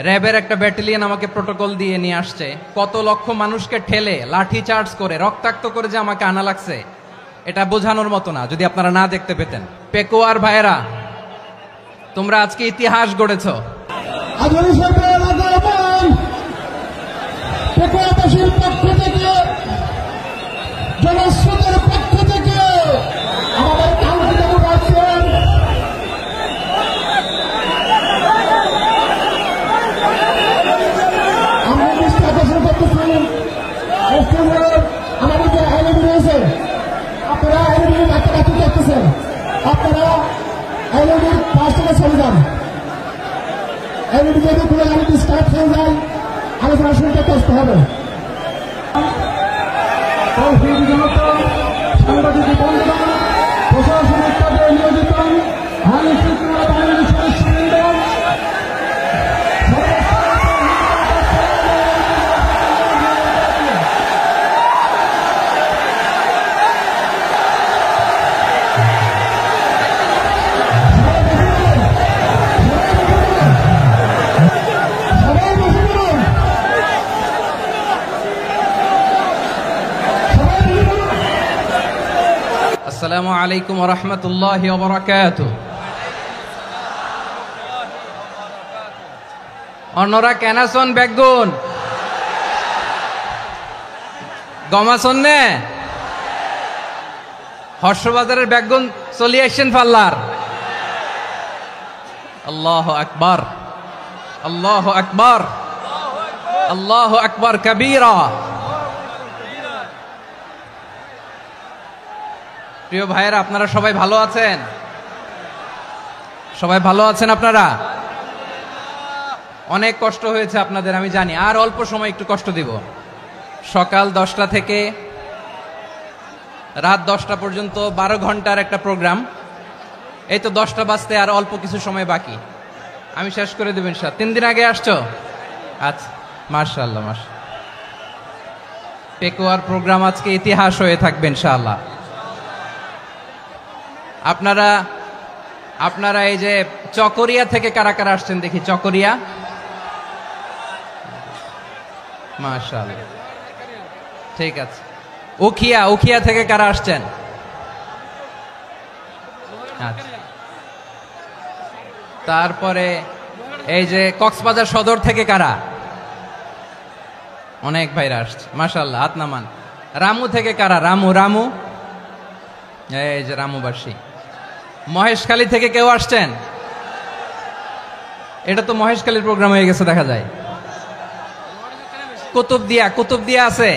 র্যাবের একটা ব্যাটালিয়ন আমাকে প্রোটোকল দিয়ে নিয়ে আসছে, কত লক্ষ মানুষকে ঠেলে লাঠি চার্জ করে রক্তাক্ত করে যে আমাকে আনা লাগছে, এটা বোঝানোর মতো না যদি আপনারা না দেখতে পেতেন। পেকুয়ার ভাইয়েরা, তোমরা আজকে ইতিহাস গড়েছ। পেকুয়াবাসীর পক্ষ থেকে, জনস্রোতের পক্ষ থেকে আমাদের কাঙ্ক্ষিত আছেন আমরা দৃষ্টি আকর্ষণ করতেছি। আমাদের যে এলইডি রয়েছে, আপনারা এলইডির কাছাকাছি দেখতেছেন, আপনারা এলইডির পাশ থেকে চলে যান। এলইডি যদি কোনো এলইডি স্টার্ট হয়ে যায়, আলোচনা শুনতে কষ্ট হবে। সাংবাদিক বন্ধুগণ, প্রশাসনিক কাজে নিয়োজিত আইন শৃঙ্খলা বাহিনীর সদস্যবৃন্দ, আসসালামু আলাইকুম ওয়া রাহমাতুল্লাহি ওয়া বারাকাতুহু। অন্যরা কেনাসন বেগুন গমাসন নে হর্ষবাজারের বেগুন চলি আসছেন পাল্লার। আল্লাহু আকবার, আল্লাহু আকবার, আল্লাহু আকবার কবীরা। প্রিয় ভাইয়েরা, আপনারা সবাই ভালো আছেন? সবাই ভালো আছেন? আপনারা অনেক কষ্ট হয়েছে আপনাদের, আমি জানি। আর অল্প সময় একটু কষ্ট দিব। সকাল 10টা থেকে রাত 10টা পর্যন্ত 12 ঘন্টার একটা প্রোগ্রাম। এই তো 10টা বাজতে আর অল্প কিছু সময় বাকি, আমি শেষ করে দেব ইনশাআল্লাহ। 3 দিন আগে আসছো? আচ্ছা, মাশাআল্লাহ মাশাআল্লাহ। পেকুয়ার প্রোগ্রাম আজকে ইতিহাস হয়ে থাকবে ইনশাআল্লাহ। আপনারা এই যে চকরিয়া থেকে কারা কারা আসছেন দেখি? চকরিয়া, মাশাআল্লাহ, ঠিক আছে। উখিয়া থেকে কারা আসছেন? আচ্ছা। তারপরে এই যে কক্সবাজার সদর থেকে কারা? অনেক ভাইরা আসছে, মাশাআল্লাহ, হাত নামান। রামু থেকে কারা? রামু, এই যে রামুবাসী। মহেশখালী থেকে কেউ আসছেন? এটা তো মহেশখালীর প্রোগ্রাম হয়ে গেছে দেখা যায়। কুতুবদিয়া আছে?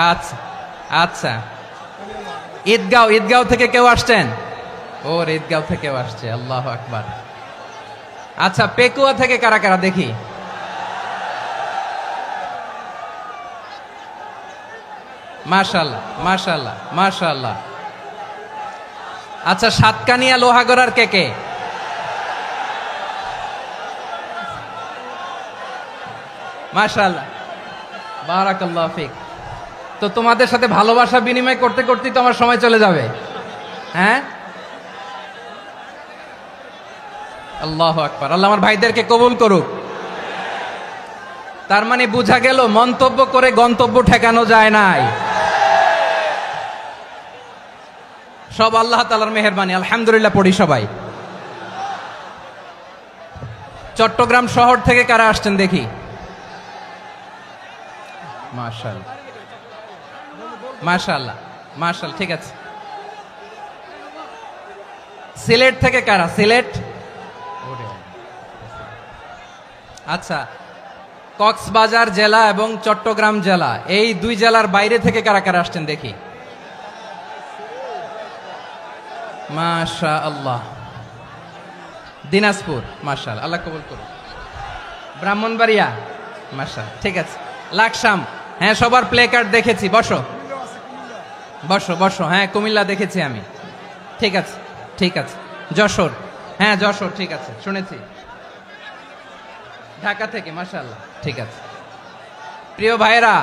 আচ্ছা আচ্ছা। ঈদগাঁও থেকে কেউ আসছেন? ওর ঈদগাঁও থেকেও আসছে, আল্লাহু আকবার। আচ্ছা, পেকুয়া থেকে কারা কারা দেখি? মাশাআল্লাহ মাশাআল্লাহ মাশাআল্লাহ। আচ্ছা, সাতকানিয়া লোহাগড়ার কে? মাশাআল্লাহ, বারাকাল্লাহু ফিক। তো তোমাদের সাথে ভালোবাসা বিনিময় করতে করতেই তো আমার সময় চলে যাবে। হ্যাঁ, আল্লাহু আকবার। আল্লাহ আমার ভাইদেরকে কবুল করুক। তার মানে বোঝা গেল মন্তব্য করে গন্তব্য ঠেকানো যায় নাই। সব আল্লাহ তাআলার মেহেরবানি, আলহামদুলিল্লাহ পড়ি সবাই। চট্টগ্রাম শহর থেকে কারা আসছেন দেখি? মাশাআল্লাহ মাশাআল্লাহ মাশাআল্লাহ, ঠিক আছে। সিলেট থেকে কারা? সিলেট, আচ্ছা। কক্সবাজার জেলা এবং চট্টগ্রাম জেলা, এই দুই জেলার বাইরে থেকে কারা কারা আসছেন দেখি? মাশাআল্লাহ। দিনাজপুর, মাশাআল্লাহ, আল্লাহ কবুল করুন। ব্রাহ্মণবাড়িয়া, মাশাআল্লাহ, ঠিক আছে। লাকসাম, হ্যাঁ, সবার প্লে কার্ড দেখেছি। বসো বসো বসো। হ্যাঁ, কুমিল্লা দেখেছি আমি, ঠিক আছে ঠিক আছে। যশোর, হ্যাঁ যশোর, ঠিক আছে, শুনেছি। ঢাকা থেকে, মাশাআল্লাহ, ঠিক আছে। প্রিয় ভাইরা,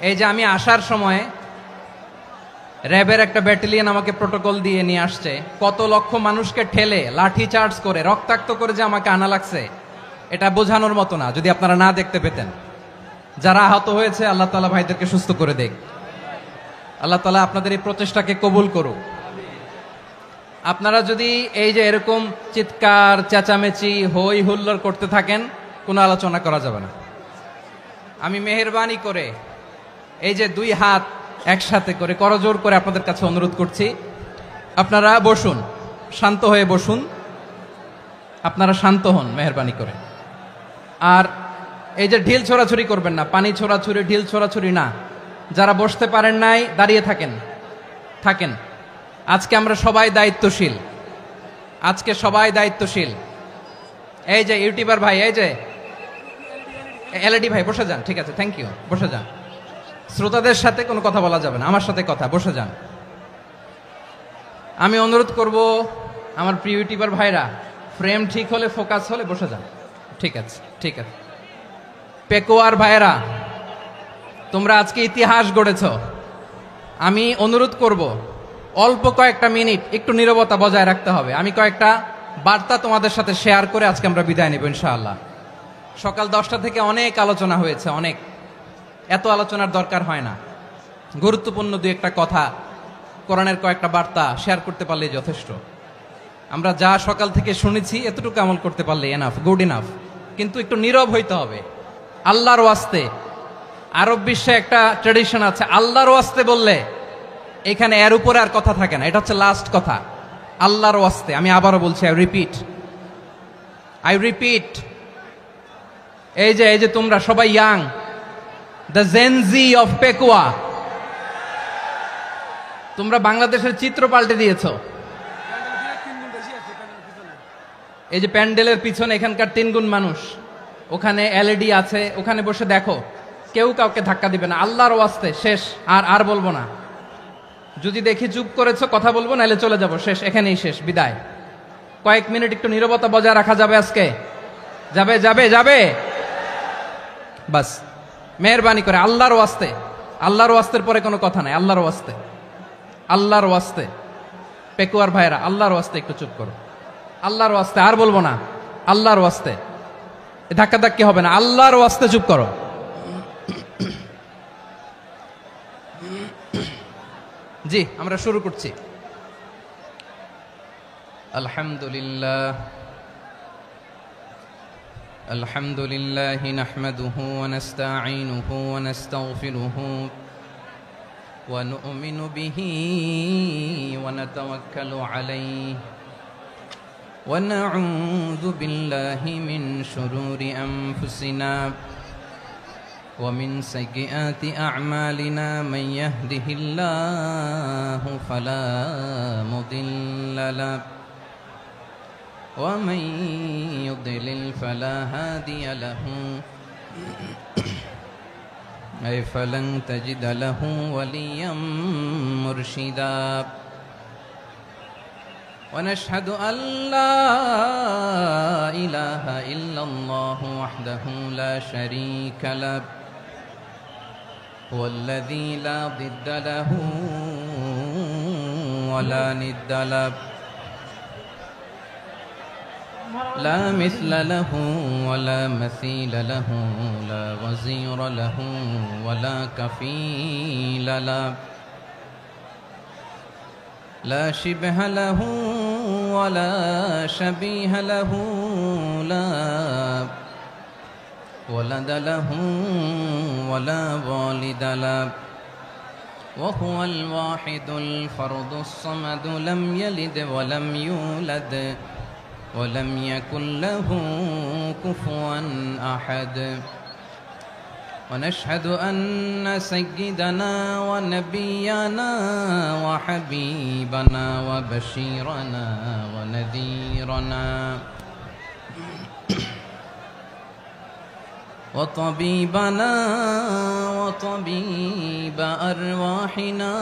এই যে আমি আসার সময় র্যাবের একটা ব্যাটালিয়ন আমাকে প্রোটোকল দিয়ে নিয়ে আসছে, কত লক্ষ মানুষকে ঠেলে লাঠি চার্জ করে রক্তাক্ত করে যে আমাকে আনা লাগছে, এটা বোঝানোর মতো না যদি আপনারা না দেখতে পেতেন। যারা আহত হয়েছে আল্লাহ তাআলা ভাইদেরকে সুস্থ করে দেখ। আল্লাহ তাআলা আপনাদের এই প্রচেষ্টাকে কবুল করুক। আপনারা যদি এই যে এরকম চিৎকার চেঁচামেচি হই হুল্লোড় করতে থাকেন, কোনো আলোচনা করা যাবে না। আমি মেহেরবানি করে এই যে দুই হাত একসাথে করে করজোর করে আপনাদের কাছে অনুরোধ করছি, আপনারা বসুন, শান্ত হয়ে বসুন, আপনারা শান্ত হন মেহেরবানি করে। আর এই যে ঢিল ছোড়াছুরি করবেন না, পানি ছোড়াছুরি ঢিল ছোড়াছুরি না। যারা বসতে পারেন নাই দাঁড়িয়ে থাকেন। আজকে আমরা সবাই দায়িত্বশীল, আজকে সবাই দায়িত্বশীল। এই যে ইউটিউবার ভাই, এই যে এলইডি ভাই বসে যান, ঠিক আছে, থ্যাংক ইউ, বসে যান। শ্রোতাদের সাথে কোনো কথা বলা যাবে না, আমার সাথে কথা, বসে যান। আমি অনুরোধ করব আমার প্রিয় ইউটিউবার ভাইরা, ফ্রেম ঠিক হলে ফোকাস হলে বসে যান, ঠিক আছে, ঠিক আছে। পেকুয়ার ভাইরা, তোমরা আজকে ইতিহাস গড়েছ। আমি অনুরোধ করব অল্প কয়েকটা মিনিট একটু নীরবতা বজায় রাখতে হবে। আমি কয়েকটা বার্তা তোমাদের সাথে শেয়ার করে আজকে আমরা বিদায় নেব ইনশাআল্লাহ। সকাল 10টা থেকে অনেক আলোচনা হয়েছে, অনেক, এত আলোচনার দরকার হয় না। গুরুত্বপূর্ণ দুই একটা কথা, কোরআনের কয়েকটা বার্তা শেয়ার করতে পারলেই যথেষ্ট। আমরা যা সকাল থেকে শুনেছি এতটুকু আমল করতে পারলে এনাফ, গুড ইনাফ। কিন্তু একটু নীরব হইতে হবে আল্লাহর ওয়াস্তে। আরব বিশ্বে একটা ট্রেডিশন আছে, আল্লাহর ওয়াস্তে বললে এখানে এর উপরে আর কথা থাকে না, এটা হচ্ছে লাস্ট কথা। আল্লাহর ওয়াস্তে, আমি আবারও বলছি, আই রিপিট। এই যে তোমরা সবাই young, the Gen Z of Pekua, তোমরা বাংলাদেশের চিত্র পাল্টে দিয়েছ। এই যে প্যান্ডেলের পিছনে এখানকার 3 গুণ মানুষ, ওখানে এলইডি আছে, ওখানে বসে দেখো, কেউ কাউকে ধাক্কা দিবে না। আল্লাহর ওয়াস্তে শেষ, আর বলবো না। যদি দেখি চুপ করেছো কথা বলবো, নাহলে চলে যাব, শেষ, এখানেই শেষ, বিদায়। কয়েক মিনিট একটু নীরবতা বজায় রাখা যাবে আজকে? যাবে বাস, মেহেরবানি করে আল্লাহর ওয়াস্তে। আল্লাহর ওয়াস্তের পরে কোনো কথা নাই, আল্লাহর ওয়াস্তে। পেকুয়ার ভাইরা, আল্লাহর ওয়াস্তে একটু চুপ করো, আল্লাহর ওয়াস্তে, আর বলবো না, আল্লাহর ওয়াস্তে। ধাক্কাধাক্কি হবে না, আল্লাহর ওয়াস্তে চুপ করো। জি, আমরা শুরু করছি। আলহামদুলিল্লাহ নাহমাদুহু ওয়া নাস্তাঈনুহু ওয়া নাস্তাগফিরুহু ওয়া নু'মিনু বিহি ওয়া নাতাওয়াক্কালু আলাইহি ওয়া না'উযু বিল্লাহি মিন শুরুরি আনফুসিনা ومن سيئات أعمالنا من يهده الله فلا مضل له ومن يضلل فلا هادي له أي فلن تجد له وليا مرشدا ونشهد أن لا إله إلا الله وحده لا شريك له هو الذي لا ضد له ولا ند له لا مثل له ولا مثيل له لا وزير له ولا كفيل له لا شبه له ولا شبيه له لا ولد له ولا والد له وهو الواحد الفرد الصمد لم يلد ولم يولد ولم يكن له كفوا أحد ونشهد أن سيدنا ونبينا وحبيبنا وبشيرنا ونذيرنا وطبيبنا وطبيب أرواحنا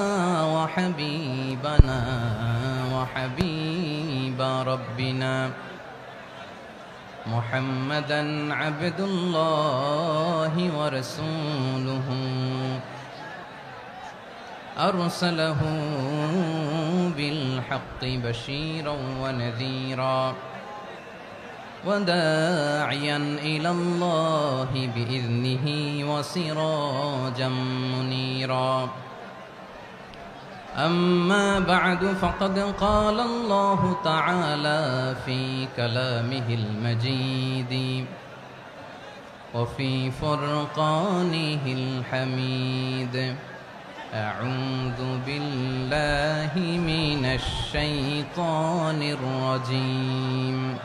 وحبيبنا وحبيب ربنا محمدا عبد الله ورسوله أرسله بالحق بشيرا ونذيرا وداعيا إلى الله بإذنه وسراجا منيرا أما بعد فقد قال الله تعالى في كلامه المجيد وفي فرقانه الحميد أعوذ بالله من الشيطان الرجيم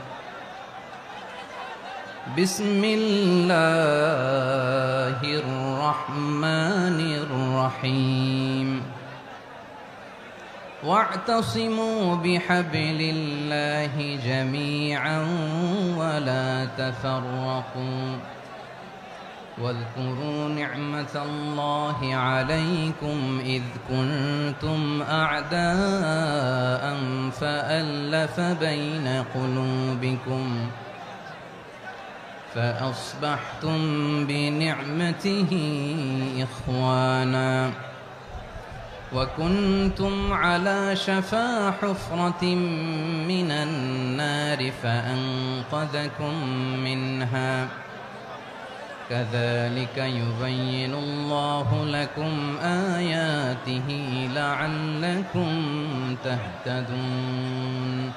بسم الله الرحمن الرحيم واعتصموا بحبل الله جميعا ولا تفرقوا واذكروا نعمة الله عليكم إذ كنتم أعداء فألف بين قلوبكم فأصبحتم بنعمته إخوانا وكنتم على شفا حفرة من النار فأنقذكم منها كذلك يبين الله لكم آياته لعلكم تهتدون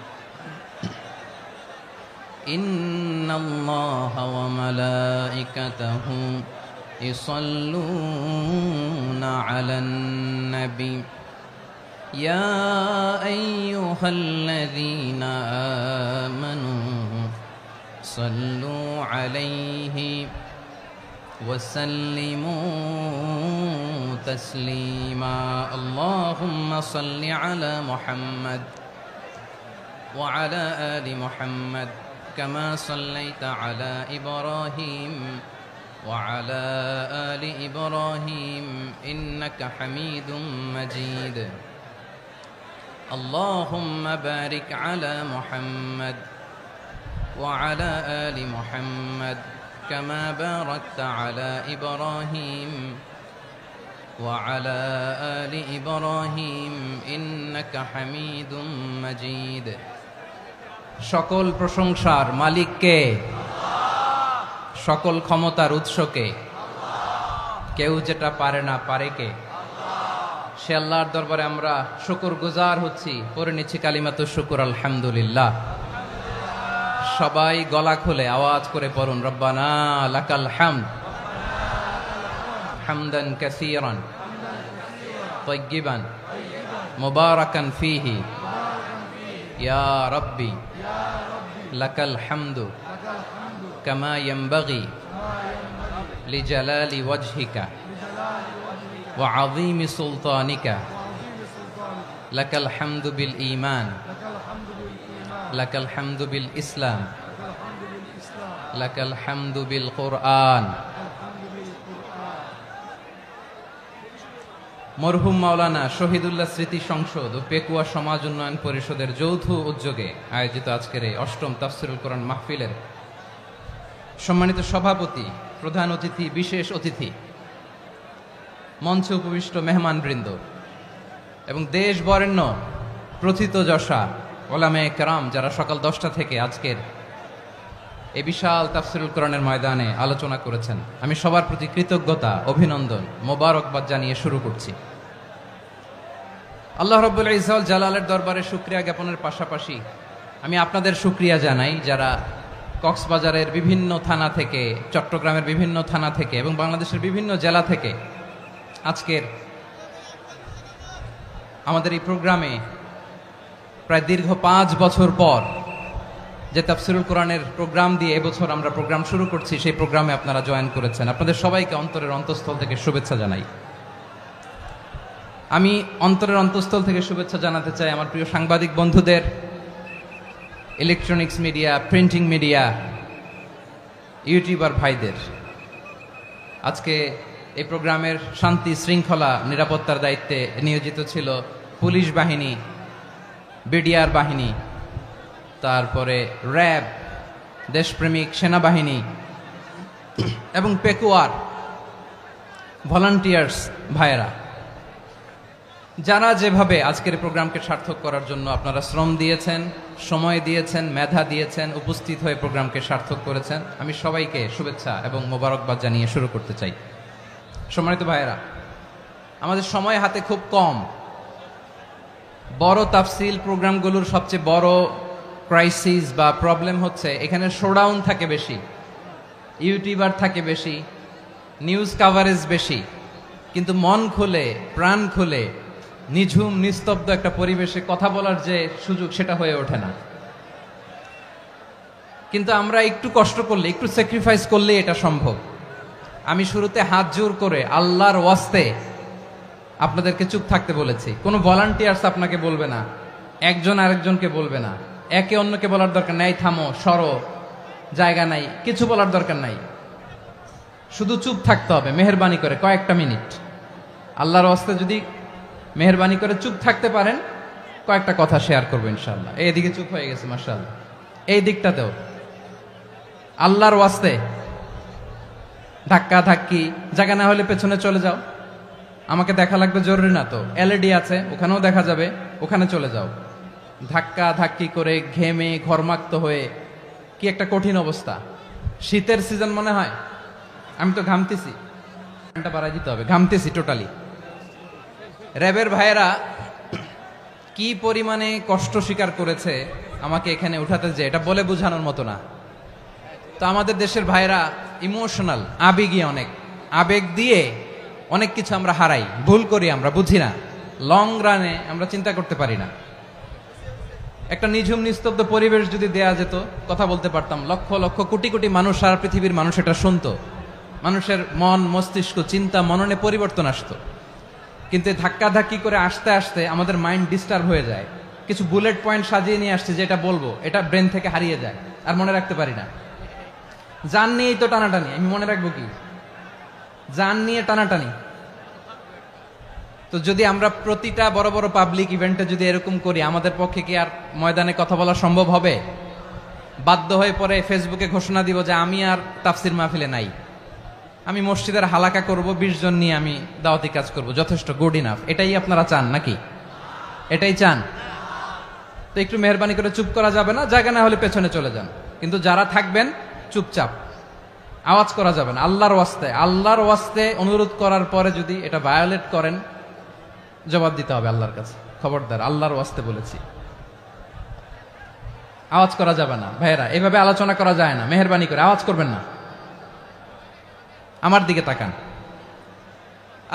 إن الله وملائكته يصلون على النبي يا أيها الذين آمنوا صلوا عليه وسلموا تسليما اللهم صل على محمد وعلى آل محمد كما صليت على إبراهيم وعلى آل إبراهيم إنك حميد مجيد اللهم بارك على محمد وعلى آل محمد كما باركت على إبراهيم وعلى آل إبراهيم إنك حميد مجيد সকল প্রশংসার মালিক কে? সকল ক্ষমতার উৎস কে? কেউ যেটা পারে না পারে কে? সে আল্লাহর দরবারে আমরা শুকরগুজার হচ্ছি, পড়ে নিচ্ছি কালিমাতুশ শুকর আলহামদুলিল্লাহ। সবাই গলা খুলে আওয়াজ করে পড়ুন রব্বানা লাকাল হামদ হামদান কাসীরান তাইয়্যিবান মুবারাকান ফীহি ইয়া রাব্বি লাকাল হামদু কামা ইয়ানবাগি লিজালালি ওয়াজহিকা ওয়া আযীমি সুলতানিকা লাকাল হামদু বিল ঈমান লাকাল হামদু বিল ইসলাম লাকাল হামদু বিল কুরআন। মরহুম মাওলানা শহীদুল্লাহ স্মৃতি সংসদ ও পেকুয়া সমাজ উন্নয়ন পরিষদের যৌথ উদ্যোগে আয়োজিত আজকের এই অষ্টম তাফসীরুল কোরআন মাহফিলের সম্মানিত সভাপতি, প্রধান অতিথি, বিশেষ অতিথি, মঞ্চে উপবিষ্ট মেহমানবৃন্দ এবং দেশ বরেণ্য প্রথিতযশা ওলামায়ে কেরাম যারা সকাল 10টা থেকে আজকের এই বিশাল তাফসীরুল কোরআনের ময়দানে আলোচনা করেছেন, আমি সবার প্রতি কৃতজ্ঞতা, অভিনন্দন, মোবারকবাদ জানিয়ে শুরু করছি। আল্লাহ রাব্বুল ইজ্জত জালালের দরবারে শুকরিয়া জ্ঞাপনের পাশাপাশি আমি আপনাদের শুকরিয়া জানাই যারা কক্সবাজারের বিভিন্ন থানা থেকে, চট্টগ্রামের বিভিন্ন থানা থেকে এবং বাংলাদেশের বিভিন্ন জেলা থেকে আজকের আমাদের এই প্রোগ্রামে প্রায় দীর্ঘ 5 বছর পর যে তাফসীরুল কোরআনের প্রোগ্রাম দিয়ে এবছর আমরা প্রোগ্রাম শুরু করছি, সেই প্রোগ্রামে আপনারা জয়েন করেছেন। আপনাদের সবাইকে অন্তরের অন্তঃস্থল থেকে শুভেচ্ছা জানাই। আমি অন্তরের অন্তঃস্থল থেকে শুভেচ্ছা জানাতে চাই আমার প্রিয় সাংবাদিক বন্ধুদের, electronics media, printing media, YouTuber ভাইদের। আজকে এই প্রোগ্রামের শান্তি শৃঙ্খলা নিরাপত্তার দায়িত্বে নিয়োজিত ছিল পুলিশ বাহিনী, বিডিআর বাহিনী, তারপরে র্যাব, দেশপ্রেমিক সেনাবাহিনী এবং পেকুয়ার ভলান্টিয়ার্স ভাইয়েরা। যারা যেভাবে আজকের প্রোগ্রামকে সার্থক করার জন্য আপনারা শ্রম দিয়েছেন, সময় দিয়েছেন, মেধা দিয়েছেন, উপস্থিত হয়ে প্রোগ্রামকে সার্থক করেছেন, আমি সবাইকে শুভেচ্ছা এবং মোবারকবাদ জানিয়ে শুরু করতে চাই। সম্মানিত ভাইয়েরা, আমাদের সময় হাতে খুব কম। বড় তাফসিল প্রোগ্রামগুলোর সবচেয়ে বড় ক্রাইসিস বা প্রবলেম হচ্ছে এখানে শোডাউন থাকে বেশি, ইউটিউবার থাকে বেশি, নিউজ কাভারেজ বেশি, কিন্তু মন খুলে প্রাণ খুলে নিঝুম নিস্তব্ধ একটা পরিবেশে কথা বলার যে সুযোগ সেটা হয়ে ওঠে না। কিন্তু আমরা একটু কষ্ট করলে, একটু স্যাক্রিফাইস করলে এটা সম্ভব। আমি শুরুতে হাত জোর করে আল্লাহর ওয়াস্তে আপনাদেরকে চুপ থাকতে বলেছি। কোনো ভলান্টিয়ার্স আপনাকে বলবে না, একজন আরেকজনকে বলবে না, একে অন্যকে বলার দরকার নাই, থামো সরো, জায়গা নাই, কিছু বলার দরকার নাই। শুধু চুপ থাকতে হবে মেহেরবানি করে কয়েকটা মিনিট। আল্লাহর ওয়াস্তে যদি মেহেরবানি করে চুপ থাকতে পারেন, কয়েকটা কথা শেয়ার করবো ইনশাআল্লাহ। এইদিকে চুপ হয়ে গেছে মাশাআল্লাহ, এই দিকটাতেও আল্লাহর ওয়াস্তে ধাক্কা ধাক্কি, জায়গা না হলে পেছনে চলে যাও। আমাকে দেখা লাগবে জরুরি না তো, এলইডি আছে ওখানেও দেখা যাবে, ওখানে চলে যাও। ধাক্কা ধাক্কি করে ঘেমে ঘরমাক্ত হয়ে কি একটা কঠিন অবস্থা। শীতের সিজন মনে হয়, আমি তো ঘামতেছি, বাড়াই দিতে হবে, ঘামতেছি টোটালি। র্যাবের ভাইয়েরা কি পরিমাণে কষ্ট স্বীকার করেছে আমাকে এখানে উঠাতে, যে এটা বলে বোঝানোর মতো না। তো আমাদের দেশের ভাইয়েরা ইমোশনাল, আবেগী, অনেক আবেগ দিয়ে অনেক কিছু আমরা হারাই, ভুল করি, আমরা বুঝি না, লং রানে আমরা চিন্তা করতে পারি না। একটা নিঝুম নিস্তব্ধ পরিবেশ যদি দেয়া যেত, কথা বলতে পারতাম, লক্ষ লক্ষ কোটি কোটি মানুষ, সারা পৃথিবীর মানুষ এটা শুনতো, মানুষের মন মস্তিষ্ক চিন্তা মননে পরিবর্তন আসতো। কিন্তু ধাক্কা ধাক্কি করে আসতে আসতে আমাদের মাইন্ড ডিস্টার্ব হয়ে যায়। কিছু বুলেট পয়েন্ট সাজিয়ে নিয়ে আসছে, যেটা বলবো এটা ব্রেন থেকে হারিয়ে যায়, আর মনে রাখতে পারি না। জান নিয়েই তো টানাটানি, আমি মনে রাখবো কি? জান নিয়ে টানাটানি। তো যদি আমরা প্রতিটা বড় বড় পাবলিক ইভেন্টে যদি এরকম করি, আমাদের পক্ষে কি আর ময়দানে কথা বলা সম্ভব হবে? বাধ্য হয়ে পরে ফেসবুকে ঘোষণা দিব যে আমি আর তাফসির মাহফিলে নাই, আমি মসজিদের হালাকা করব, 20 জন নিয়ে আমি দাওয়াতি কাজ করব, যথেষ্ট, গুড ইনাফ। এটাই আপনারা চান নাকি? এটাই চান? তো একটু মেহরবানি করে চুপ করা যাবে না, জায়গা না হলে পেছনে চলে যান। কিন্তু যারা থাকবেন চুপচাপ, আওয়াজ করা যাবে না। আল্লাহর ওয়াস্তে, আল্লাহর ওয়াস্তে অনুরোধ করার পরে যদি এটা ভায়োলেট করেন, জবাব দিতে হবে আল্লাহর কাছে। খবরদার, আল্লাহর ওয়াস্তে বলেছি, আওয়াজ করা যাবে না। ভাইয়েরা, এভাবে আলোচনা করা যায় না, মেহরবানি করে আওয়াজ করবেন না। আমার দিকে তাকান।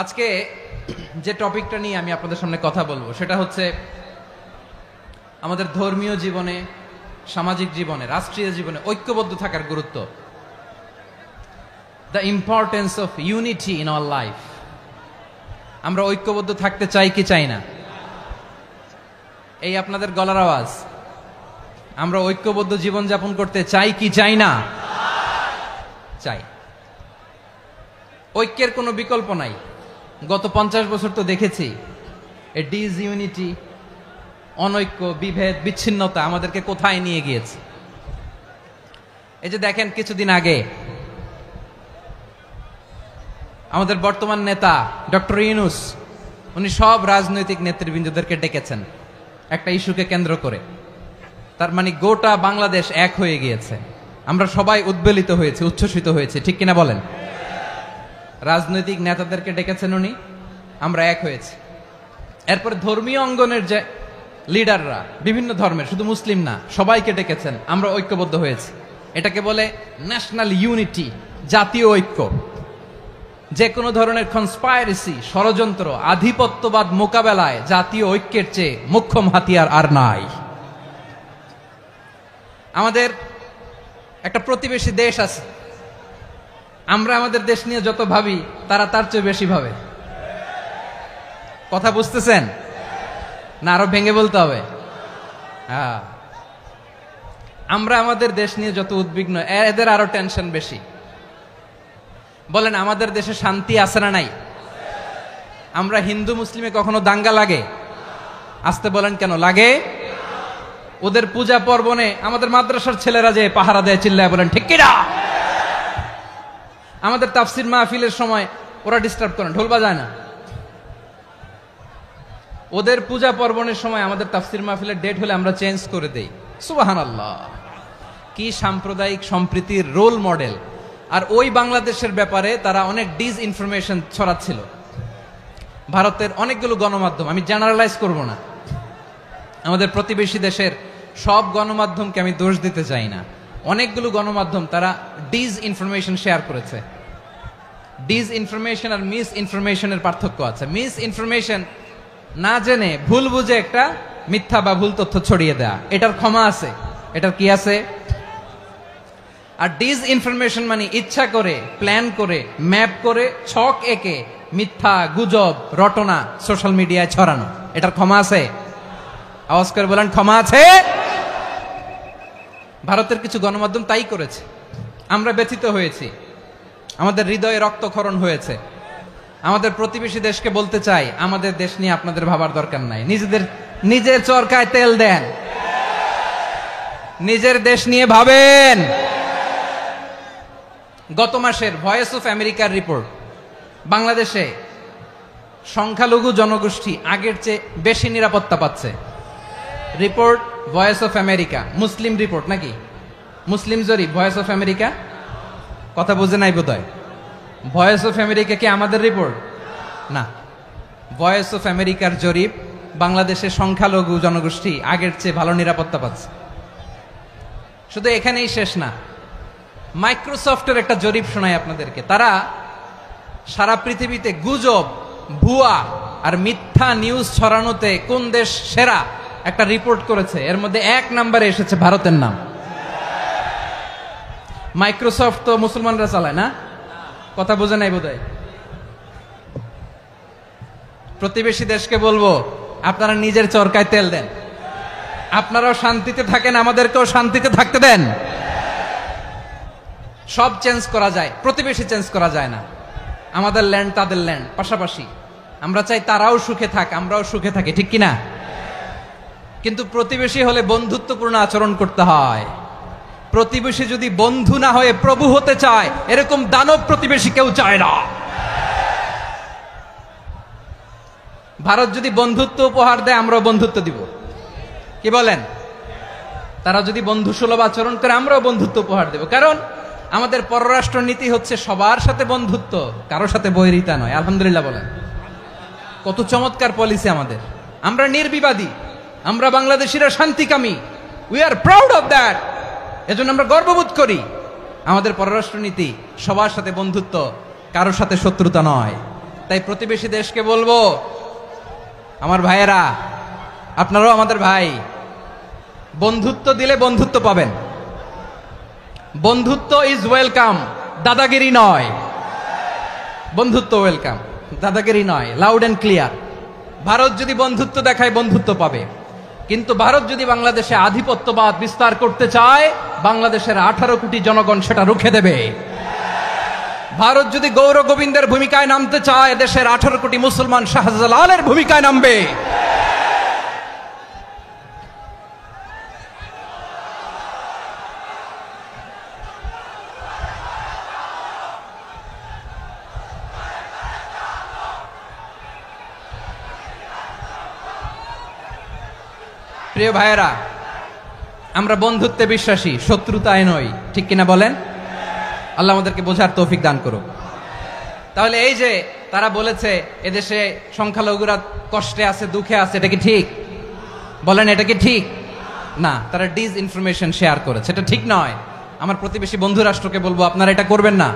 আজকে যে টপিকটা নিয়ে আমি আপনাদের সামনে কথা বলবো সেটা হচ্ছে আমাদের ধর্মীয় জীবনে, সামাজিক জীবনে, রাষ্ট্রীয় জীবনে ঐক্যবদ্ধ থাকার গুরুত্ব। The importance of unity in our life. আমরা ঐক্যবদ্ধ থাকতে চাই কি চাই না? এই আপনাদের গলার আওয়াজ। আমরা ঐক্যবদ্ধ জীবন যাপন করতে চাই কি চাই না? চাই। ঐক্যের কোনো বিকল্প নাই। গত 50 বছর তো দেখেছি এ ডিসইউনিটি, অনৈক্য, বিভেদ, বিচ্ছিন্নতা আমাদেরকে কোথায় নিয়ে গিয়েছে। এই যে দেখেন, কিছুদিন আগে আমাদের বর্তমান নেতা ডক্টর ইউনূস, উনি সব রাজনৈতিক নেতৃবৃন্দদেরকে ডেকেছেন একটা ইস্যুকে কেন্দ্র করে। তার মানে গোটা বাংলাদেশ এক হয়ে গিয়েছে। আমরা সবাই উদ্বেলিত হয়েছে, উচ্ছ্বসিত হয়েছে, ঠিক কিনা বলেন? রাজনৈতিক নেতাদেরকে ডেকেছেন উনি, আমরা এক হয়েছি। এরপরে ধর্মীয় অঙ্গনের যে লিডাররা, বিভিন্ন ধর্মের, শুধু মুসলিম না, সবাইকে ডেকেছেন, আমরা ঐক্যবদ্ধ হয়েছি। এটাকে বলে ন্যাশনাল ইউনিটি, জাতীয় ঐক্য। যে কোনো ধরনের কনস্পাইরেসি, ষড়যন্ত্র, আধিপত্যবাদ মোকাবেলায় জাতীয় ঐক্যের চেয়ে মোক্ষম হাতিয়ার আর নাই। আমাদের একটা প্রতিবেশী দেশ আছে, আমরা আমাদের দেশ নিয়ে যত ভাবি তারা তার চেয়ে বেশি ভাবে। কথা বুঝতেছেন না? আরো ভেঙে বলতে হবে। হ্যাঁ, আমরা আমাদের দেশ নিয়ে যত উদ্বিগ্ন, এদের আরো টেনশন বেশি। বলেন, আমাদের দেশে শান্তি আছে না নাই? আমরা হিন্দু মুসলিমে কখনো দাঙ্গা লাগে? আসতে বলেন, কেন লাগে? ওদের পূজা পর্বণে আমাদের মাদ্রাসার ছেলেরা যে পাহারা দেয়, চিল্লায় বলেন ঠিক কিনা? আমাদের তাফসির মাহফিলের সময় ওরা ডিস্টার্ব করেন, ঢোল বাজায় না। ওদের পূজা পার্বণের সময় আমাদের তাফসির মাহফিলের ডেট হলে আমরা চেঞ্জ করে দেই। সুবহানাল্লাহ, কি সাম্প্রদায়িক সম্প্রীতির রোল মডেল। আর ওই বাংলাদেশের ব্যাপারে তারা অনেক ডিস ইনফরমেশন ছড়াচ্ছিল। ভারতের অনেকগুলো গণমাধ্যম, আমি জেনারেলাইজ করব না, আমাদের প্রতিবেশী দেশের সব গণমাধ্যমকে আমি দোষ দিতে চাই না, অনেকগুলো গণমাধ্যম তারা ডিস ইনফরমেশন শেয়ার করেছে। ডিস ইনফরমেশন আর মিস ইনফরমেশনের পার্থক্য আছে। মিস ইনফরমেশন না জেনে ভুল বুঝে একটা মিথ্যা বা ভুল তথ্য ছড়িয়ে দেয়া, এটার ক্ষমা আছে, এটার কি আছে। আর ডিস ইনফরমেশন মানে ইচ্ছা করে, প্ল্যান করে, ম্যাপ করে, ছক এঁকে মিথ্যা, গুজব, রটনা সোশ্যাল মিডিয়ায় ছড়ানো, এটার ক্ষমা আছে? আওয়াজ করে বলেন, ক্ষমা আছে? ভারতের কিছু গণমাধ্যম তাই করেছে। আমরা ব্যথিত হয়েছি, আমাদের হৃদয়ে রক্তক্ষরণ হয়েছে। আমাদের প্রতিবেশী দেশকে বলতে চাই, আমাদের দেশ নিয়ে আপনাদের ভাবার দরকার নাই, নিজের চরকায় তেল দেন, নিজের দেশ নিয়ে ভাবেন। গত মাসের ভয়েস অফ আমেরিকার রিপোর্ট, বাংলাদেশে সংখ্যালঘু জনগোষ্ঠী আগের চেয়ে বেশি নিরাপত্তা পাচ্ছে। Report voice of America, Muslim report নাকি? মুসলিম জরিপ, ভয়েস অফ আমেরিকা। কথা বুঝে নাই বোধহয়। ভয়েস অফ আমেরিকা কি আমাদের রিপোর্ট? না, ভয়েস অফ আমেরিকার জরিপ, বাংলাদেশের সংখ্যালঘু জনগোষ্ঠী আগের চেয়ে ভালো নিরাপত্তা পাচ্ছে। শুধু এখানেই শেষ না, মাইক্রোসফটের একটা জরিপ শোনায় আপনাদেরকে। তারা সারা পৃথিবীতে গুজব, ভুয়া আর মিথ্যা নিউজ ছড়ানোতে কোন দেশ সেরা একটা রিপোর্ট করেছে। এর মধ্যে 1 নম্বরে এসেছে ভারতের নাম। মাইক্রোসফট তো মুসলমানরা চালায় না, কথা বোঝে নাই বোধহয়। প্রতিবেশী দেশকে বলবো, আপনারা নিজের চরকায় তেল দেন, আপনারাও শান্তিতে থাকেন, আমাদেরকেও শান্তিতে থাকতে দেন। সব চেঞ্জ করা যায়, প্রতিবেশী চেঞ্জ করা যায় না। আমাদের ল্যান্ড তাদের ল্যান্ড, পাশাপাশি। আমরা চাই তারাও সুখে থাক, আমরাও সুখে থাকি, ঠিক কিনা? কিন্তু প্রতিবেশী হলে বন্ধুত্বপূর্ণ আচরণ করতে হয়। প্রতিবেশী যদি বন্ধু না হয়ে প্রভু হতে চায়, এরকম দানব প্রতিবেশী কেউ চায় না। ভারত যদি বন্ধুত্ব উপহার দেয়, আমরাও বন্ধুত্ব দিব, কি বলেন? তারা যদি বন্ধু সুলভ আচরণ করে, আমরাও বন্ধুত্ব উপহার দেব। কারণ আমাদের পররাষ্ট্র নীতি হচ্ছে সবার সাথে বন্ধুত্ব, কারো সাথে বৈরিতা নয়। আলহামদুলিল্লাহ বলেন, কত চমৎকার পলিসি আমাদের। আমরা নির্বিবাদী, আমরা বাংলাদেশিরা শান্তিকামী, we are proud of that. এজন্য আমরা গর্ববোধ করি। আমাদের পররাষ্ট্র নীতি সবার সাথে বন্ধুত্ব, কারোর সাথে শত্রুতা নয়। তাই প্রতিবেশী দেশকে বলবো, আমার ভাইয়েরা, আপনারাও আমাদের ভাই, বন্ধুত্ব দিলে বন্ধুত্ব পাবেন। বন্ধুত্ব ইজ ওয়েলকাম, দাদাগিরি নয়। বন্ধুত্ব ওয়েলকাম, দাদাগিরি নয়, লাউড এন্ড ক্লিয়ার। ভারত যদি বন্ধুত্ব দেখায়, বন্ধুত্ব পাবে। কিন্তু ভারত যদি বাংলাদেশে আধিপত্যবাদ বিস্তার করতে চায়, বাংলাদেশের 18 কোটি জনগণ সেটা রুখে দেবে। ভারত যদি গৌর গোবিন্দের ভূমিকায় নামতে চায়, দেশের 18 কোটি মুসলমান শাহজালালের ভূমিকায় নামবে। প্রিয় ভাইয়েরা, আমরা বন্ধুত্বে বিশ্বাসী, শত্রুতায় নই, ঠিক কিনা বলেন? আল্লাহ আমাদেরকে বোঝার তৌফিক দান করুক। তাহলে এই যে তারা বলেছে এদেশে সংখ্যালঘুরা কষ্টে আছে, দুঃখে আছে, এটা কি ঠিক? বলেন, এটা কি ঠিক? না, তারা ডিস ইনফরমেশন শেয়ার করেছে, এটা ঠিক নয়। আমার প্রতিবেশী বন্ধু রাষ্ট্রকে বলবো, আপনারা এটা করবেন না,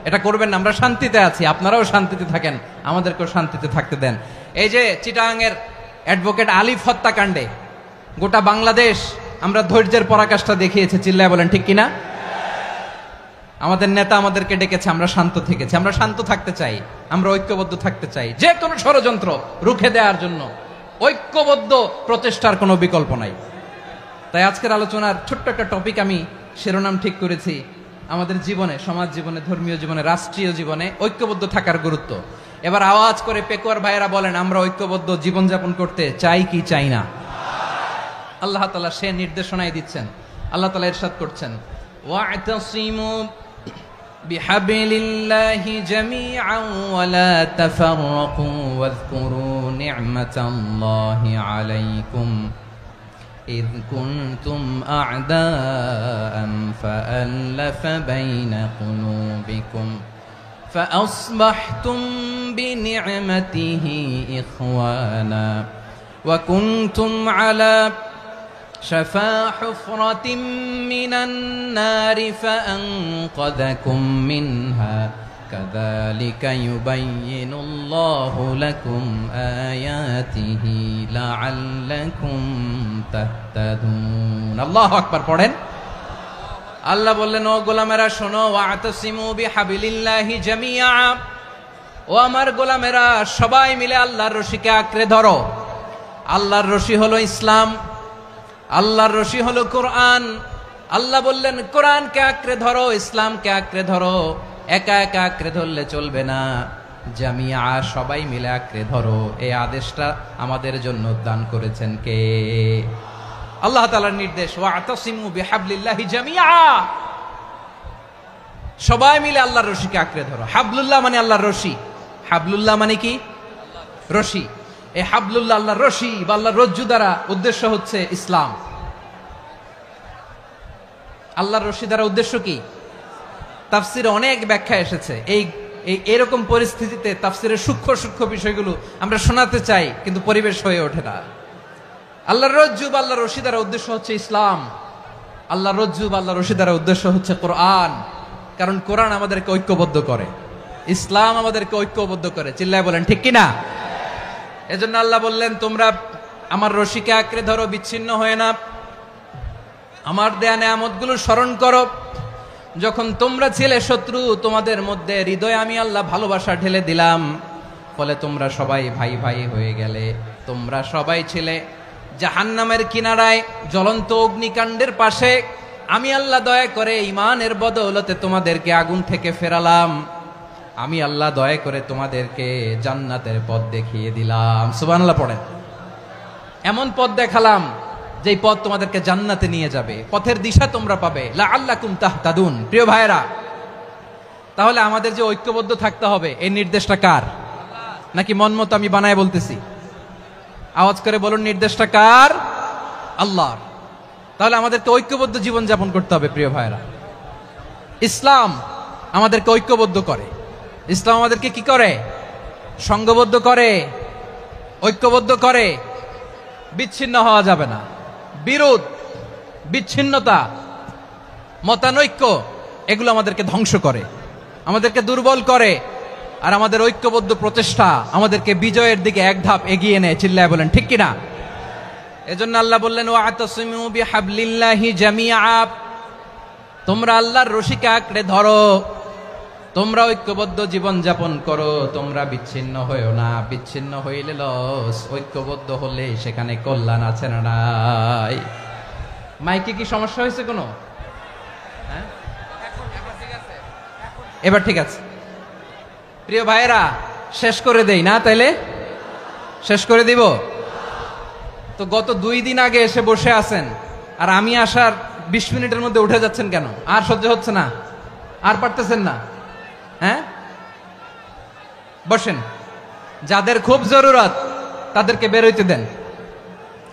এটা করবেন না। আমরা শান্তিতে আছি, আপনারাও শান্তিতে থাকেন, আমাদেরকেও শান্তিতে থাকতে দেন। এই যে চিটাগাংয়ের অ্যাডভোকেট আলিফ হত্যাকাণ্ডে গোটা বাংলাদেশ আমরা ধৈর্যের পরাকাষ্ঠা দেখিয়েছে, চিল্লায় বলেন ঠিক কিনা? আমাদের নেতা আমাদেরকে ডেকেছে, আমরা শান্ত থেকেছি। আমরা শান্ত থাকতে চাই, আমরা ঐক্যবদ্ধ থাকতে চাই। যে কোনো ষড়যন্ত্র রুখে দেওয়ার জন্য ঐক্যবদ্ধ প্রচেষ্টার কোনো বিকল্প নাই। তাই আজকের আলোচনার ছোট্ট একটা টপিক আমি শিরোনাম ঠিক করেছি, আমাদের জীবনে, সমাজ জীবনে, ধর্মীয় জীবনে, রাষ্ট্রীয় জীবনে ঐক্যবদ্ধ থাকার গুরুত্ব। এবার আওয়াজ করে পেকুয়ার ভাইয়েরা বলেন, আমরা ঐক্যবদ্ধ জীবনযাপন করতে চাই কি চাই না? আল্লাহ তাআলা সে নির্দেশনাই দিচ্ছেন। আল্লাহ তাআলা ইরশাদ করছেন, ওয়া'তাসিমু بحبل الله جميعا ولا تفرقوا واذكروا نعمة الله عليكم إذ كنتم أعداء فألف بين قلوبكم فأصبحتم بنعمته إخوانا وكنتم على شفا حفرة من النار فأنقذكم منها كذلك يبين الله لكم آياته لعلكم تهتدون الله أكبر পড়েন আল্লাহ বললেন ও গোলামেরা শোনো ওয়াতাসিমু বিহাবিলিল্লাহি জামিআ ও আমার গোলামেরা সবাই মিলে আল্লাহর রশিকে আঁকড়ে ধরো আল্লাহর রশি হলো ইসলাম আল্লাহর রশি হলো কোরআন আল্লাহ বললেন কোরআনকে আঁকড়ে ধরো ইসলামকে আঁকড়ে ধরো একা একা আঁকড়ে ধরলে চলবে না জামিয়া সবাই মিলে আঁকড়ে ধরো এই আদেশটা আমাদের জন্য দান করেছেন কে আল্লাহ তাআলার নির্দেশ ওয়াতাসিমু বিহাবলিল্লাহি জামিআ সবাই মিলে আল্লাহর রশিকে আঁকড়ে ধরো হাবলুল্লাহ মানে আল্লাহর রশি হাবলুল্লাহ মানে কি রশি এই হাবলুল্লাহ আল্লাহর রশি বা আল্লাহর রজ্জু দ্বারা উদ্দেশ্য হচ্ছে ইসলাম আল্লাহর রশি দ্বারা উদ্দেশ্য কি তাফসিরে অনেক ব্যাখ্যা এসেছে এই এরকম পরিস্থিতিতে তাফসিরের সূক্ষ্ম সূক্ষ্ম বিষয়গুলো আমরা শোনাতে চাই কিন্তু পরিবেশ হয়ে ওঠে না আল্লাহর রজ্জু বা আল্লাহর রশি দ্বারা উদ্দেশ্য হচ্ছে ইসলাম আল্লাহর রজ্জু বা আল্লাহর রশি দ্বারা উদ্দেশ্য হচ্ছে কোরআন কারণ কোরআন আমাদেরকে ঐক্যবদ্ধ করে ইসলাম আমাদেরকে ঐক্যবদ্ধ করে চিল্লায় বলেন ঠিক কিনা এজন্য আল্লাহ বললেন তোমরা আমার রশিকে আঁকড়ে ধরো বিচ্ছিন্ন হয়ে না আমার দেয়া নেয়ামতগুলো স্মরণ করো যখন তোমরা ছিলে শত্রু তোমাদের মধ্যে হৃদয়ে আমি আল্লাহ ভালোবাসা ঢেলে দিলাম ফলে তোমরা সবাই ভাই ভাই হয়ে গেলে তোমরা সবাই ছিলে জাহান্নামের কিনারায় জ্বলন্ত অগ্নিকাণ্ডের পাশে আমি আল্লাহ দয়া করে ঈমানের বদৌলতে তোমাদেরকে আগুন থেকে ফেরালাম আমি আল্লাহ দয়া করে তোমাদেরকে জান্নাতের পথ দেখিয়ে দিলাম সুবহানাল্লাহ পড়েন এমন পথ দেখালাম যেই পথ তোমাদেরকে জান্নাতে নিয়ে যাবে পথের দিশা তোমরা পাবে লাআল্লাকুম তাহতাদুন প্রিয় ভাইরা তাহলে আমাদের যে ঐক্যবদ্ধ থাকতে হবে এই নির্দেশটা কার নাকি মন মতো আমি বানায় বলতেছি আওয়াজ করে বলুন নির্দেশটা কার আল্লাহর তাহলে আমাদেরকে ঐক্যবদ্ধ জীবন যাপন করতে হবে প্রিয় ভাইরা ইসলাম আমাদেরকে ঐক্যবদ্ধ করে ইসলাম আমাদেরকে কি করে সংঘবদ্ধ করে ঐক্যবদ্ধ করে বিচ্ছিন্ন হওয়া যাবে না বিরোধ বিচ্ছিন্নতা মতানৈক্য এগুলো আমাদেরকে ধ্বংস করে আমাদেরকে দুর্বল করে আর আমাদের ঐক্যবদ্ধ প্রচেষ্টা আমাদেরকে বিজয়ের দিকে এক ধাপ এগিয়ে নেয় চিল্লায় বলেন ঠিক কিনা এজন্য আল্লাহ বললেন ওয়াতাসিমু বিহাবলিল্লাহি জামিআ তোমরা আল্লাহর রশিকে আঁকড়ে ধরো তোমরা ঐক্যবদ্ধ জীবন যাপন করো তোমরা বিচ্ছিন্ন হয়েও না বিচ্ছিন্ন হইলে লস ঐক্যবদ্ধ হলে সেখানে কল্যাণ আছে না নাই মাইকে কি সমস্যা হয়েছে কোনো হ্যাঁ এবার ঠিক আছে প্রিয় ভাইয়েরা শেষ করে দেই না তাইলে শেষ করে দিব তো গত 2 দিন আগে এসে বসে আছেন আর আমি আসার 20 মিনিটের মধ্যে উঠে যাচ্ছেন কেন আর সহ্য হচ্ছে না আর পারতেছেন না হ্যাঁ বসেন যাদের খুব জরুরত তাদেরকে বের হইতে দেন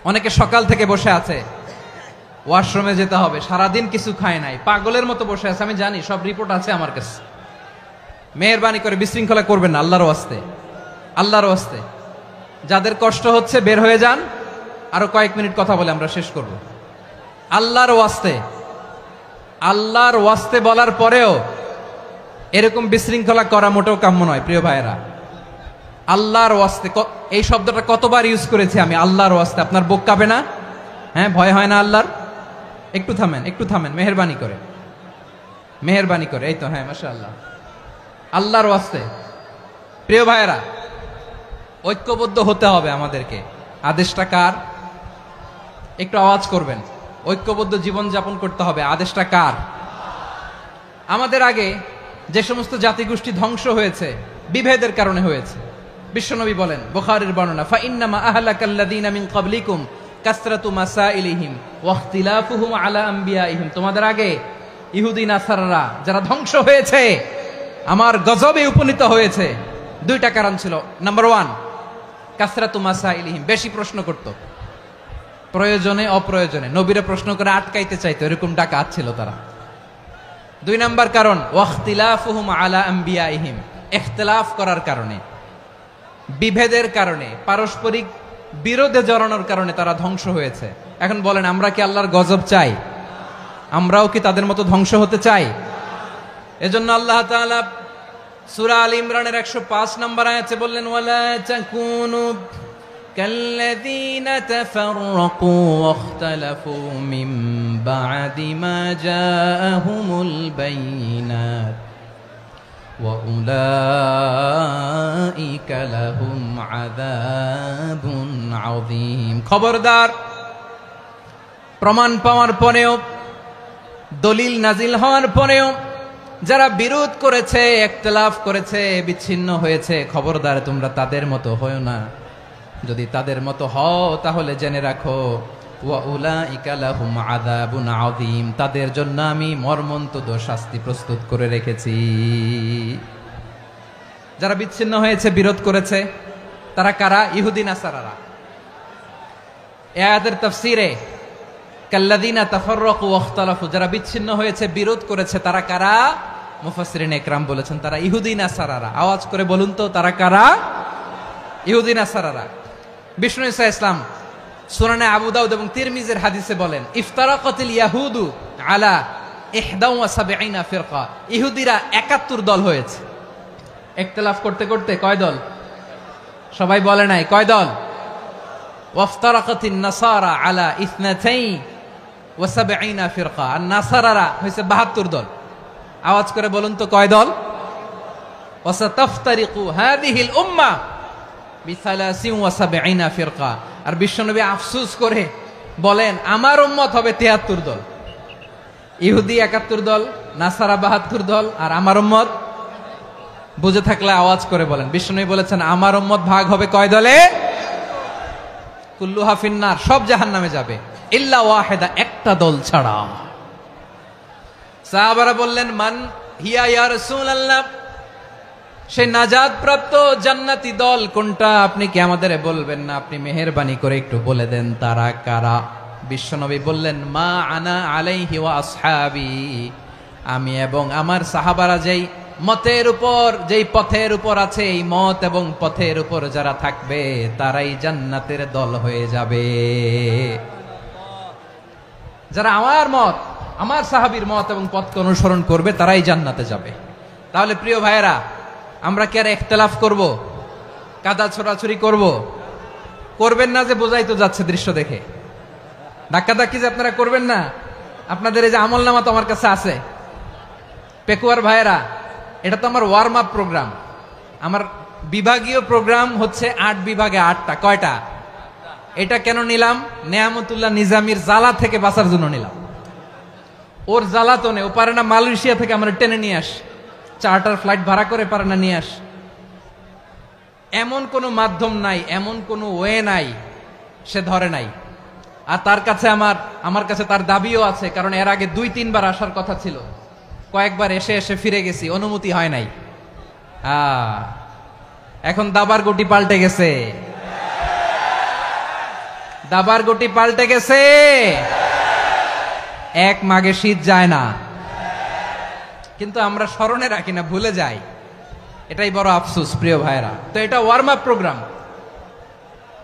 অনেকে সকাল থেকে বসে আছে ওয়াশরুমে যেতে হবে সারাদিন কিছু খায় নাই পাগলের মতো বসে আছে আমি জানি সব রিপোর্ট আছে আমার কাছে মেহেরবানি করে বিশৃঙ্খলা করবেন না আল্লাহর ওয়াস্তে আল্লাহর ওয়াস্তে যাদের কষ্ট হচ্ছে বের হয়ে যান আরো কয়েক মিনিট কথা বলে আমরা শেষ করব আল্লাহর ওয়াস্তে বলার পরেও এরকম বিশৃঙ্খলা করা মোটেও কাম্য নয় প্রিয় ভাইয়েরা আল্লাহর ওয়াস্তে এই শব্দটা কতবার ইউজ করেছি আমি আল্লাহর ওয়াস্তে আপনার বুক কাঁপে না হ্যাঁ ভয় হয় না আল্লাহর একটু থামেন মেহেরবানি করে এই তো হ্যাঁ মাশাআল্লাহ আল্লাহর ওয়াস্তে প্রিয় ভাইয়েরা ঐক্যবদ্ধ হতে হবে আমাদেরকে আদেশটা কার একটু আওয়াজ করবেন ঐক্যবদ্ধ জীবন যাপন করতে হবে আদেশটা কার আমাদের আগে যে সমস্ত জাতিগোষ্ঠী ধ্বংস হয়েছে বিভেদের কারণে হয়েছে বিশ্বনবী বলেন বুখারীর বর্ণনা ফা ইন্নামা আহলাকাল্লাযীনা মিন ক্বাবলিকুম কাসরাতু মাসাইলিহিম ওয়া ইখতিলাফুহুম আলা আমবিয়াইহিম তোমাদের আগে ইহুদি নাসারারা যারা ধ্বংস হয়েছে, আমার গজবে উপনীত হয়েছে, দুইটা কারণ ছিল। নাম্বার 1, কাসরাতু মাসাইলিহিম, বেশি প্রশ্ন করত, প্রয়োজনে অপ্রয়োজনে নবীরা প্রশ্ন করে আটকাইতে চাইতো, এরকম ডাকাত ছিল তারা। 2 নাম্বার কারণ ওয়াখতিলাফুহুম আলা আম্বিয়াইহিম, ইখতিলাফ করার কারণে, বিভেদের কারণে, পারস্পরিক বিরোধে জড়ানোর কারণে তারা ধ্বংস হয়েছে। এখন বলেন, আমরা কি আল্লাহর গজব চাই? আমরাও কি তাদের মতো ধ্বংস হতে চাই? এজন্য আল্লাহ তাআলা সূরা আল ইমরানের 105 নম্বর আয়াতে বললেন, ওয়ালা তাকুনু কাল্লাযীনা তাফাররাকু ওয়াখতালাফু মিন বা'দি মা জাআহুমুল বাইয়িনাত ওয়া উলাইকা লাহুম আযাবুন আযীম। খবরদার, প্রমাণ পাওয়ার পরেও, দলিল নাজিল হওয়ার পরেও যারা বিরোধ করেছে, ইখতিলাফ করেছে, বিচ্ছিন্ন হয়েছে, খবরদার তোমরা তাদের মতো হয়ো না। যদি তাদের মতো হও তাহলে জেনে রাখো, ওয়া উলাইকা লাহুম আযাবুন আযীম, তাদের জন্য আমি মর্মন্তুদ শাস্তি প্রস্তুত করে রেখেছি। যারা বিচ্ছিন্ন হয়েছে, বিরোধ করেছে, তারা কারা? ইহুদি নাসারারা। এই আয়াতের তাফসীরে কাল্লাযীনা তাফাররাকু ওয়াখতালাফু, যারা বিচ্ছিন্ন হয়েছে, বিরোধ করেছে, তারা কারা? মুফাসসিরিন ইকরাম বলেছেন তারা ইহুদি নাসারারা। আওয়াজ করে বলুন তো, তারা কারা? ইহুদি নাসারারা। বিষ্ণু ঈসা ইসলাম সুনানে আবু দাউদ এবং তিরমিজির হাদিসে বলেন, ইফতারাকাতিল ইয়াহুদু আলা 71 ফিরকা, ইহুদিরা 71 দল হয়েছে। ইখতিলাফ করতে করতে কয় দল? সবাই বলে নাই, কয় দল? ওয়াফতারাকাতিন নাসারা আলা 72 ফিরকা, আর নাসারারা হয়েছে 72 দল। আওয়াজ করে বলুন তো, কয় দল? ওয়াসাতাফতারিকু হাযিহিল উম্মাহ বি73 ফিরকা। আর বিশ্বনবী আফসোস করে বলেন, আমার উম্মত হবে 73 দল। ইহুদি 71 দল, নাসারা 72 দল, আর আমার উম্মত, বুঝে থাকলে আওয়াজ করে বলেন। বিশ্বনবী বলেছেন, আমার উম্মত ভাগ হবে কয় দলে? কুল্লুহা ফিন্নার, সব জাহান্নামে যাবে, ইল্লা ওয়াহিদা, একটা দল ছাড়া। সাহাবারা বললেন, মান হিয়া ইয়া রাসূলুল্লাহ, সেই নাজাত প্রাপ্ত জান্নাতি দল কোনটা? আপনি কি আমাদের বলবেন না? আপনি মেহেরবানি করে একটু বলে দেন তারা কারা। বিশ্বনবী বললেন, মা আনা আলাইহি ওয়া আসহাবি, আমি এবং আমার সাহাবারা যেই মতের উপর, যেই পথের উপর আছে, এই মত এবং পথের উপর যারা থাকবে তারাই জান্নাতের দল হয়ে যাবে। যারা আমার মত, আমার সাহাবীর মত এবং পথকে অনুসরণ করবে তারাই জান্নাতে যাবে। তাহলে প্রিয় ভাইয়েরা, আমরা কি আর ইখতিলাফ করব? কাদা ছোড়াছুরি করব? করবেন না যে বোঝাই তো যাচ্ছে দৃশ্য দেখে। ধাক্কাধাক্কি যে আপনারা করবেন না। আপনাদের এই যে আমলনামা তো আমার কাছে আছে। পেকুয়ার ভাইয়েরা, এটা তো আমার ওয়ার্ম আপ প্রোগ্রাম। আমার বিভাগীয় প্রোগ্রাম হচ্ছে 8 বিভাগে 8টা। কয়টা? এটা কেন নিলাম? নেয়ামতুল্লাহ নিজামীর জ্বালা থেকে বাঁচার জন্য নিলাম। ওর জ্বালাতনে ও পারে না মালয়েশিয়া থেকে আমরা টেনে নিয়ে আস, চার্টার ফ্লাইট ভাড়া করে পারে না নিয়ে আস। এমন কোনো মাধ্যম নাই, এমন কোনো ওয়ে নাই সে ধরে নাই। আর তার কাছে আমার কাছে তার দাবিও আছে, কারণ এর আগে 2-3 বার আসার কথা ছিল। কয়েকবার এসে এসে ফিরে গেছি, অনুমতি হয় নাই। এখন দাবার গুটি পাল্টে গেছে, দাবার গুটি পাল্টে গেছে। এক মাঘে শীত যায় না, কিন্তু আমরা স্মরণে রাখি না, ভুলে যাই। এটাই বড় আফসোস প্রিয় ভাইরা। তো এটা ওয়ার্ম আপ প্রোগ্রাম,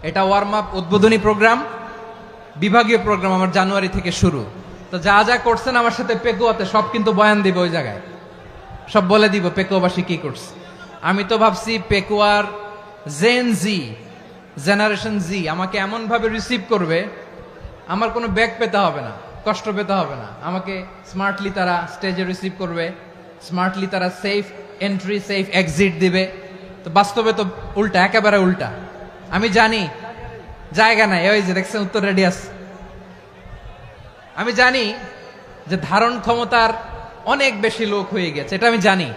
এটা ওয়ার্ম আপ উদ্বোধনী প্রোগ্রাম, বিভাগীয় প্রোগ্রাম আমার জানুয়ারি থেকে শুরু। তো যা যা করছেন আমার সাথে পেকুয়াতে সব কিন্তু বয়ান দিব, ওই জায়গায় সব বলে দিব পেকুয়াবাসী কি করছে। আমি তো ভাবছি পেকুয়ার জেনারেশন জি আমাকে এমন ভাবে রিসিভ করবে, আমার কোনো ব্যাক পেতে হবে না, কষ্ট পেতে হবে না। আমাকে স্মার্টলি তারা স্টেজে রিসিভ করবে, স্মার্টলি তারা সেফ এন্ট্রি সেফ এক্সিট দিবে। তো বাস্তবে তো উল্টা, একেবারে উল্টা। আমি জানি জায়গা নাই, ওই যে দেখছেন উত্তর রেডি আছে। আমি জানি যে ধারণ ক্ষমতার অনেক বেশি লোক হয়ে গেছে, এটা আমি জানি।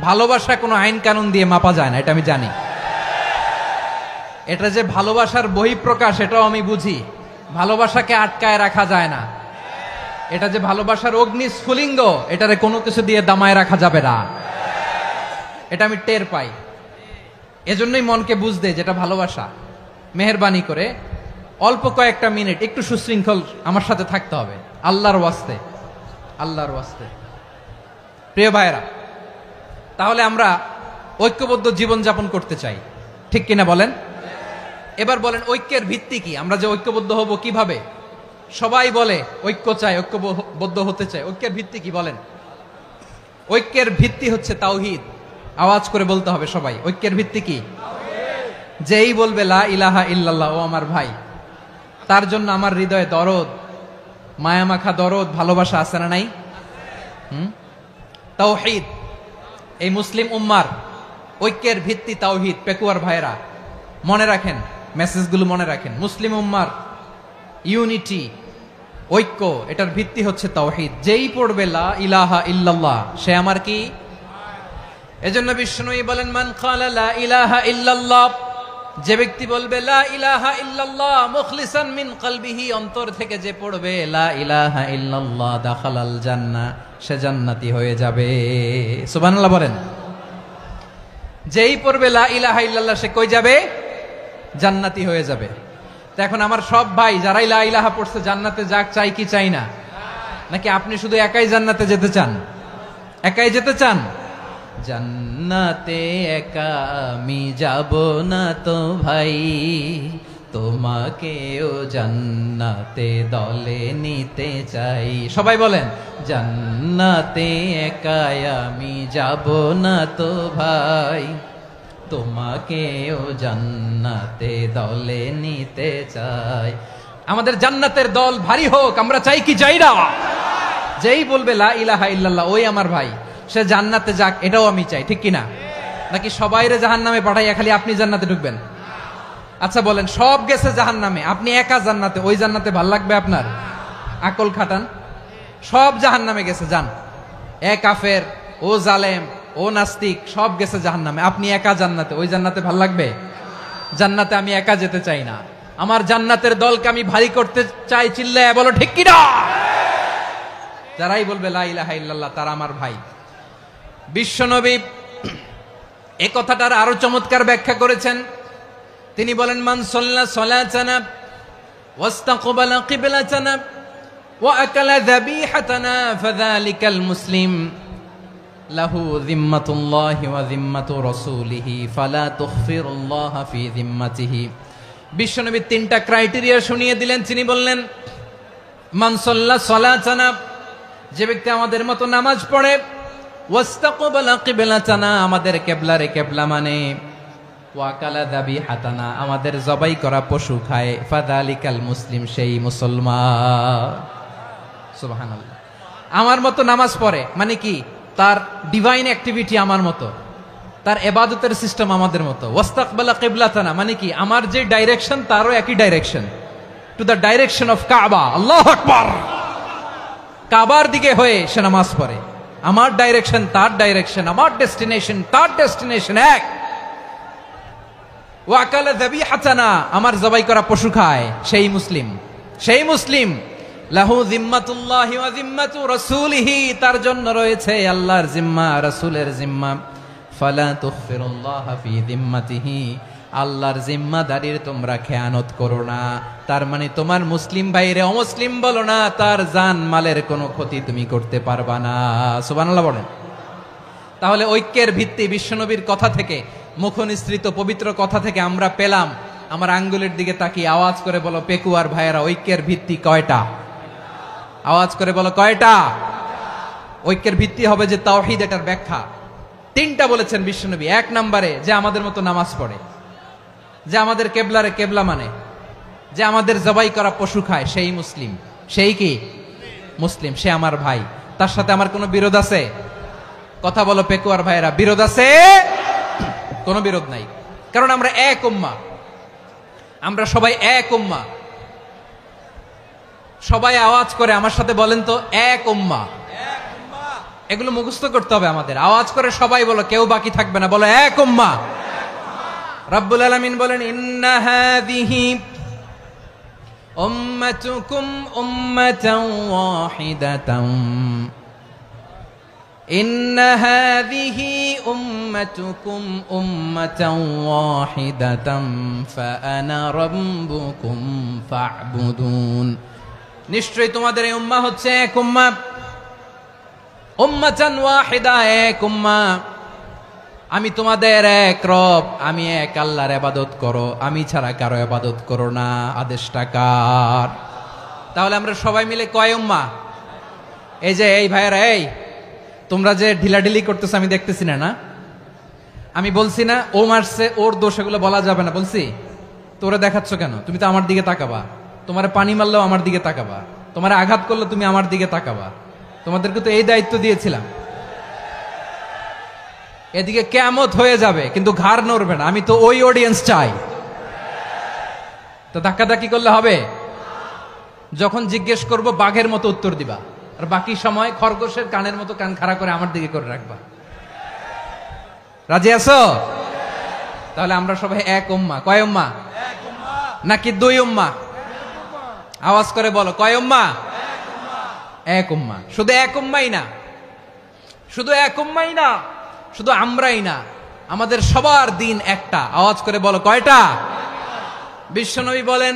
ভালোবাসা কোনো আইন কানুন দিয়ে মাপা যায় না, এটা আমি জানি। এটা যে ভালোবাসার বহিঃপ্রকাশ, এটাও আমি বুঝি। ভালোবাসাকে আটকায় রাখা যায় না, এটা যে ভালোবাসার অগ্নি স্ফুলিঙ্গ, এটারে কোনো কিছু দিয়ে দামায় রাখা যাবে না। এটা আমি টের পাই, এজন্যই মনকে বুঝতে যেটা ভালোবাসা। মেহেরবানি করে অল্প কয়েকটা মিনিট একটু সুশৃঙ্খল আমার সাথে থাকতে হবে, আল্লাহর ওয়াস্তে, আল্লাহর ওয়াস্তে। প্রিয় ভাইরা, তাহলে আমরা ঐক্যবদ্ধ জীবন যাপন করতে চাই, ঠিক কিনা বলেন? এবার বলেন ঐক্যের ভিত্তি কি? আমরা যে ঐক্যবদ্ধ হব কিভাবে? সবাই বলে ঐক্য চাই, ঐক্যবদ্ধ হতে চাই। ঐক্যের ভিত্তি কি বলেন? ঐক্যের ভিত্তি হচ্ছে তাওহীদ। আওয়াজ করে বলতে হবে সবাই, ঐক্যের ভিত্তি কি? যেই বলবে লা ইলাহা ইল্লাল্লাহ, ও আমার ভাই, তার জন্য আমার হৃদয়ে দরদ, মায়ামাখা দরদ, ভালোবাসা আছে না নাই? তাওহীদ, এই মুসলিম উম্মার ঐক্যের ভিত্তি তাওহীদ। পেকুয়ার ভাইরা মনে রাখেন, মেসেজগুলো মনে রাখেন। মুসলিম উম্মার ইউনিটি, ঐক্য, এটার ভিত্তি হচ্ছে তাওহীদ। যেই পড়বে লা ইলাহা ইল্লাল্লাহ, সে আমার কি? এজন্য বিষ্ণুই বলেন, মান ক্বালা লা ইলাহা ইল্লাল্লাহ, যে ব্যক্তি বলবে লা ইলাহা ইল্লাল্লাহ মুখলিসান মিন কলবিহি, অন্তর থেকে যে পড়বে লা ইলাহা ইল্লাল্লাহ, দাখালাল জান্নাহ, সে জান্নাতি হয়ে যাবে। সুবহানাল্লাহ বলেন। যেই পড়বে লা ইলাহা ইল্লাল্লাহ, সে কই যাবে? জান্নাতি হয়ে যাবে। তো এখন আমার সব ভাই যারাই লা ইলাহা পড়ছে জান্নাতে যাক, চাই কি চাই না? নাকি আপনি শুধু একাই জান্নাতে যেতে চান? একাই যেতে চান? জান্নাতে একা আমি যাব না তো ভাই, তোমাকেও জান্নাতে দলে নিতে চাই। সবাই বলেন, জান্নাতে একা আমি যাব না তো ভাই, তোমাকেও জান্নাতে দলে নিতে চাই। আমাদের জান্নাতের দল ভারী হোক, আমরা চাই কি চাই না? যেই বলবে লা ইলাহা ইল্লাল্লাহ, ওই আমার ভাই, সে জান্নাতে যাক, এটাও আমি চাই, ঠিক কিনা? নাকি সবাইরে জাহান্নামে পাঠাইয়া খালি আপনি জান্নাতে ঢুকবেন? আচ্ছা বলেন, সব গেছে জাহান্নামে, আপনি একা জান্নাতে, ওই জান্নাতে ভাল লাগবে আপনার? আকল খাটান। সব জাহান্নামে গেছে, যান। এ কাফের, ও জালেম, ও নাস্তিক, সব গেছে জাহান্নামে, আপনি একা জান্নাতে, ওই জান্নাতে ভাল লাগবে? জান্নাতে আমি একা যেতে চাই না, আমার জান্নাতের দলকে আমি ভারী করতে চাই। চিল্লায় বলো ঠিক কিনা? যারাই বলবে লা ইলাহা ইল্লাল্লাহ, তারা আমার ভাই। বিশ্বনবী এই কথাটার আরো চমৎকার ব্যাখ্যা করেছেন। তিনি বলেন, মান সাল্লা সালাতানা ওয়াস্তাকবালা কিবলাতানা ওয়া আকালা যাবিহাতানা ফাযালিকাল মুসলিম লাহু যিম্মাতুল্লাহি ওয়া যিম্মাতু রাসূলিহি ফালা তুখফিরুল্লাহ ফি যিম্মাতিহি। বিশ্বনবী তিনটা ক্রাইটেরিয়া শুনিয়ে দিলেন। তিনি বললেন, মান সাল্লা সালাতানা, যে ব্যক্তি আমাদের মতো নামাজ পড়ে, ওয়াস্তাকবালা কিবলাতানা, আমাদের কিবলারে কিবলা মানে, ওয়া আকালা যাবিহাতানা, আমাদের জবাই করা পশু খায়, ফাযালিকাল মুসলিম, সেই মুসলমান। সুবহানাল্লাহ। আমার মতো নামাজ পড়ে মানে কি? তার ডিভাইন অ্যাক্টিভিটি আমার মতো, তার ইবাদতের সিস্টেম আমাদের মতো। ওয়াস্তাকবালা কিবলাতানা মানে কি? আমার যে ডাইরেকশন তারও একই direction, to the direction of কাবা। আল্লাহু আকবার। কাবার দিকে হয়ে সে নামাজ পড়ে। আমার ডাইরেকশন তার ডাইরেকশন, আমার ডেস্টিনেশন তার ডেস্টিনেশন এক। ওয়া আকালা যাবিহাতানা, আমার জবাই করা পশু খায়, সেই মুসলিম। সেই মুসলিম। লাহু যিম্মাতুল্লাহি ওয়া যিম্মাতু রাসূলিহি, তার জন্য রয়েছে আল্লাহর জিম্মা, রাসূলের জিম্মা। ফালা তুখফিরুল্লাহ ফি যিম্মাতিহি, আল্লাহর জিম্মাদারির তোমরা খেয়ানত করো না। তার মানে তোমার মুসলিম ভাইরে অমুসলিম বলো না, তার জান মালের কোনো ক্ষতি তুমি করতে পারবা না। সুবহানাল্লাহ বলেন। তাহলে ঐক্যের ভিত্তি বিশ্বনবীর কথা থেকে, মুখনিসৃত পবিত্র কথা থেকে আমরা পেলাম। আমার আঙ্গুলের দিকে তাকিয়ে আওয়াজ করে বলো পেকুয়ার ভাইয়েরা, ঐক্যের ভিত্তি কয়টা? আওয়াজ করে বলো কয়টা? ঐক্যের ভিত্তি হবে যে তাওহীদ, এটার ব্যাখ্যা তিনটা বলেছেন বিশ্বনবী। এক নম্বরে, যে আমাদের মতো নামাজ পড়ে, যে আমাদের কেবলারে কেবলা মানে, যে আমাদের জবাই করা পশু খায়, সেই মুসলিম। সেই কি? মুসলিম। সে আমার ভাই। তার সাথে আমার কোনো বিরোধ আছে? কথা বলো পেকুয়ার ভাইয়েরা, বিরোধ আছে? কোনো বিরোধ নাই, কারণ আমরা এক উম্মাহ, আমরা সবাই এক উম্মাহ। সবাই আওয়াজ করে আমার সাথে বলেন তো, এক উম্মাহ। এগুলো মুখস্থ করতে হবে আমাদের। আওয়াজ করে সবাই বলো, কেউ বাকি থাকবে না, বলো এক উম্মাহ। রব্বুল আলামিন বলেন, ইন্না হাযিহি উম্মাতুকুম উম্মাতান ওয়াহিদাতান ইন্না হাযিহি উম্মাতুকুম উম্মাতান ওয়াহিদাতান ফাআনা রাব্বুকুম ফা'বুদুন। নিশ্চয়ই তোমাদের এই উম্মাহ হচ্ছে এক উম্মাহ, উম্মাতান ওয়াহিদা, এক উম্মাহ। আমি তোমাদের এক রব, আমি এক আল্লাহর ইবাদত করো, আমি ছাড়া কারো ইবাদত করো না। আদেশটা কার? তাহলে আমরা সবাই মিলে কয় উম্মাহ? এই যে এই ভাইয়েরা, এই তোমরা যে ঢিলাঢিলি করতেছো আমি দেখতেছি না। আমি বলছি না ও মারছে, ওর দোষ, এগুলো বলা যাবে না বলছি? তোরা দেখাচ্ছ কেন? তুমি তো আমার দিকে তাকাবা। তোমার পানি মারলেও আমার দিকে তাকাবা, তোমার আঘাত করলে তুমি আমার দিকে তাকাবা। তোমাদেরকে তো এই দায়িত্ব দিয়েছিলাম। এদিকে কিয়ামত হয়ে যাবে কিন্তু ঘাড় নড়বে না। আমি তো ওই অডিয়েন্স চাই। তো ধাক্কাধাক্কি করলে হবে? যখন জিজ্ঞেস করব বাঘের মতো উত্তর দিবা, আর বাকি সময় খরগোশের কানের মতো কান খাড়া করে আমার দিকে করে রাখবা। রাজি আছো? তাহলে আমরা সবাই এক উম্মাহ। কয় উম্মাহ? নাকি দুই উম্মাহ? আওয়াজ করে বলো, কয় উম্মাহ? এক উম্মাহ। শুধু এক উম্মাই না, শুধু এক উম্মাই না, শুধু আমরাই না, আমাদের সবার দিন একটা। আওয়াজ করে বলো, কয়টা? বিশ্বনবী বলেন,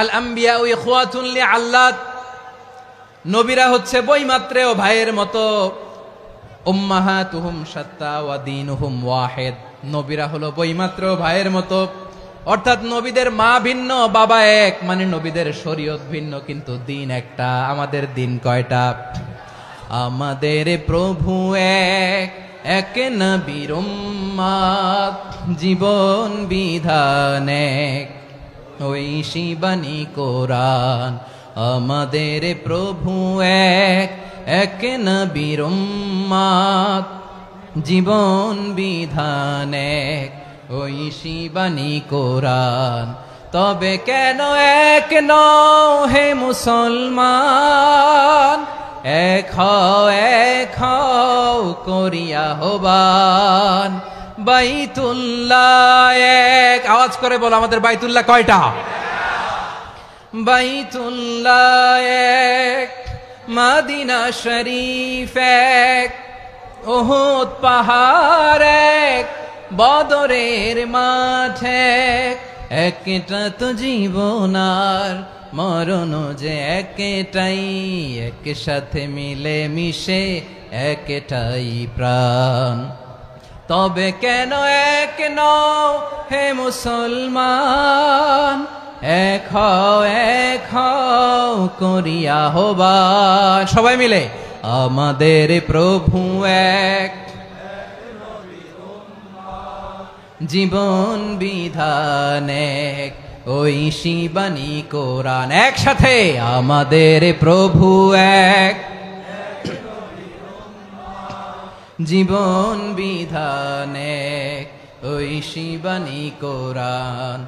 আল আম্বিয়া ইখওয়াতুন লিআল্লাত, নবীরা হচ্ছে বৈমাত্রেয় ভাইয়ের মতো। উম্মাহাতুহুম শাত্তা ওয়া দীনুহুম ওয়াহিদ, নবীরা হলো বৈমাত্রেয় ভাইয়ের মতো। অর্থাৎ নবীদের মা ভিন্ন, বাবা এক, মানে নবীদের শরীয়ত ভিন্ন, কিন্তু দিন একটা। আমাদের দিন কয়টা? আমাদের প্রভু এক, এক নবীর উম্মাত, জীবন বিধান এক, ওই শিবানী কোরআন। আমাদের প্রভু এক, এক নবীর উম্মাত, জীবন বিধান এক, ওই শিবানী কোরআন। তবে কেন এক নও হে মুসলমান? এক হও করিয়া হবান। বাইতুল্লাহ এক, আওয়াজ করে বলো, আমাদের বাইতুল্লাহ কয়টা? বাইতুল্লাহ এক, মদিনা শরীফ এক, উহুদ পাহাড় এক, বদরের মাঠ এক। একটা তো জীবন আর মরণ যে একটাই, একসাথে মিলে মিশে একটাই প্রাণ। তবে কেন এক নও হে মুসলমান? এক হও করিয়া হবান। সবাই মিলে, আমাদের প্রভু এক, জীবন বিধান এক, ওই শিবানী কোরআন। একসাথে, আমাদের প্রভু এক, জীবন বিধান এক, ওই শিবানী কোরআন।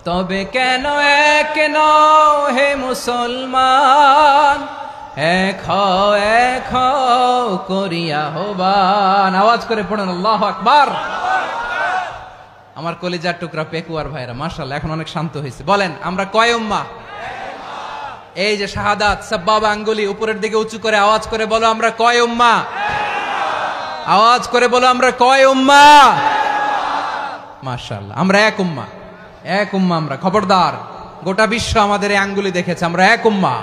তবে কেন এক নও হে মুসলমান? এক হও করিয়া হবান। আওয়াজ করে পড়েন আল্লাহু আকবার। আমার কলিজার টুকরা পেকুয়ার ভাইরা, মাশাআল্লাহ, এখন অনেক শান্ত হয়েছে। বলেন, আমরা কয় উম্মাহ? এই যে শাহাদাত, সাব্বাবা আঙ্গুলি উপরের দিকে উঁচু করে আওয়াজ করে বলো, আমরা কয় উম্মাহ? আওয়াজ করে বলো, আমরা কয় উম্মাহ? মাশাআল্লাহ, আমরা এক উম্মাহ, এক উম্মাহ আমরা। খবরদার, গোটা বিশ্ব আমাদের এই আঙ্গুলি দেখেছে, আমরা এক উম্মাহ।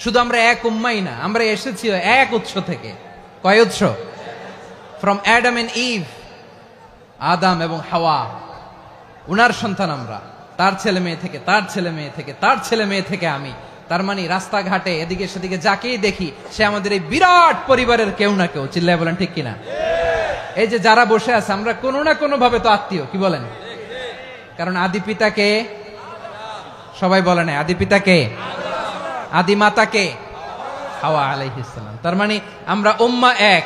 শুধু আমরা এক উম্মাই না, আমরা এসেছি এক উৎস থেকে। কয় উৎস? ফ্রম অ্যাডাম এন্ড ইভ, আদম এবং হাওয়া, উনার সন্তান আমরা। তার ছেলে মেয়ে থেকে, তার ছেলে মেয়ে থেকে, তার ছেলে মেয়ে থেকে আমি। তার মানে রাস্তাঘাটে এদিকে সেদিকে যাকেই দেখি, সে আমাদের এই বিরাট পরিবারের কেউ না কেউ। চিল্লায় বলেন ঠিক কিনা? এই যে যারা বসে আছে, আমরা কোনো না কোনো ভাবে তো আত্মীয়। কি বলেন? কারণ আদি পিতাকে, সবাই বলে না, আদি পিতাকে, আদি মাতাকে, হাওয়া আলাইহিস সালাম। তার মানে আমরা উম্মাহ এক,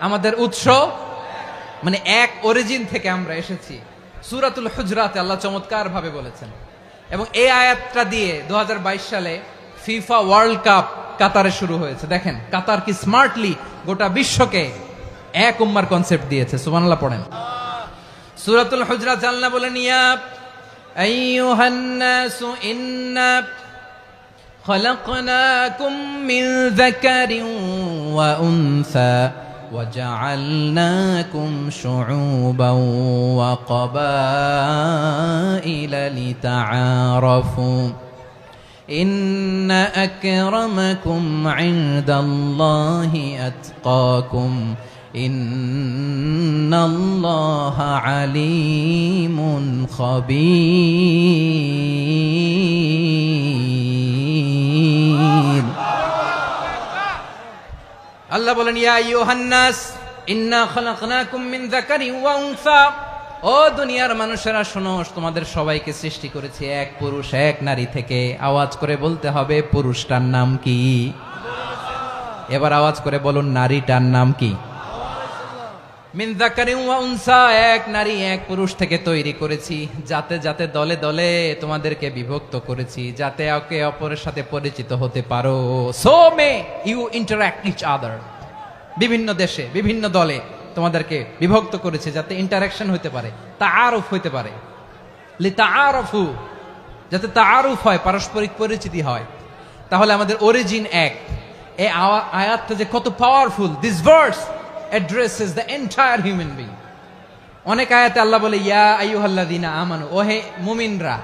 আমাদের উৎস মানে এক অরিজিন থেকে আমরা এসেছি। সূরাতুল হুজরাতে আল্লাহ চমৎকার ভাবে বলেছেন। এবং এই আয়াতটা দিয়ে 2022 সালে ফিফা ওয়ার্ল্ড কাপ কাতারে শুরু হয়েছে। দেখেন কাতার কি স্মার্টলি গোটা বিশ্বকে এক উম্মার কনসেপ্ট দিয়েছে। সুবহানাল্লাহ পড়েন। সূরাতুল হুজরাত আল্লাহ বলেন, ইয়া আইয়ুহান নাসু ইন্না খলাকনাকুম মিন যাকারিন ওয়া উনসা وجعلناكم شعوبا وقبائل لتعارفوا إن أكرمكم عند الله أتقاكم إن الله عليم خبير আল্লাহ বলেন ইয়া আইয়ুহান নাস ইন্না খলাকনাকুম মিন যাকারিন ওয়া উনসা ও দুনিয়ার মানুষেরা শোনো তোমাদের সবাইকে সৃষ্টি করেছি এক পুরুষ এক নারী থেকে আওয়াজ করে বলতে হবে পুরুষটার নাম কি এবার আওয়াজ করে বলুন নারীটার নাম কি মিন যাকারিন ওয়া উনসা এক নারী এক পুরুষ থেকে তৈরি করেছি যাতে যাতে দলে দলে তোমাদেরকে বিভক্ত করেছি যাতে একে অপরের সাথে পরিচিত হতে পারো so may you interact each other বিভিন্ন দেশে বিভিন্ন দলে তোমাদেরকে বিভক্ত করেছে যাতে ইন্টারঅ্যাকশন হতে পারে তাআরুফ হতে পারে লিতাআরফু যাতে তাআরুফ হয় পারস্পরিক পরিচিতি হয় তাহলে আমাদের অরিজিন এক এই আয়াতটা যে কত powerful this verse addresses the entire human being অনেক আয়াতে আল্লাহ বলে ইয়া আইয়ুহাল্লাযীনা আমানু ওহে মুমিনরা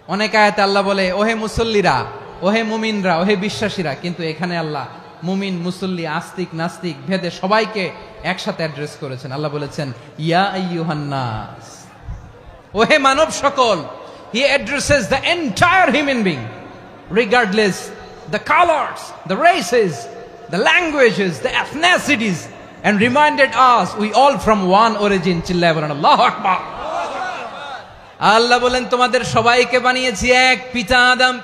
অনেক আয়াতে আল্লাহ বলে ওহে মুসল্লিরা ওহে মুমিনরা ওহে বিশ্বাসীরা কিন্তু এখানে আল্লাহ মুমিন মুসল্লি আস্তিক নাস্তিক ভেদে সবাইকে একসাথে অ্যাড্রেস করেছেন আল্লাহ বলেছেন ইয়া আইয়ুহান নাস ওহে মানব সকল he addresses the entire human being regardless the colors the races the languages the ethnicities and reminded us we all from one origin চিল্লায়ে বলেন আল্লাহু আকবার আল্লাহ বলেন তোমাদের সবাইকে বানিয়েছি এক পিতা আদম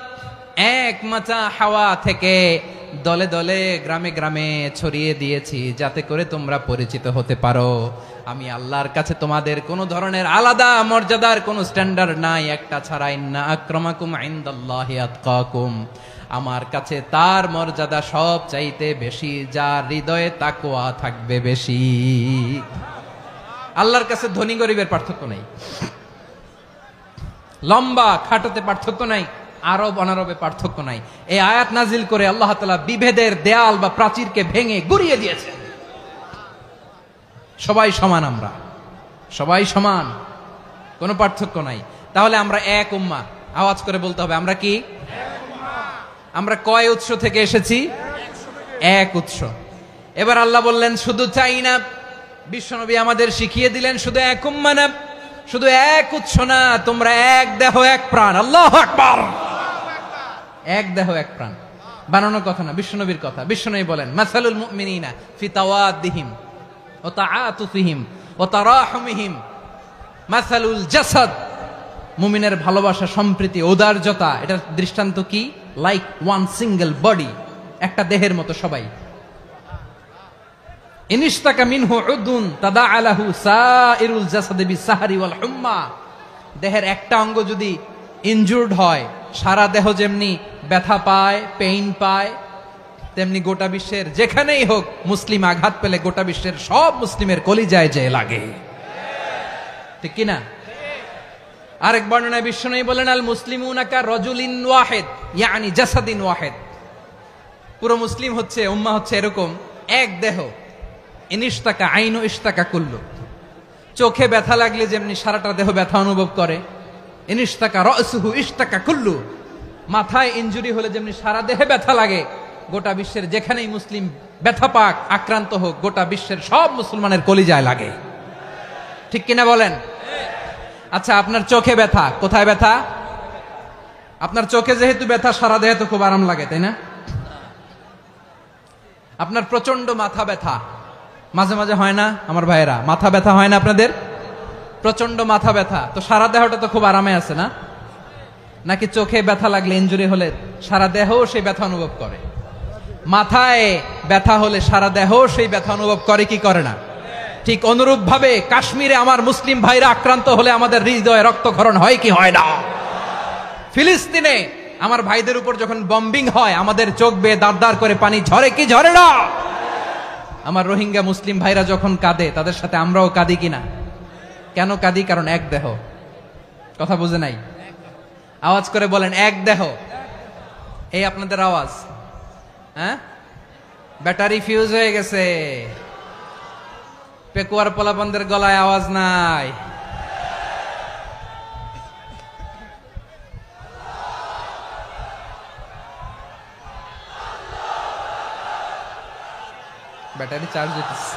এক মাতা হাওয়া থেকে দলে দলে গ্রামে গ্রামে ছড়িয়ে দিয়েছি যাতে করে তোমরা পরিচিত হতে পারো আমি আল্লাহর কাছে তোমাদের কোনো ধরনের আলাদা মর্যাদার কোনো স্ট্যান্ডার্ড নাই একটা ছাড়া ইন্না আক্রামাকুম ইনদাল্লাহি আতকাকুম আমার কাছে তার মর্যাদা সব চাইতে বেশি যার হৃদয়ে তাকওয়া থাকবে বেশি আল্লাহর কাছে ধনী গরিবের পার্থক্য নাই লম্বা খাটোতে পার্থক্য নাই আরব অনারবে পার্থক্য নাই এই আয়াত নাজিল করে আল্লাহ তাআলা বিভেদের দেয়াল বা প্রাচীরকে ভেঙে গুড়িয়ে দিয়েছেন সবাই সমান আমরা সবাই সমান কোনো পার্থক্য নাই তাহলে আমরা এক উম্মাহ আওয়াজ করে বলতে হবে আমরা কি আমরা কয় উৎস থেকে এসেছি এক উৎস এবার আল্লাহ বললেন শুধু চাই না বিশ্বনবী আমাদের শিখিয়ে দিলেন শুধু এক উম্মাহ না শুধু এক উৎস না তোমরা এক দেহ এক প্রাণ আল্লাহু আকবার এক দেহ এক প্রাণ বানানোর কথা না বিশ্বনবীর কথা বিশ্বনবী বলেন মাসালুল মুমিনিনা ফি তাওয়াদ্দিহিম ওয়া তাআতুফিহিম ওয়া তারাহুমিহিম মাসালুল জাসাদ মুমিনের ভালোবাসা সম্প্রীতি ঔদার্যতা এটার দৃষ্টান্ত কি লাইক ওয়ান সিঙ্গেল বডি একটা দেহের মতো সবাই ইনিশতাকা মিনহু উদুন তাদাআ লাহু সাইরুল জাসাদি বিসাহরি ওয়াল হুম্মা দেহের একটা অঙ্গ যদি ইনজুরড হয় সারা দেহ যেমনি ব্যথা পায় পেইন পায় তেমনি গোটা বিশ্বের যেখানেই হোক মুসলিম আঘাত পেলে গোটা বিশ্বের সব মুসলিমের কলিজায় যে লাগে ঠিক কি না আরেক বর্ণনায় বিশ্বনবী বলেন আল মুসলিমুনা কা রাজুলিন ওয়াহিদ ইয়ানি জাসাদিন ওয়াহিদ পুরো মুসলিম হচ্ছে উম্মাহ হচ্ছে এরকম এক দেহ ইনিশতাকা আইনু ইশতাকা কুল্লু চোখে ব্যথা লাগলে যেমনি সারাটা দেহ ব্যথা অনুভব করে ইনিশতাকা রাসুহু ইশতাকা কুল্লু মাথায় ইনজুরি হলে যেমনি সারা দেহে ব্যথা লাগে গোটা বিশ্বের যেখানেই মুসলিম ব্যথা পাক আক্রান্ত হোক গোটা বিশ্বের সব মুসলমানের কলিজায় লাগে ঠিক কিনা বলেন আচ্ছা আপনার চোখে ব্যথা কোথায় ব্যথা আপনার চোখে যেহেতু ব্যথা সারা দেহে তো খুব আরাম লাগে তাই না আপনার প্রচন্ড মাথা ব্যথা মাঝে মাঝে হয় না আমার ভাইয়েরা মাথা ব্যথা হয় না আপনাদের প্রচন্ড মাথা ব্যথা তো সারা দেহটা তো খুব আরামে আছে না নাকি চোখে ব্যথা লাগলে ইনজুরি হলে সারা দেহ সেই ব্যথা অনুভব করে মাথায় ব্যথা হলে সারা দেহ সেই ব্যথা অনুভব করে কি করে না ঠিক অনুরূপ ভাবে কাশ্মীরে আমার মুসলিম ভাইরা আক্রান্ত হলে আমাদের হৃদয়ে রক্তক্ষরণ হয় কি হয় না ফিলিস্তিনে আমার ভাইদের উপর যখন বম্বিং হয় আমাদের চোখ বেয়ে দাঁড় দাঁড় করে পানি ঝরে কি ঝরে না আমার রোহিঙ্গা মুসলিম ভাইরা যখন কাঁদে তাদের সাথে আমরাও কাঁদি কিনা কেন কাঁদি কারণ এক দেহ কথা বুঝে নাই? আওয়াজ করে বলেন এক দেহ। এই আপনাদের আওয়াজ। হ্যাঁ, ব্যাটারি ফিউজ হয়ে গেছে। পেকুয়ার পোলাপানদের গলায় আওয়াজ নাই। ব্যাটারি চার্জ হইতেছে।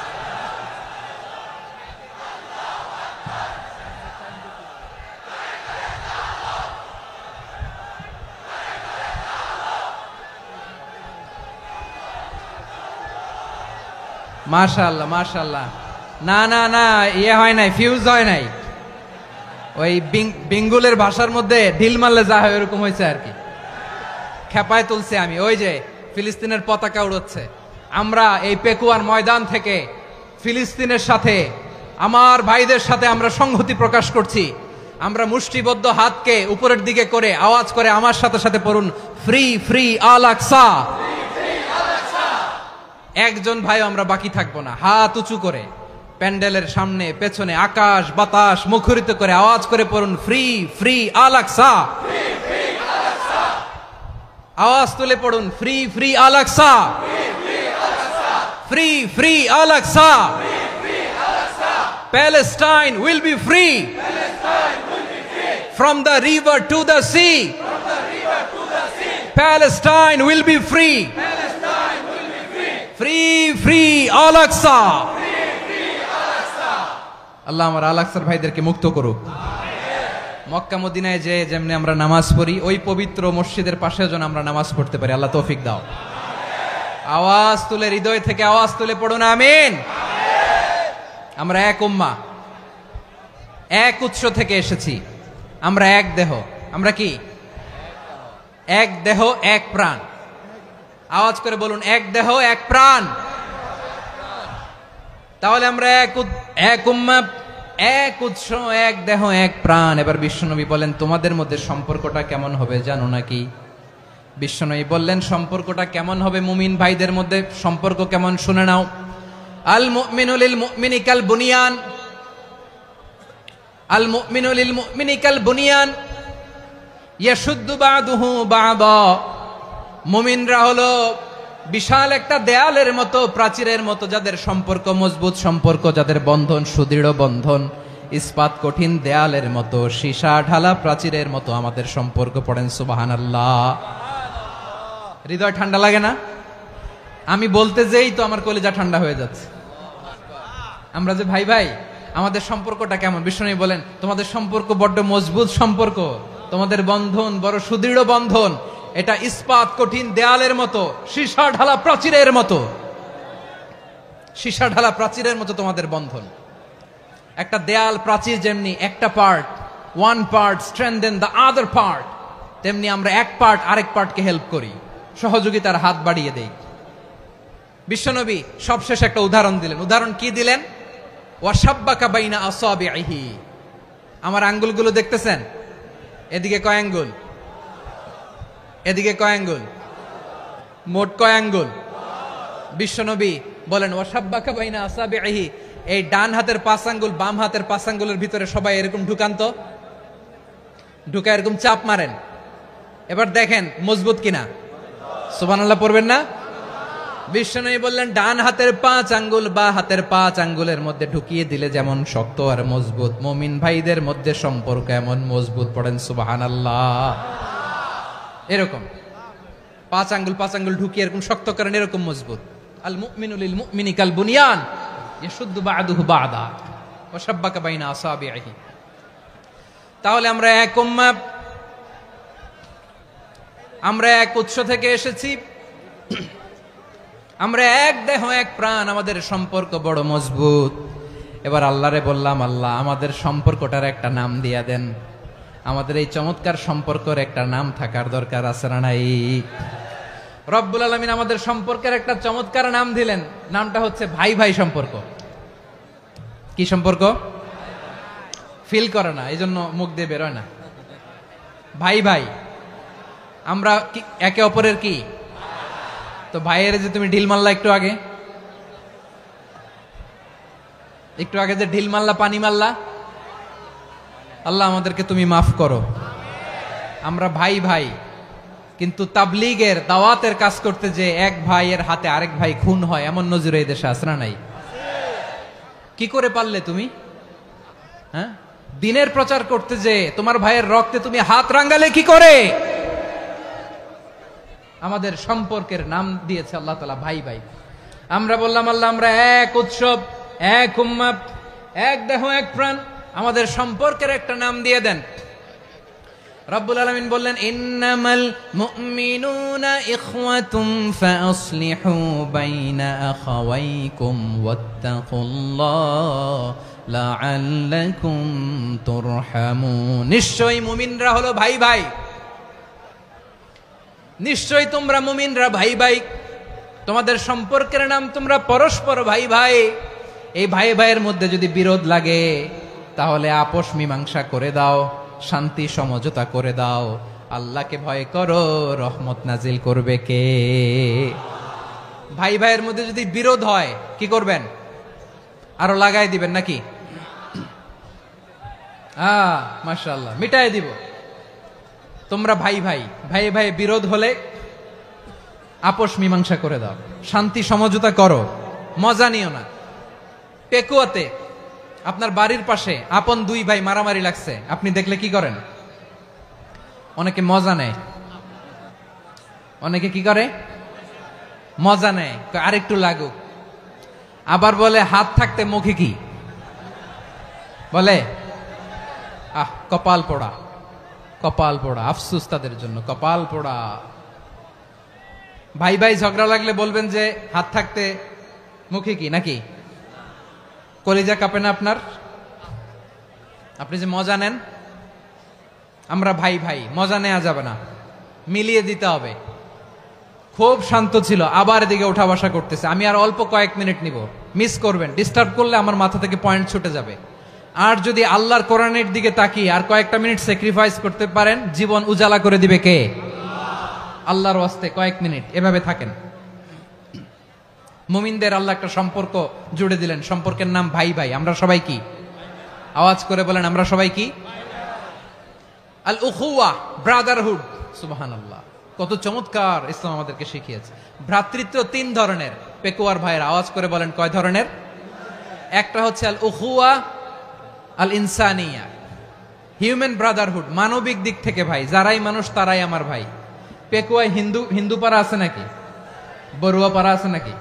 মাশাআল্লাহ মাশাআল্লাহ। না না না, ইয়ে হয় নাই, ফিউজ হয় নাই। ওই বেঙ্গলের ভাষার মধ্যে ঢিল মারলে যা হয় এরকম হয়েছে আর কি। খেপায় তুলছে আমি। ওই যে ফিলিস্তিনের পতাকা উড়ছে। আমরা এই পেকুয়ার ময়দান থেকে ফিলিস্তিনের সাথে, আমার ভাইদের সাথে আমরা সংহতি প্রকাশ করছি। আমরা মুষ্টিবদ্ধ হাতকে উপরের দিকে করে আওয়াজ করে আমার সাথে সাথে পড়ুন, ফ্রি ফ্রি আল আকসা। একজন ভাই আমরা বাকি থাকবো না। হাত উঁচু করে প্যান্ডেলের সামনে পেছনে আকাশ বাতাস মুখরিত করে আওয়াজ করে পড়ুন, ফ্রি ফ্রি আল আকসা। আওয়াজ তুলে পড়ুন, free free Al Aqsa, free free Al Aqsa. Palestine will be free from the river to the sea. Palestine will be free. Free free Al Aqsa. আল্লাহ আমার আল আকসার ভাইদেরকে মুক্ত করুক। মক্কা মদিনায় যে যেমনি আমরা নামাজ পড়ি, ওই পবিত্র মসজিদের পাশে যেন আমরা নামাজ পড়তে পারি। আল্লাহ তৌফিক দাও। আওয়াজ তুলে, হৃদয় থেকে আওয়াজ তুলে পড়ুন আমিন। আমরা এক উম্মাহ, এক উৎস থেকে এসেছি। আমরা এক দেহ। আমরা কি? এক দেহ এক প্রাণ। আওয়াজ করে বলুন, এক দেহ এক প্রাণ। তাহলে আমরা এক উম্মাহ, এক উৎস, এক দেহ এক প্রাণ। এবার বিশ্বনবী বলেন, তোমাদের মধ্যে সম্পর্কটা কেমন হবে জানো নাকি? বিশ্বনবী বললেন, সম্পর্কটা কেমন হবে মুমিন ভাইদের মধ্যে? সম্পর্ক কেমন শুনে নাও। আল মুমিনু লিল মুমিনি কাল বুনিয়ান, আল মুমিনু লিল মুমিনি কাল বুনিয়ান ইয়াশুদ্দু বাদুহু বাদা। মুমিনরা হলো বিশাল একটা দেয়ালের মতো, প্রাচীরের মতো, যাদের সম্পর্ক মজবুত সম্পর্ক, যাদের বন্ধন সুদৃঢ় বন্ধন, ইস্পাত কঠিন দেয়ালের মতো, সীসা ঢালা প্রাচীরের মতো আমাদের সম্পর্ক। পড়েন সুবহানাল্লাহ। হৃদয় ঠান্ডা লাগে না? আমি বলতে যেই তো আমার কলিজা ঠান্ডা হয়ে যাচ্ছে। আমরা যে ভাই ভাই, আমাদের সম্পর্কটা কেমন? বিষ্ণু বলেন, তোমাদের সম্পর্ক বড্ড মজবুত সম্পর্ক, তোমাদের বন্ধন বড় সুদৃঢ় বন্ধন। এটা ইস্পাত কঠিন দেয়ালের মতো, সীসা ঢালা প্রাচীরের মতো, সীসা ঢালা প্রাচীরের মতো তোমাদের বন্ধন। একটা দেয়াল প্রাচীর যেমনি একটা part, one part strengthen the other part, তেমনি আমরা এক পার্ট আরেক পার্টকে হেল্প করি, সহযোগিতার হাত বাড়িয়ে দেই। বিশ্বনবী সবশেষ একটা উদাহরণ দিলেন। উদাহরণ কি দিলেন? ওয়াশাব্বাকা বাইনা আসাবিহি। আমার আঙ্গুলগুলো দেখতেছেন? এদিকে কয় আঙ্গুল? এদিকে কয় আঙ্গুল? মোট কয় আঙ্গুল? বিশ্বনবী বলেন, ওয়াশাব্বাকা বাইনা আসাবিহি। এই ডান হাতের 5 আঙ্গুল বাম হাতের 5 আঙ্গুলের ভিতরে সবাই এরকম ঢুকান্ত, ঢুকা এরকম চাপ মারেন। এবার দেখেন মজবুত কিনা। সুবহানাল্লাহ পড়বেন না? বিশ্বনবী বললেন, ডান হাতের 5 আঙ্গুল বা হাতের 5 আঙ্গুলের মধ্যে ঢুকিয়ে দিলে যেমন শক্ত আর মজবুত, মুমিন ভাইদের মধ্যে সম্পর্ক এমন মজবুত। পড়েন সুবহানাল্লাহ। এরকম 5 আঙ্গুল ঢুকিয়ে এরকম শক্ত করেন, এরকম মজবুত। আল মুমিনু লিল মুমিনি কাল বুনিয়ান ইয়াশুদ্দু বা'দুহু বা'দা ওয়া শাব্বাকা বাইনা আসাবিহি। তাহলে আমরা এক উম্মাহ, আমরা এক উৎস থেকে এসেছি, আমরা এক দেহ এক প্রাণ, আমাদের সম্পর্ক বড় মজবুত। এবার আল্লাহরে বললাম, আল্লাহ আমাদের সম্পর্কটার একটা নাম দিয়া দেন। আমাদের এই চমৎকার সম্পর্কের একটা নাম থাকার দরকার আছে না নাই? রব্বুল আলামিন আমাদের সম্পর্কের একটা চমৎকার নাম দিলেন। নামটা হচ্ছে ভাই ভাই সম্পর্ক। কি সম্পর্ক? ফিল করে না, এই জন্য মুখ দিয়ে বেরোয় না। ভাই ভাই, আমরা একে অপরের কি? তো ভাইয়ের যে তুমি ঢিল মারলা একটু আগে, একটু আগে যে ঢিল মারলা, পানি মারলা, আল্লাহ আমাদেরকে তুমি মাফ করো। আমরা ভাই ভাই, কিন্তু তাবলীগের দাওয়াতের কাজ করতে যে এক ভাইয়ের হাতে আরেক ভাই খুন হয়, এমন নজির এই দেশে আছে না নাই? কি করে পারলে তুমি? হ্যাঁ, দিনের প্রচার করতে যে তোমার ভাইয়ের রক্তে তুমি হাত রাঙ্গালে কি করে? আমাদের সম্পর্কের নাম দিয়েছে আল্লাহ তাআলা ভাই ভাই। আমরা বললাম আল্লাহ আমরা এক উৎসব, এক উম্মাহ, এক দেহ, এক প্রাণ, আমাদের সম্পর্কের একটা নাম দিয়ে দেন। রব্বুল আলামিন বললেন ইন্নামাল মুমিনুনা ইখওয়াতুম ফাসলিহু বাইনা আখাওয়াইকুম ওয়াত্তাকুল্লাহ লাআল্লাকুম তুরহামুন। নিশ্চয়ই মুমিনরা হলো ভাই ভাই, নিশ্চয়ই তোমরা মুমিনরা ভাই ভাই, তোমাদের সম্পর্কের নাম তোমরা পরস্পর ভাই ভাই। এই ভাই ভাইয়ের মধ্যে যদি বিরোধ লাগে তাহলে আপোষ মীমাংসা করে দাও, শান্তি সমঝোতা করে দাও। আল্লাহকে ভয় করো, রহমত নাজিল করবে কে? ভাই ভাইয়ের মধ্যে যদি বিরোধ হয় কি করবেন? আরো লাগাই দিবেন নাকি? মাশাআল্লাহ, মিটাই দিব। তোমরা ভাই ভাই, ভাই ভাই বিরোধ হলে আপোষ মীমাংসা করে দাও, শান্তি সমঝোতা করো, মজা নিও না। পেকুয়াতে আপনার বাড়ির পাশে আপন দুই ভাই মারামারি লাগছে, আপনি দেখলে কি করেন? অনেকে মজা নেয়, অনেকে কি করে? মজা নেয়, আরেকটু লাগুক। আবার বলে হাত থাকতে মুখে কি বলে? কপাল পোড়া, কপাল পোড়া। আফসোস তাদের জন্য, কপাল পোড়া। ভাই ভাই ঝগড়া লাগলে বলবেন যে হাত থাকতে মুখে কি, নাকি? কলিজা কাঁপে না আপনার? আপনি যে মজা নেন। আমরা ভাই ভাই, মজা নেওয়া যাবে না, মিলিয়ে দিতে হবে। খুব শান্ত ছিল, আবার এদিকে উঠা বসা করতেছে। আমি আর অল্প কয়েক মিনিট নিব, মিস করবেন। ডিস্টার্ব করলে আমার মাথা থেকে পয়েন্ট ছুটে যাবে। আর যদি আল্লাহর কোরআনের দিকে তাকিয়ে আর কয়েকটা মিনিট স্যাক্রিফাইস করতে পারেন, জীবন উজালা করে দিবে কে? আল্লাহর ওয়াস্তে কয়েক মিনিট এভাবে থাকেন। মুমিনদের আল্লাহ একটা সম্পর্ক জুড়ে দিলেন, সম্পর্কের নাম ভাই ভাই। আমরা সবাই কি? আওয়াজ করে বলেন, আমরা সবাই কি? আল উখুয়া, ব্রাদারহুড। সুবহানাল্লাহ, কত চমৎকার ইসলাম আমাদেরকে শিখিয়েছে। ভ্রাতৃত্ব তিন ধরনের। পেকুয়ার ভাইয়ের আওয়াজ করে বলেন, কয় ধরনের? একটা হচ্ছে আল উখুয়া আল ইনসানিয়া, হিউম্যান ব্রাদারহুড, মানবিক দিক থেকে ভাই। যারাই মানুষ তারাই আমার ভাই। পেকুয়ায় হিন্দু পাড়া আছে নাকি? বড়ুয়া পাড়া আছে নাকি?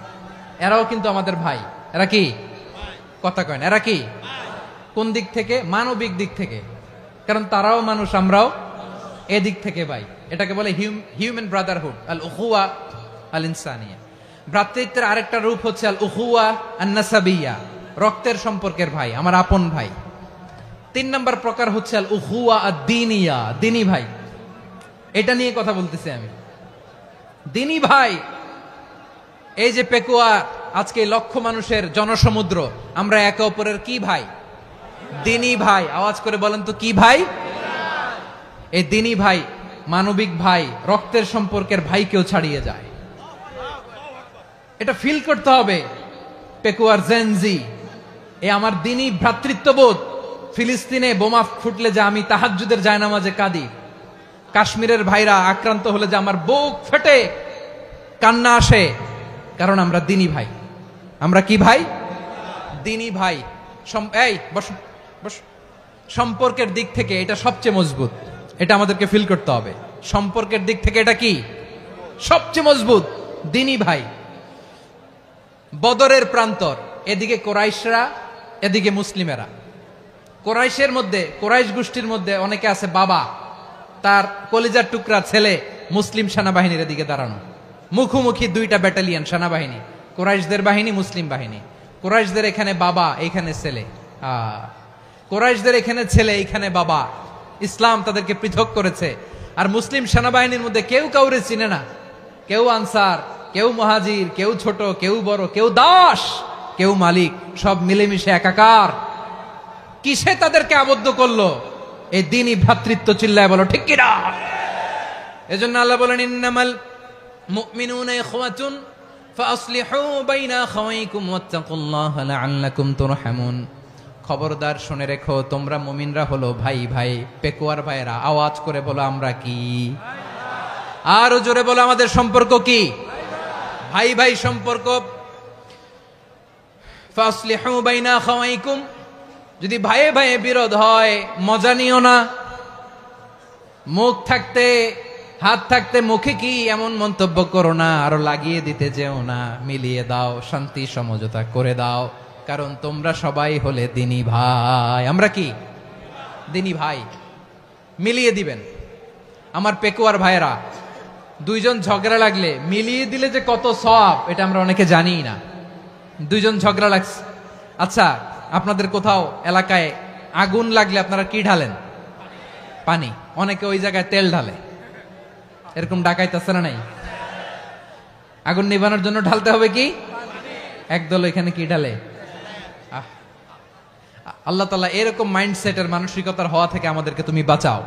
এরাও কিন্তু আমাদের ভাই। এরা কি? কথা কয় না, এরা কি? কোন দিক থেকে? মানবিক দিক থেকে। কারণ তারাও মানুষ, আমরাও এদিক থেকে ভাই। এটাকে বলে হিউম্যান ব্রাদারহুড, আল উখুয়া আল ইনসানিয়া। ভ্রাতৃত্বের আরেকটা রূপ হচ্ছে আল উখুয়া আন নাসাবিয়া, রক্তের সম্পর্কের ভাই, আমার আপন ভাই। 3 নম্বর প্রকার হচ্ছে আল উখুয়া আদ-দীনিয়া, দিনী ভাই। এটা নিয়ে কথা বলতেছি আমি। দিনী ভাই, এই যে পেকুয়া, আজকে লক্ষ মানুষের জনসমুদ্র, আমরা একে অপরের কি ভাই? দিনী ভাই। আওয়াজ করে বলেন তো, কি ভাই? এই দিনী ভাই, মানবিক ভাই, রক্তের সম্পর্কের ভাইকেও ছাড়িয়ে যায়। এটা ফিল করতে হবে। পেকুয়ার জেনজি, এ আমার দিনী ভ্রাতৃত্ববোধ। ফিলিস্তিনে বোমা ফুটলে যে আমি তাহাজ্জুদের জায়নামাজে কাঁদি, কাশ্মীরের ভাইরা আক্রান্ত হলে যে আমার বুক ফেটে কান্না আসে, কারণ আমরা দিনী ভাই। আমরা কি ভাই? দিনী ভাই। এই বসো বসো। সম্পর্কের দিক থেকে এটা সবচেয়ে মজবুত। এটা আমাদেরকে ফিল করতে হবে। সম্পর্কের দিক থেকে এটা কি? সবচেয়ে মজবুত, দিনী ভাই। বদরের প্রান্তর, এদিকে কোরাইশরা, এদিকে মুসলিমেরা। কোরাইশের মধ্যে, কোরাইশ গোষ্ঠীর মধ্যে অনেকে আছে বাবা, তার কলিজার টুকরা ছেলে মুসলিম সেনাবাহিনীর এদিকে দাঁড়ানো। মুখোমুখি দুইটা ব্যাটালিয়ন সেনাবাহিনী, কোরাইশদের বাহিনী, মুসলিম বাহিনী। কোরাইশদের এখানে বাবা, এইখানে ছেলে। কোরাইশদের এখানে ছেলে, এইখানে বাবা। ইসলাম তাদেরকে পৃথক করেছে। আর মুসলিম সেনাবাহিনীর মধ্যে কেউ কাউরে চিনে না। কেউ আনসার, কেউ মুহাজির, কেউ ছোট, কেউ বড়, কেউ দাস, কেউ মালিক, সব মিলেমিশে একাকার। কিসে তাদেরকে আবদ্ধ করলো? এই দিনই ভ্রাতৃত্ব। চিল্লায় বলো ঠিক কিনা? এজন্য আল্লাহ বলেন, ইন্নামাল মুমিনুনা ইখওয়াতুন ফাসলিহু বাইনা আখাওয়াইকুম ওয়াত্তাকুল্লাহা লাআল্লাকুম তুরহামুন। খবরদার শুনে রেখো, তোমরা মুমিনরা হলো ভাই ভাই। পেকুয়ার ভাইরা আওয়াজ করে বলো আমরা কি? আরো জোরে বলো আমাদের সম্পর্ক কি? ভাই ভাই সম্পর্ক। ফাসলিহু বাইনা আখাওয়াইকুম, যদি ভাইয়ে ভাইয়ে বিরোধ হয় মজা নিও না। মুখ থাকতে হাত থাকতে মুখে কি এমন মন্তব্য করো না, আরো লাগিয়ে দিতে যেও না। মিলিয়ে দাও, শান্তি সমঝোতা করে দাও, কারণ তোমরা সবাই হলে দিনী ভাই। আমরা কি দিনী ভাই? মিলিয়ে দিবেন। আমার পেকুয়ার ভাইরা, দুইজন ঝগড়া লাগলে মিলিয়ে দিলে যে কত সওয়াব, এটা আমরা অনেকে জানি না। দুইজন ঝগড়া লাগছে, আচ্ছা আপনাদের কোথাও এলাকায় আগুন লাগলে আপনারা কি ঢালেন? পানি। অনেকে ওই জায়গায় তেল ঢালে, এরকম ডাকাইতেছে না নাই? আগুন নিভানোর জন্য ঢালতে হবে কি? একদল এখানে কি ঢালে? আল্লাহ তাআলা এরকম মাইন্ডসেটের মানসিকতার হওয়া থেকে আমাদেরকে তুমি বাঁচাও।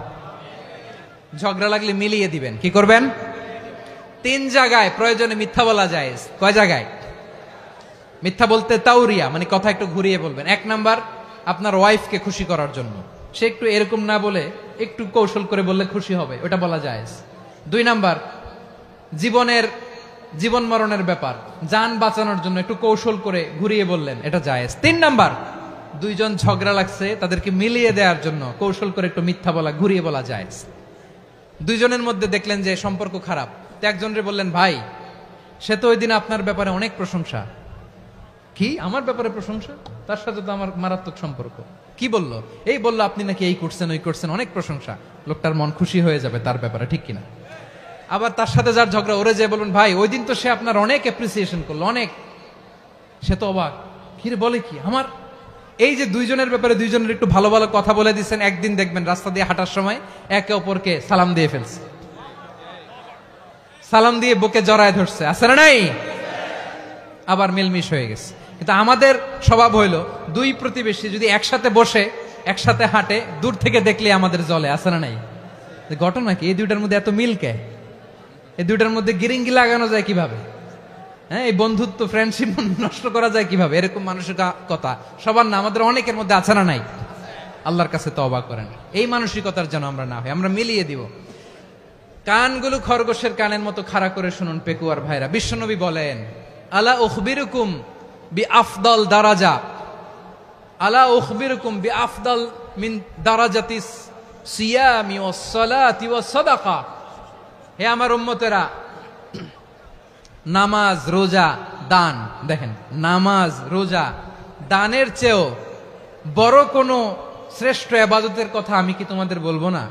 ঝগড়া লাগলে মিলিয়ে দিবেন। কি করবেন? 3 জায়গায় প্রয়োজনে মিথ্যা বলা যায়। কয় জায়গায় মিথ্যা বলতে? তাওরিয়া, মানে কথা একটু ঘুরিয়ে বলবেন। 1 নাম্বার, আপনার ওয়াইফকে খুশি করার জন্য, সে একটু এরকম না বলে একটু কৌশল করে বললে খুশি হবে, ওটা বলা যায়। 2 নাম্বার, জীবন মরণের ব্যাপার, জান বাঁচানোর জন্য একটু কৌশল করে ঘুরিয়ে বললেন, এটা জায়েজ। 3 নাম্বার, দুইজন ঝগড়া লাগছে তাদেরকে মিলিয়ে দেওয়ার জন্য কৌশল করে একটু মিথ্যা বলা, ঘুরিয়ে বলা জায়েজ। দুইজনের মধ্যে দেখলেন যে সম্পর্ক খারাপ, তো একজনরে বললেন, ভাই সে তো ওই দিন আপনার ব্যাপারে অনেক প্রশংসা। কি আমার ব্যাপারে প্রশংসা? তার সাথে তো আমার মারাত্মক সম্পর্ক। কি বললো? এই বললো আপনি নাকি এই করছেন ওই করছেন, অনেক প্রশংসা। লোকটার মন খুশি হয়ে যাবে তার ব্যাপারে, ঠিক কিনা? আবার তার সাথে যার ঝগড়া, ওরে যে বলবেন, ভাই ওই দিন তো সে আপনার অনেক অ্যাপ্রিসিয়েশন করলো, অনেক। সে তো অবাক, কিরে বলে কি আমার? এই যে দুইজনের ব্যাপারে দুইজনের একটু ভালো ভালো কথা বলে দিচ্ছেন, একদিন দেখবেন রাস্তা দিয়ে হাঁটার সময় একে অপরকে সালাম দিয়ে ফেলছে, সালাম দিয়ে বুকে জড়ায় ধরছে, আছে না নাই? আবার মিলমিশ হয়ে গেছে। কিন্তু আমাদের স্বভাব হইল, দুই প্রতিবেশী যদি একসাথে বসে একসাথে হাঁটে, দূর থেকে দেখলে আমাদের জলে, আছে না নাই? ঘটনা কি? এই দুইটার মধ্যে এত মিল কে? এই দুইটার মধ্যে গিরিঙ্গি লাগানো যায় কিভাবে? হ্যাঁ, এই বন্ধুত্ব ফ্রেন্ডশিপ নষ্ট করা যায় কিভাবে? এরকম মানসিকতা সবার না, আমাদের অনেকের মধ্যে আছে না নাই? আল্লাহর কাছে তওবা করেন, এই মানসিকতার যেন আমরা না হই, আমরা মিলিয়ে দিব। কানগুলো খরগোশের কানের মতো খাড়া করে শুনুন পেকুয়ার ভাইরা। বিশ্বনবী বলেন, আলা উখবিরুকুম বি আফদাল দারাজা, আলা উখবিরুকুম বি আফদাল মিন দারাজাতিস সিয়ামি ওয়াস সালাতি ওয়াস সাদাকা। হে আমার উম্মতেরা, নামাজ, রোজা, দান, দেখেন নামাজ, রোজা, দানের চেয়েও বড় কোনো শ্রেষ্ঠ ইবাদতের কথা আমি কি তোমাদের বলবো না?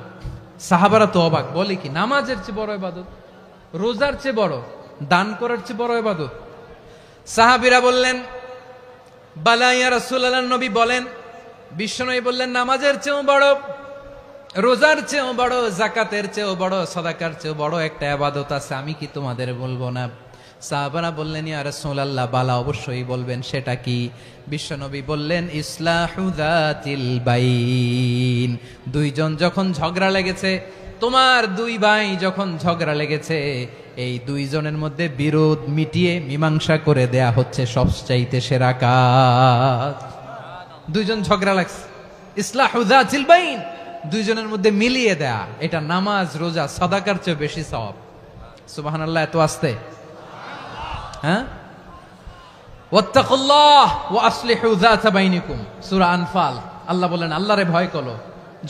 সাহাবারা তো অবাক, বলে কি নামাজের চেয়ে বড় ইবাদত, রোজার চেয়ে বড়, দান করার চেয়ে বড় ইবাদত? সাহাবীরা বললেন, বালা ইয়া রাসূলুল্লাহ। নবী বলেন, বিশ্বনবী বললেন, নামাজের চেয়েও বড়, রোজার চেয়েও বড়, যাকাতের চেয়েও বড়, সাদাকার চেয়েও বড় একটা ইবাদত আছে, আমি কি তোমাদের বলবো না? সাহাবারা বললেন, ইয়া রাসূলুল্লাহ, বালা, অবশ্যই বলবেন, সেটা কি? বিশ্বনবী বললেন, ইসলাহু যাতিল বাইন। দুইজন যখন ঝগড়া লেগেছে, তোমার দুই ভাই যখন ঝগড়া লেগেছে, এই দুইজনের মধ্যে বিরোধ মিটিয়ে মীমাংসা করে দেয়া হচ্ছে সবচাইতে সেরা কাজ। দুইজন ঝগড়া লাগছে, ইসলাহু যাতিল বাইন, দুইজনের মধ্যে মিলিয়ে দেয়া, এটা নামাজ, রোজা, সাদাকার চেয়ে বেশি সওয়াব। সুবহানাল্লাহ, এত আসতে। হ্যাঁ, ওয়াত্তাকুল্লাহ ওয়া আসলিহু যাতা বাইনিকুম, সূরা আনফাল। আল্লাহ বলেন, আল্লাহরে ভয় করো,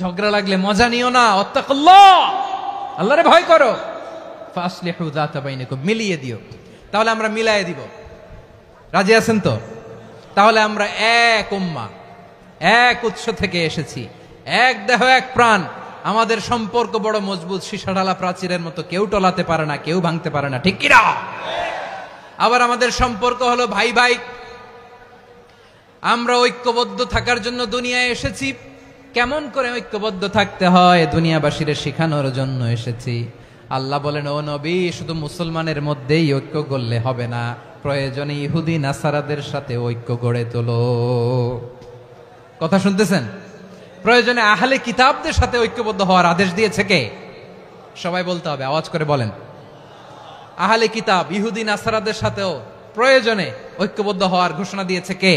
ঝগড়া লাগলে মজা নিও না, ওয়াত্তাকুল্লাহ, আল্লাহরে ভয় করো, ফাসলিহু যাতা বাইনিকুম, মিলিয়ে দিও। তাহলে আমরা মিলায়ে দিব, রাজি আছেন তো? তাহলে আমরা এক উম্মাহ, এক উৎস থেকে এসেছি, এক দেহ এক প্রাণ, আমাদের সম্পর্ক বড় মজবুত, সীসা ঢালা প্রাচীরের মতো, কেউ টলাতে পারে না, কেউ ভাঙতে পারে না, ঠিক কিনা? আবার আমাদের সম্পর্ক হলো ভাই ভাই, আমরা ঐক্যবদ্ধ থাকার জন্য দুনিয়ায় এসেছি। কেমন করে ঐক্যবদ্ধ থাকতে হয় দুনিয়াবাসীর শেখানোর জন্য এসেছি। আল্লাহ বলেন, ও নবী, শুধু মুসলমানের মধ্যেই ঐক্য গড়লে হবে না, প্রয়োজনে ইহুদি নাসারাদের সাথে ঐক্য গড়ে তোলো। কথা শুনতেছেন? প্রয়োজনে আহলে কিতাবদের সাথে ঐক্যবদ্ধ হওয়ার আদেশ দিয়েছে কে? সবাই বলতে হবে, আওয়াজ করে বলেন। আহলে কিতাব, ইহুদি নাসারাদের সাথেও প্রয়োজনে ঐক্যবদ্ধ হওয়ার ঘোষণা দিয়েছে কে?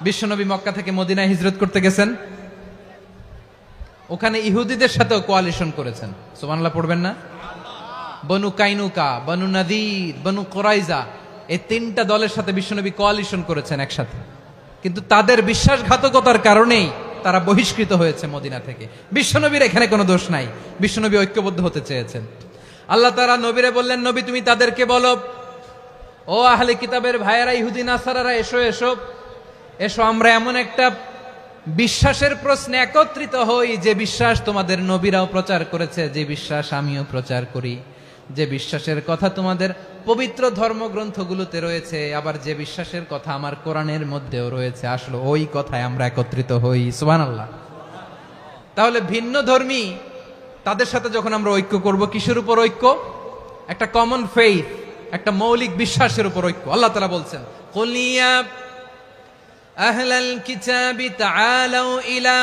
বিশ্বনবী মক্কা থেকে মদিনায় হিজরত করতে গেছেন, ওখানে ইহুদিদের সাথেও কোয়ালিশন করেছেন। সুবহানাল্লাহ পড়বেন না? বনু কাইনুকা, বনু নাদির, বনু কুরাইজা, এই তিনটা দলের সাথে বিশ্বনবী কোয়ালিশন করেছেন একসাথে। কিন্তু তাদের বিশ্বাসঘাতকতার কারণেই তারা বহিষ্কৃত হয়েছে মদিনা থেকে। বিশ্বনবীর এখানে কোনো দোষ নাই, বিশ্বনবী ঐক্যবদ্ধ হতে চেয়েছেন। আল্লাহ তাআলা নবীরে বললেন, নবী তুমি তাদেরকে বলো, ও আহলে কিতাবের ভাইয়েরা, ইহুদি নাসারারা, এসো এসো এসো, আমরা এমন একটা বিশ্বাসের প্রশ্নে একত্রিত হই যে বিশ্বাস তোমাদের নবীরাও প্রচার করেছে, যে বিশ্বাস আমিও প্রচার করি, যে বিশ্বাসের কথা তোমাদের পবিত্র ধর্মগ্রন্থগুলোতে রয়েছে, আবার যে বিশ্বাসের কথা আমার কোরআনের মধ্যেও রয়েছে, আসলে ওই কথায় আমরা একত্রিত হই। সুবহানাল্লাহ। তাহলে ভিন্ন ধর্মী তাদের সাথে যখন আমরা ঐক্য করব, কিসের উপর ঐক্য? একটা কমন ফেইথ, একটা মৌলিক বিশ্বাসের উপর ঐক্য। আল্লাহ তাআলা বলছেন, কুল ইয়া আহলাল কিতাবি তাআলাউ ইলা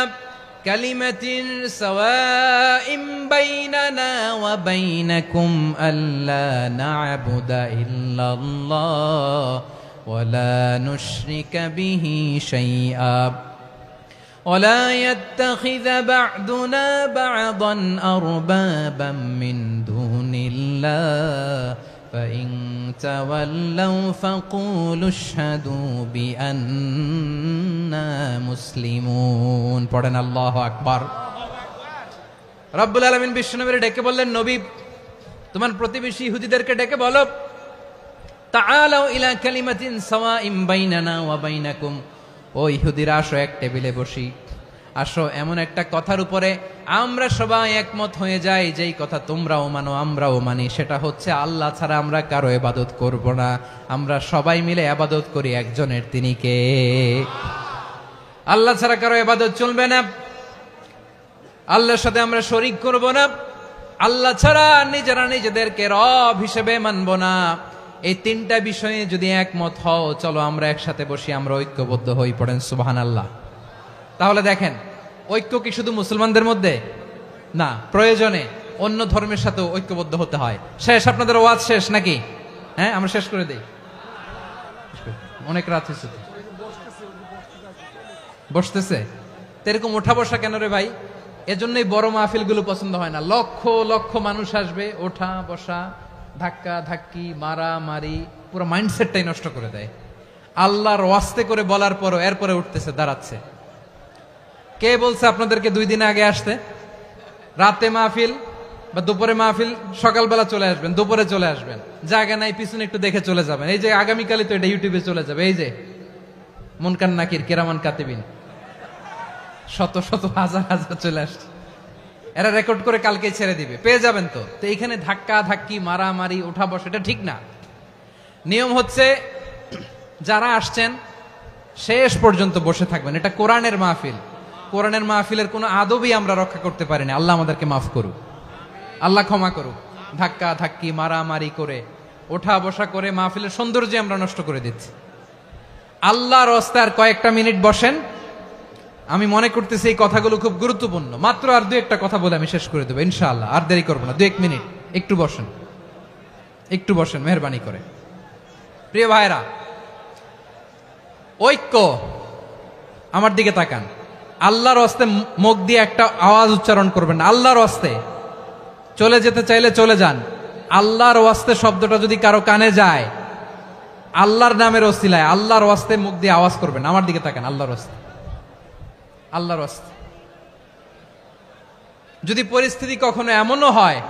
কালিমাতিন সাওয়াইন বাইনানা ওয়া বাইনাকুম আল্লা না'বুদা ইল্লাল্লাহ ওয়া লা নুশরিকা বিহি শাইআ ولا يتخذ بعضنا بعضا أربابا من دون الله فإن تولوا فقولوا اشهدوا بأننا مسلمون। পড়েন আল্লাহু আকবার। রব্বুল আলামিন বিশ্বনবীর ডেকে বললেন, নবী তোমার প্রতিবেশী ইহুদিদেরকে ডেকে বলো, তাআলাউ ইলা কালিমাতিন সাওয়াইন বাইনানা ওয়া বাইনাকুম, ও ইহুদিরা আসো, এক টেবিলে বসি, আসো এমন একটা কথার উপরে আমরা সবাই একমত হয়ে যাই, যেই কথা তোমরাও মানো আমরাও মানি, সেটা হচ্ছে আল্লাহ ছাড়া আমরা কারো ইবাদত করব না, আমরা সবাই মিলে ইবাদত করি একজনের, তিনি কে? আল্লাহ ছাড়া কারো ইবাদত চলবে না, আল্লাহর সাথে আমরা শরীক করব না, আল্লাহ ছাড়া নিজেরা নিজেদেরকে রব হিসেবে মানব না। এই তিনটা বিষয়ে যদি একমত হও, চলো আমরা একসাথে বসি, আমরা ঐক্যবদ্ধ হই। পড়েন সুবহানাল্লাহ। তাহলে দেখেন, ঐক্য কি শুধু মুসলমানদের মধ্যে না, প্রয়োজনে অন্য ধর্মের সাথে ঐক্যবদ্ধ হতে হয়। শেষ, আপনাদের ওয়াজ শেষ নাকি? হ্যাঁ, আমরা শেষ করে দেই, অনেক রাত হয়েছে। বসতেছে তো এরকম ওঠা বসা কেন রে ভাই? এজন্যই বড় মাহফিল গুলো পছন্দ হয় না। লক্ষ লক্ষ মানুষ আসবে, ওঠা বসা, ধাক্কা ধাক্কি, মারা মারি, পুরো মাইন্ডসেটটাই নষ্ট করে দেয়। আল্লাহর ওয়াস্তে করে বলার পরও এরপরে উঠতেছে, দাঁড়াচ্ছে। কে বলছে আপনাদেরকে 2 দিন আগে আসতে? রাতে মাহফিল বা দুপুরে মাহফিল, সকালবেলা চলে আসবেন, দুপুরে চলে আসবেন, জায়গা নাই পিছনে একটু দেখে চলে যাবেন। এই যে আগামীকালই তো এটা ইউটিউবে চলে যাবে, এই যে মুনকার নাকির কিরামান কাতিবিন, শত শত হাজার হাজার চলে আসছে, এরা রেকর্ড করে কালকে ছেড়ে দিবে, পেয়ে যাবেন। তো এইখানে ধাক্কা ধাক্কি, মারামারি, ওঠা বসা, এটা ঠিক না। নিয়ম হচ্ছে যারা আসছেন শেষ পর্যন্ত বসে থাকবেন। এটা কোরআনের মাহফিল, কোরআনের মাহফিলের কোনো আদবই আমরা রক্ষা করতে পারিনি। আল্লাহ আমাদেরকে মাফ করুক, আল্লাহ ক্ষমা করুক। ধাক্কা ধাক্কি, মারামারি করে, ওঠা বসা করে মাহফিলের সৌন্দর্য আমরা নষ্ট করে দিচ্ছি। আল্লাহর রাস্তায় কয়েকটা মিনিট বসেন। আমি মনে করতেছি এই কথাগুলো খুব গুরুত্বপূর্ণ। মাত্র আর 2-1টা কথা বলে আমি শেষ করে দেবো ইনশাআল্লাহ, আর দেরি করবো না। 2-1 মিনিট একটু বসেন, একটু বসেন মেহরবানি করে। প্রিয় ভাইরা, ঐক্য, আমার দিকে তাকান। আল্লাহর রাস্তে মুখ দিয়ে একটা আওয়াজ উচ্চারণ করবেন না। আল্লাহর রাস্তে চলে যেতে চাইলে চলে যান। আল্লাহর ওয়াস্তে শব্দটা যদি কারো কানে যায়, আল্লাহর নামের ওসিলায় আল্লাহর ওয়াস্তে মুখ দিয়ে আওয়াজ করবেন। আমার দিকে তাকান, আল্লাহর ওয়াস্তে, আল্লাহর ওয়াস্তে। যদি পরিস্থিতি কখনো এমনও হয়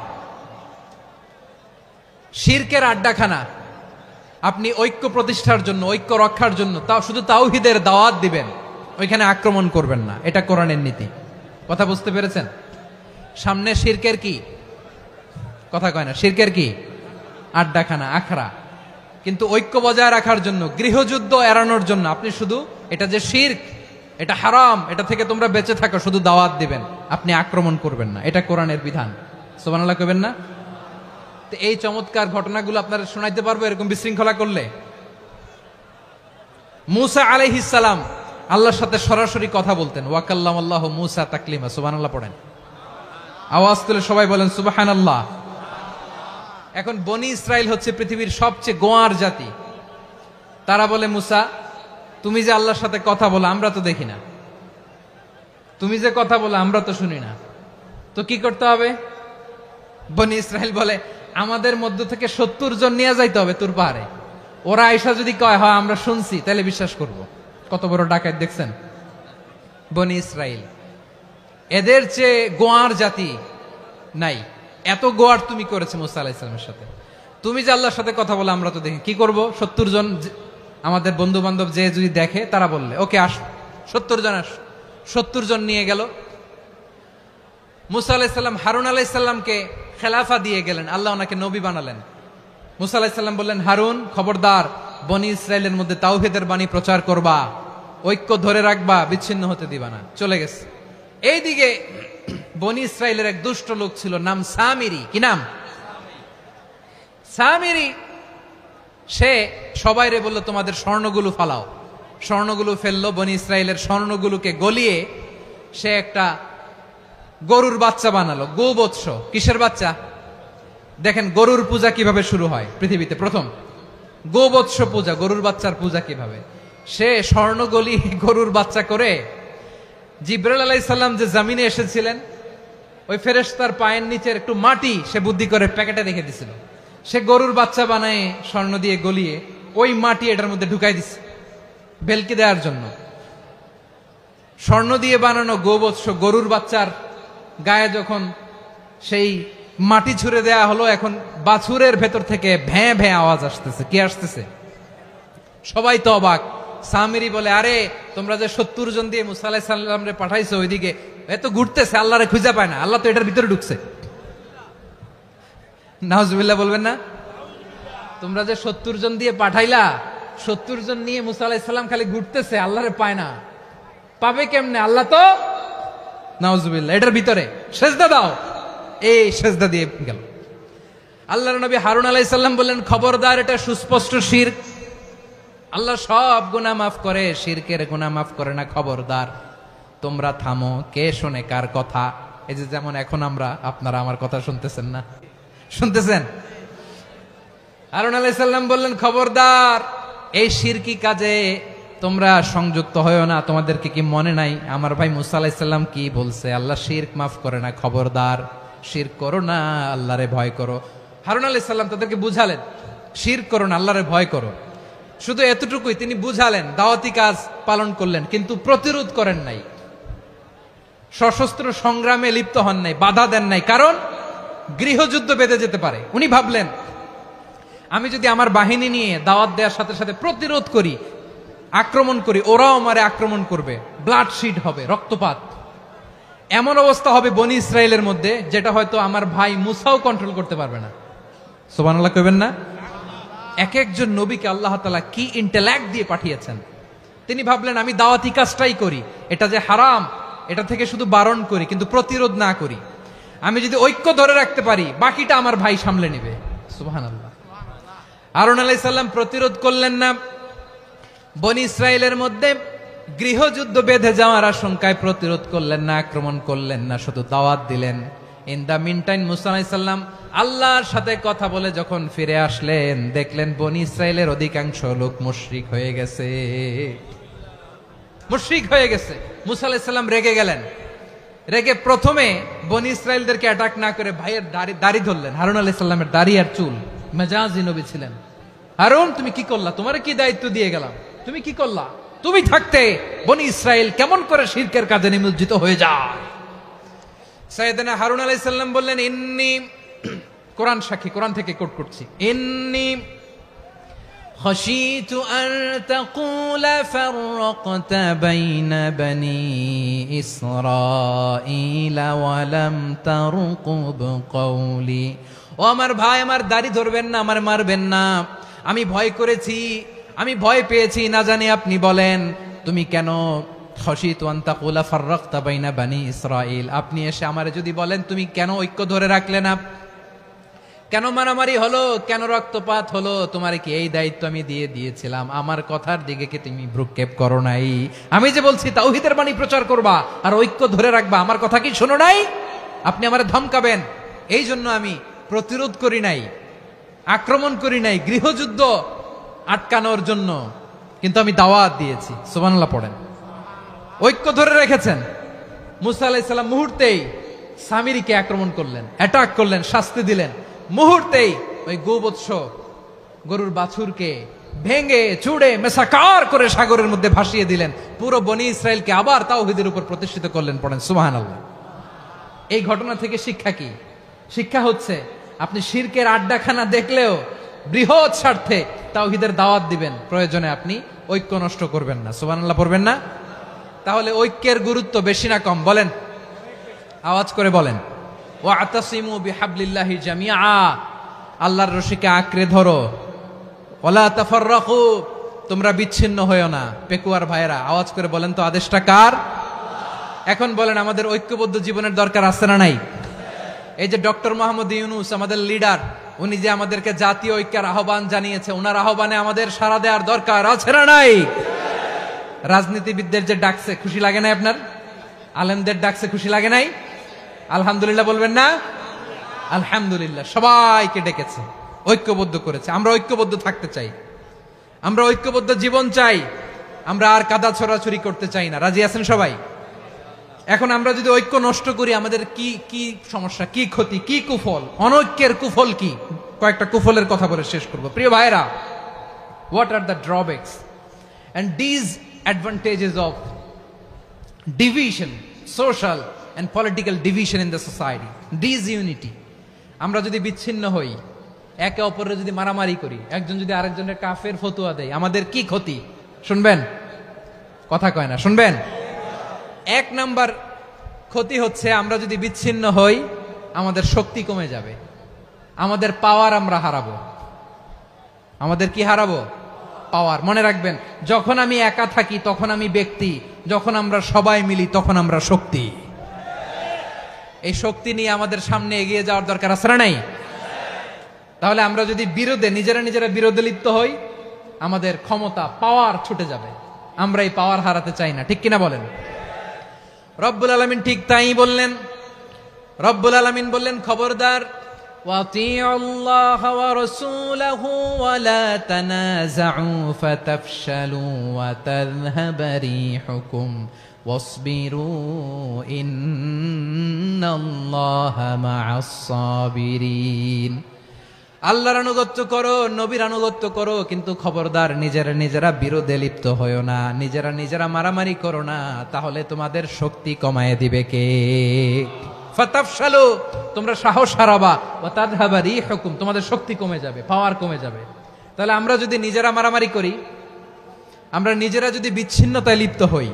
শিরকের আড্ডাখানা, আপনি ঐক্য প্রতিষ্ঠার জন্য, ঐক্য রক্ষার জন্য তাও শুধু তাওহীদের দাওয়াত দিবেন, ওইখানে আক্রমণ করবেন না। এটা কোরআনের নীতি। কথা বুঝতে পেরেছেন? সামনে শিরকের কি কথা কয় না, শিরকের কি আড্ডাখানা, আখড়া। কিন্তু ঐক্য বজায় রাখার জন্য, গৃহযুদ্ধ এড়ানোর জন্য আপনি শুধু এটা যে শিরক, এটা হারাম, এটা থেকে তোমরা বেঁচে থাকো, শুধু দাওয়াত দিবেন, আপনি আক্রমণ করবেন না। এটা কোরআনের বিধান। সুবহানাল্লাহ কইবেন না? তো এই চমৎকার ঘটনাগুলো আপনারা শোনাইতে পারবো এরকম বিশৃঙ্খলা করলে। মুসা আলাইহিস সালাম আল্লাহর সাথে সরাসরি কথা বলতেন। ওয়াকাল্লামাল্লাহু মুসা তাকলিমা। সুবহানাল্লাহ পড়েন, আওয়াজ তুলে সবাই বলেন সুবহানাল্লাহ। এখন বনি ইসরাইল হচ্ছে পৃথিবীর সবচেয়ে গোয়ার জাতি। তারা বলে মুসা, তুমি যে আল্লাহর সাথে কথা বলো আমরা তো দেখি না, তুমি যে কথা বলো আমরা তো শুনি না, তো কি করতে হবে? বনি ইসরাইল বলে আমাদের মধ্য থেকে 70 জন নিয়ে যাইতে হবে তুর পাহাড়ে। ওরা আয়েশা যদি কয় হয় আমরা শুনছি, তাহলে বিশ্বাস করব। কত বড় ডাকাত দেখছেন বনি ইসরাইল। এদের চেয়ে গোয়ার জাতি নাই, এত গোয়ার তুমি করেছে মুসা আলাইহিস সালামের সাথে। তুমি যে আল্লাহর সাথে কথা বলে আমরা তো দেখি, কি করব? 70 জন আমাদের বন্ধু বান্ধব যে যদি দেখে তারা বললে ওকে আস, 70 জন আস। 70 জন নিয়ে গেল। মুসা আলাইহিস সালাম হারুন আলাইহিস সালামকে খেলাফা দিয়ে গেলেন, আল্লাহ ওনাকে নবী বানালেন। মুসা আলাইহিস সালাম বললেন, হারুন খবরদার, বনি ইসরায়েলের মধ্যে তাওহীদের বাণী প্রচার করবা, ঐক্য ধরে রাখবা, বিচ্ছিন্ন হতে দিবা না। চলে গেছে। এইদিকে বনি ইসরায়েলের এক দুষ্ট লোক ছিল, নাম সামিরি। কি নাম? সামিরি। সে সবাইরে বলল তোমাদের স্বর্ণগুলো ফালাও। স্বর্ণগুলো ফেললো, বনি ইসরায়েলের স্বর্ণগুলোকে গলিয়ে সে একটা গরুর বাচ্চা বানালো, গোবৎস। কিসের বাচ্চা? দেখেন গরুর পূজা কিভাবে শুরু হয় পৃথিবীতে প্রথম, গোবৎস পূজা, গরুর বাচ্চার পূজা কিভাবে। সে স্বর্ণ গলি গরুর বাচ্চা করে জিবরাইল আলাইহিস সালাম যে জমিনে এসেছিলেন, ওই ফেরেশতার পায়ের নিচের একটু মাটি সে বুদ্ধি করে প্যাকেটে রেখে দিছিল। সে গরুর বাচ্চা বানায় স্বর্ণ দিয়ে গলিয়ে ওই মাটি এটার মধ্যে ঢুকাই দিছে ভেলকি দেওয়ার জন্য। স্বর্ণ দিয়ে বানানো গোবৎস গরুর বাচ্চার গায়ে যখন সেই মাটি ছুঁড়ে দেয়া হলো, এখন বাছুরের ভেতর থেকে ভ্যাঁ ভ্যাঁ আওয়াজ আসতেছে। কি আসতেছে? সবাই তো অবাক। সামিরি বলে, আরে তোমরা যে 70 জন দিয়ে মুসা আলাইহিস সালাম রে পাঠাইছো, ওইদিকে এত ঘুরতেছে, আল্লাহরে খুঁজে পায় না, আল্লাহ তো এটার ভিতরে ঢুকছে। নাউজুবিল্লাহ বলবেন না? তোমরা যে 70 জন দিয়ে পাঠাইলা, 70 জন নিয়ে মুসা আলাইহিস সালাম খালি ঘুরতেছে, আল্লাহরে পায় না। পাবে কেমনে? আল্লাহ তো, নাউজুবিল্লাহ, এটার ভিতরে সেজদা দাও। এই সেজদা দিয়ে গেল। আল্লাহর নবী হারুন আলাইহিস সালাম বললেন, খবরদার, এটা সুস্পষ্ট শিরক। আল্লাহ সব গুনাহ মাফ করে, শিরকের গুনাহ মাফ করে না। খবরদার, তোমরা থামো। কে শোনে কার কথা? এই যে যেমন এখন আপনারা আমার কথা শুনতেছেন না? শুনতেছেন? হারুন আলাইহিস সালাম বললেন, খবরদার, এই শিরকি কাজে তোমরা সংযুক্ত হয়ো না। তোমাদেরকে কি মনে নাই আমার ভাই মুসা আলাইহিস সালাম কি বলছে? আল্লাহ শিরক মাফ করে না। খবরদার, শিরক করো না, আল্লাহরে ভয় করো। হারুন আলাইহিস সালাম তাদেরকে বুঝালেন, শিরক করো না, আল্লাহরে ভয় করো। শুধু এতটুকুই তিনি বুঝালেন, দাওয়াতি কাজ পালন করলেন, কিন্তু প্রতিরোধ করেন নাই, সশস্ত্র সংগ্রামে লিপ্ত হন নাই, বাধা দেন নাই। কারণ গৃহযুদ্ধ বেঁধে যেতে পারে। উনি ভাবলেন, আমি যদি আমার বাহিনী নিয়ে দাওয়াত দেওয়ার সাথে সাথে প্রতিরোধ করি, আক্রমণ করি, ওরাও আমারে আক্রমণ করবে, ব্লাডশিড হবে, রক্তপাত। এমন অবস্থা হবে বনি ইসরায়েলের মধ্যে, যেটা হয়তো আমার ভাই মুসাও কন্ট্রোল করতে পারবে না। সুবহানাল্লাহ কইবেন না? এক একজন নবীকে আল্লাহ তাআলা কি ইন্টেলেক্ট দিয়ে পাঠিয়েছেন। তিনি ভাবলেন, আমি দাওয়াতি কাজটাই করি, এটা যে হারাম এটা থেকে শুধু বারণ করি, কিন্তু প্রতিরোধ না করি। আমি যদি ঐক্য ধরে রাখতে পারি, বাকিটা আমার ভাই সামলে নেবে। সুবহানাল্লাহ। হারুন আলাইহিস সালাম প্রতিরোধ করলেন না। বনি ইসরায়েলের মধ্যে গৃহযুদ্ধ বেঁধে যাওয়ার আশঙ্কায় প্রতিরোধ করলেন না, আক্রমণ করলেন না, শুধু দাওয়াত দিলেন। ইন দা মিন টাইম মুসা আলাইহিস সালাম আল্লাহর সাথে কথা বলে যখন ফিরে আসলেন, দেখলেন বনি ইসরায়েলের অধিকাংশ লোক মুশরিক হয়ে গেছে। মুশরিক হয়ে গেছে। মুসা আলাইহিস সালাম রেগে গেলেন। রেগে প্রথমে বনি ইসরায়েলদেরকে অ্যাটাক না করে ভাইয়ের দাড়ি ধরলেন। হারুন আলাইহিস সালামের দাড়ি আর চুল। মেজাজি নবী ছিলেন। হারুন, তুমি কি করলা? তোমার কি দায়িত্ব দিয়ে গেলাম, তুমি কি করলা? তুমি থাকতে বনি ইসরায়েল কেমন করে শিরকের কাজে নিমজ্জিত হয়ে যায়? সাইয়েদনা হারুন আলাইহিস সালাম বললেন, ইন্নী, কোরআন সাক্ষী, কোরআন থেকে কোট করছি, ইন্নী খাশিতু আন তাকুলা ফাররাকতা বাইনা বনি ইসরাঈলা ওয়া লাম তারকুব কওলি। ও আমার ভাই, আমার দাড়ি ধরবেন না, আমার মারবেন না। আমি ভয় করেছি, আমি ভয় পেয়েছি, না জানি আপনি বলেন তুমি কেন খাশিতু আন তাকুলা ফাররাকতা বাইনা বনি ইসরাঈল, আপনি এসে আমারে যদি বলেন তুমি কেন ঐক্য ধরে রাখলে না, কেন মারামারি হলো, কেন রক্তপাত হলো, তোমার কি এই দায়িত্ব আমি দিয়ে দিয়েছিলাম? আমার কথার দিকে কি তুমি ভ্রুক্ষেপ করো নাই? আমি যে বলছি তাওহীদের বাণী প্রচার করবা আর ঐক্য ধরে রাখবা, আমার কথা কি শোনো নাই? আপনি আমারে ধমকাবেন, এই জন্য আমি প্রতিরোধ করি নাই, আক্রমণ করি নাই, গৃহযুদ্ধ আটকানোর জন্য কিন্তু আমি দাওয়াত দিয়েছি। সুবহানাল্লাহ পড়েন। ঐক্য ধরে রেখেছেন। মুসা আলাইহিস সালাম মুহূর্তেই সামিরীকে আক্রমণ করলেন, অ্যাটাক করলেন, শাস্তি দিলেন। মুহূর্তেই ওই গোবৎস গরুর বাছুরকে ভেঙে চুড়ে মেসাকার করে সাগরের মধ্যে ভাসিয়ে দিলেন। পুরো বনি ইসরায়েলকে আবার তাওহীদের উপর প্রতিষ্ঠিত করলেন। পড়েন সুবহানাল্লাহ। এই ঘটনা থেকে শিক্ষা কি? শিক্ষা হচ্ছে আপনি শিরকের আড্ডাখানা দেখলেও বৃহৎ স্বার্থে তাওহীদের দাওয়াত দিবেন, প্রয়োজনে আপনি ঐক্য নষ্ট করবেন না। সুবহানাল্লাহ পড়বেন না? তাহলে ঐক্যের গুরুত্ব বেশি না কম বলেন? আওয়াজ করে বলেন। ওয়াতাসিমু বিহাবলিল্লাহি জামিআ, আল্লাহর রশিকে আঁকড়ে ধরো। ওয়ালা তাফাররাকু, তোমরা বিচ্ছিন্ন হয়ো না। পেকুয়ার ভাইরা আওয়াজ করে বলেন তো আদেশটা কার? এখন বলেন আমাদের ঐক্যবদ্ধ জীবনের দরকার আছে না নাই? এই যে ডক্টর মোহাম্মদ ইউনূস আমাদের লিডার, উনি যে আমাদেরকে জাতীয় ঐক্যের আহ্বান জানিয়েছে, ওনার আহ্বানে আমাদের সাড়া দেওয়ার দরকার আছে না নাই? রাজনীতিবিদদের যে ডাকছে খুশি লাগে নাই আপনার? আলেমদের ডাকছে খুশি লাগে নাই? আলহামদুলিল্লাহ বলবেন না? আলহামদুলিল্লাহ। সবাইকে ডেকেছে, ঐক্যবদ্ধ করেছে। আমরা ঐক্যবদ্ধ থাকতে চাই, আমরা ঐক্যবদ্ধ জীবন চাই, আমরা আর কাদা ছড়াছড়ি করতে চাই না। রাজি আছেন সবাই? এখন আমরা যদি ঐক্য নষ্ট করি আমাদের কি কি সমস্যা, কি ক্ষতি, কি কুফল? অনৈক্যের কুফল কি? কয়েকটা কুফলের কথা বলে শেষ করব। প্রিয় ভাইরা, what are the drawbacks and disadvantages of division, social and political division in the society, disunity? আমরা যদি বিচ্ছিন্ন হই, একে অপরের যদি মারামারি করি, একজন যদি আরেকজনের কাফের ফতোয়া দেয়, আমাদের কি ক্ষতি? শুনবেন? কথা কয় না, শুনবেন? এক নাম্বার ক্ষতি হচ্ছে আমরা যদি বিচ্ছিন্ন হই আমাদের শক্তি কমে যাবে, আমাদের পাওয়ার আমরা হারাবো। আমাদের কি হারাবো? পাওয়ার। মনে রাখবেন, যখন আমি একা থাকি তখন আমি ব্যক্তি, যখন আমরা সবাই মিলি তখন আমরা শক্তি। এই শক্তি নিয়ে আমাদের সামনে এগিয়ে যাওয়ার দরকার আছে না নাই? তাহলে আমরা যদি বিরোধে নিজেরা বিরোধে লিপ্ত হই আমাদের ক্ষমতা, পাওয়ার ছুটে যাবে। আমরা এই পাওয়ার হারাতে চাই না, ঠিক কিনা বলেন? রব্বুল আলামিন ঠিক তাই বললেন। রব্বুল আলামিন বললেন, খবরদার, ওয়াতিউল্লাহ ওয়া রাসূলাহু ওয়া লা তানাযাউ ফাতাফশালু ওয়া তাযহাবা রিহুকুম ওয়াসবিরু ইন্নাল্লাহা মা'আস সাবিরিন। আল্লাহর আনুগত্য করো, নবীর আনুগত্য করো, কিন্তু খবরদার নিজেরা বিরোধে লিপ্ত হয়ো না, নিজেরা মারামারি করো না, তাহলে তোমাদের শক্তি কমায় দিবে কে? ফাতাফশালু, তোমরা সাহস হারাবা, ওয়া তাযহাবা রিহুকুম, তোমাদের শক্তি কমে যাবে, পাওয়ার কমে যাবে। তাহলে আমরা যদি নিজেরা মারামারি করি, আমরা নিজেরা যদি বিচ্ছিন্নতায় লিপ্ত হই,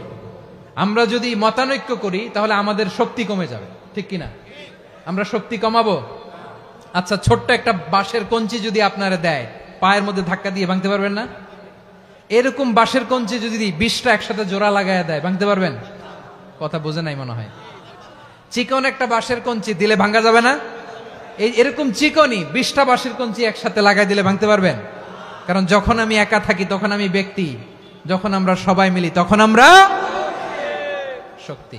আমরা যদি মতানৈক্য করি, তাহলে আমাদের শক্তি কমে যাবে, ঠিক কিনা? আমরা শক্তি কমাবো। আচ্ছা, ছোট্ট একটা বাঁশের কঞ্চি যদি আপনারা দেয়, পায়ের মধ্যে ধাক্কা দিয়ে ভাঙতে পারবেন না? এরকম বাঁশের কঞ্চি যদি 20টা একসাথে জোড়া লাগায় দেয়, ভাঙতে পারবেন? কথা বোঝে নাই মনে হয়। চিকন একটা বাঁশের কঞ্চি দিলে ভাঙা যাবে না? এরকম চিকনই 20টা বাঁশের কঞ্চি একসাথে লাগাই দিলে ভাঙতে পারবেন? কারণ যখন আমি একা থাকি তখন আমি ব্যক্তি, যখন আমরা সবাই মিলি তখন আমরা শক্তি।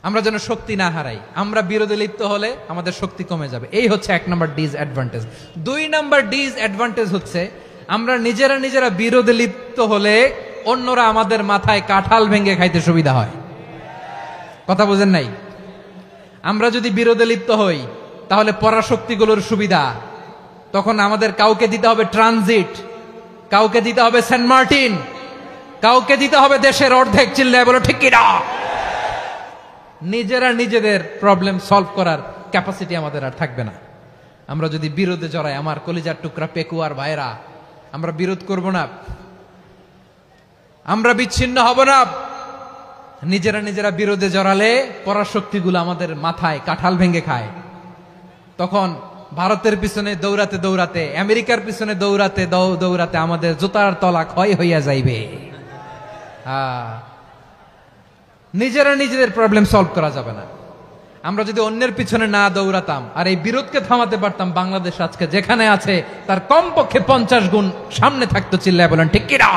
আমরা যেন শক্তি না হারাই। আমরা বিরোধে লিপ্ত হলে আমাদের শক্তি কমে যাবে। এই হচ্ছে 1 নাম্বার ডিসঅ্যাডভান্টেজ। 2 নাম্বার ডিসঅ্যাডভান্টেজ হচ্ছে আমরা নিজেরা বিরোধে লিপ্ত হলে অন্যরা আমাদের মাথায় কাঁঠাল ভেঙে খাইতে সুবিধা হয়। কথা বোঝেন নাই? আমরা যদি বিরোধে লিপ্ত হই তাহলে পরাশক্তিগুলোর সুবিধা, তখন আমাদের কাউকে দিতে হবে ট্রানজিট, কাউকে দিতে হবে সেন্ট মার্টিন, কাউকে দিতে হবে দেশের অর্ধেক। চিল্লায় বলো ঠিক কিনা? নিজেদের প্রবলেম সলভ করার ক্যাপাসিটি আমাদের আর থাকবে না। আমরা যদি বিরোধে জড়াই, আমার কলিজার টুকরা পেকুয়ার ভাইরা, আমরা বিরোধ করব না, আমরা বিচ্ছিন্ন হব না। নিজেরা বিরোধে জড়ালে পরাশক্তিগুলো আমাদের মাথায় কাঁঠাল ভেঙে খায়। তখন ভারতের পিছনে দৌড়াতে, আমেরিকার পিছনে দৌড়াতে আমাদের জুতার তলা ক্ষয় হইয়া যাইবে। নিজেদের প্রবলেম সলভ করা যাবে না। আমরা যদি অন্যের পিছনে না দৌড়াতাম আর এই বিরোধকে থামাতে পারতাম, বাংলাদেশ আজকে যেখানে আছে তার কমপক্ষে 50 গুণ সামনে থাকতো। চিল্লায় বলেন ঠিক কিনা?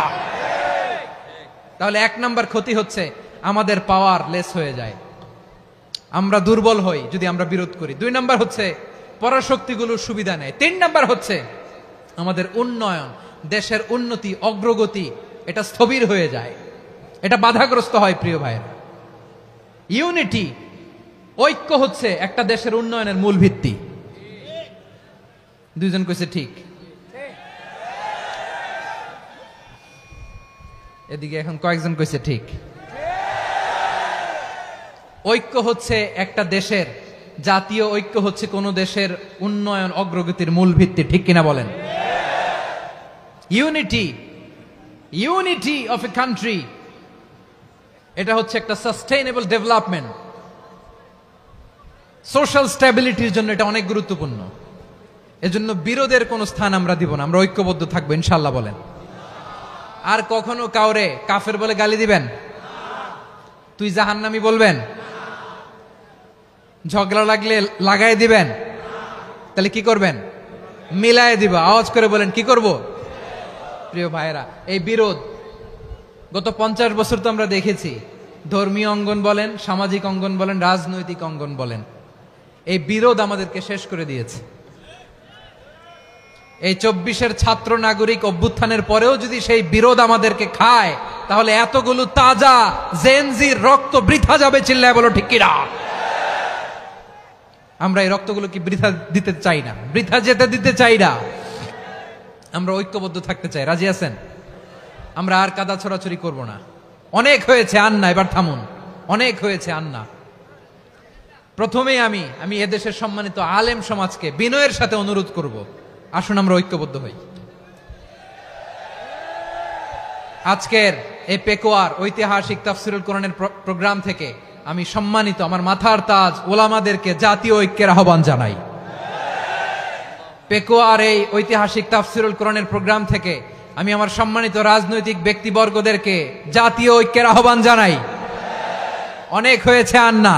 তাহলে 1 নাম্বার ক্ষতি হচ্ছে আমাদের পাওয়ার লেস হয়ে যায়, আমরা দুর্বল হই যদি আমরা বিরোধ করি। 2 নাম্বার হচ্ছে পরাশক্তিগুলোর সুবিধা নেয়। 3 নাম্বার হচ্ছে আমাদের উন্নয়ন, দেশের উন্নতি, অগ্রগতি এটা স্থবির হয়ে যায়, এটা বাধাগ্রস্ত হয়। প্রিয় ভাইয়েরা, ইউনিটি, ঐক্য হচ্ছে একটা দেশের উন্নয়নের মূল ভিত্তি। দুইজন কইছে ঠিক, এদিকে এখন কয়েকজন কইছে ঠিক। ঐক্য হচ্ছে একটা দেশের, জাতীয় ঐক্য হচ্ছে কোন দেশের উন্নয়ন অগ্রগতির মূল ভিত্তি, ঠিক কিনা বলেন? ইউনিটি অফ এ কান্ট্রি, এটা হচ্ছে একটা সাস্টেইনেবল ডেভেলপমেন্ট, সোশ্যাল স্ট্যাবিলিটির জন্য এটা অনেক গুরুত্বপূর্ণ। এজন্য বিরোধের কোনো স্থান আমরা দিব না, আমরা ঐক্যবদ্ধ থাকবো ইনশাআল্লাহ বলেন। আর কখনো কাউরে কাফের বলে গালি দিবেন? তুই জাহান্নামী বলবেন? ঝগড়া লাগলে লাগাই দিবেন? তাহলে কি করবেন? মিলায় দিব। আওয়াজ করে বলেন, কি করব? প্রিয় ভাইয়েরা, এই বিরোধ গত 50 বছর তো আমরা দেখেছি। ধর্মীয় অঙ্গন বলেন, সামাজিক অঙ্গন বলেন, রাজনৈতিক অঙ্গন বলেন, এই বিরোধ আমাদেরকে শেষ করে দিয়েছে। এই 24-এর ছাত্র নাগরিক অভ্যুত্থানের পরেও যদি সেই বিরোধ আমাদেরকে খায়, তাহলে এতগুলো তাজা জেনজির রক্ত বৃথা যাবে। চিল্লায় বলো ঠিক কিনা? আমরা এই রক্তগুলো কি বৃথা দিতে চাই না, বৃথা যেতে দিতে চাই না। আমরা ঐক্যবদ্ধ থাকতে চাই। রাজি আছেন? আমরা আর কাদা ছড়াছড়ি করব না। অনেক হয়েছে, আন্না, এবার থামুন। অনেক হয়েছে, আন্না। প্রথমেই আমি এদেশের সম্মানিত আলেম সমাজকে বিনয়ের সাথে অনুরোধ করব, আসুন আমরা ঐক্যবদ্ধ হই। আজকের এই পেকুয়ার ঐতিহাসিক তাফসিরুল কোরআনের প্রোগ্রাম থেকে আমি সম্মানিত আমার মাথার তাজ ওলামাদেরকে জাতীয় ঐক্যের আহ্বান জানাই। পেকুয়ার এই ঐতিহাসিক তাফসিরুল কোরআনের প্রোগ্রাম থেকে আমি আমার সম্মানিত রাজনৈতিক ব্যক্তিবর্গদেরকে জাতীয় ঐক্যের আহ্বান জানাই। অনেক হয়েছে, আন্না।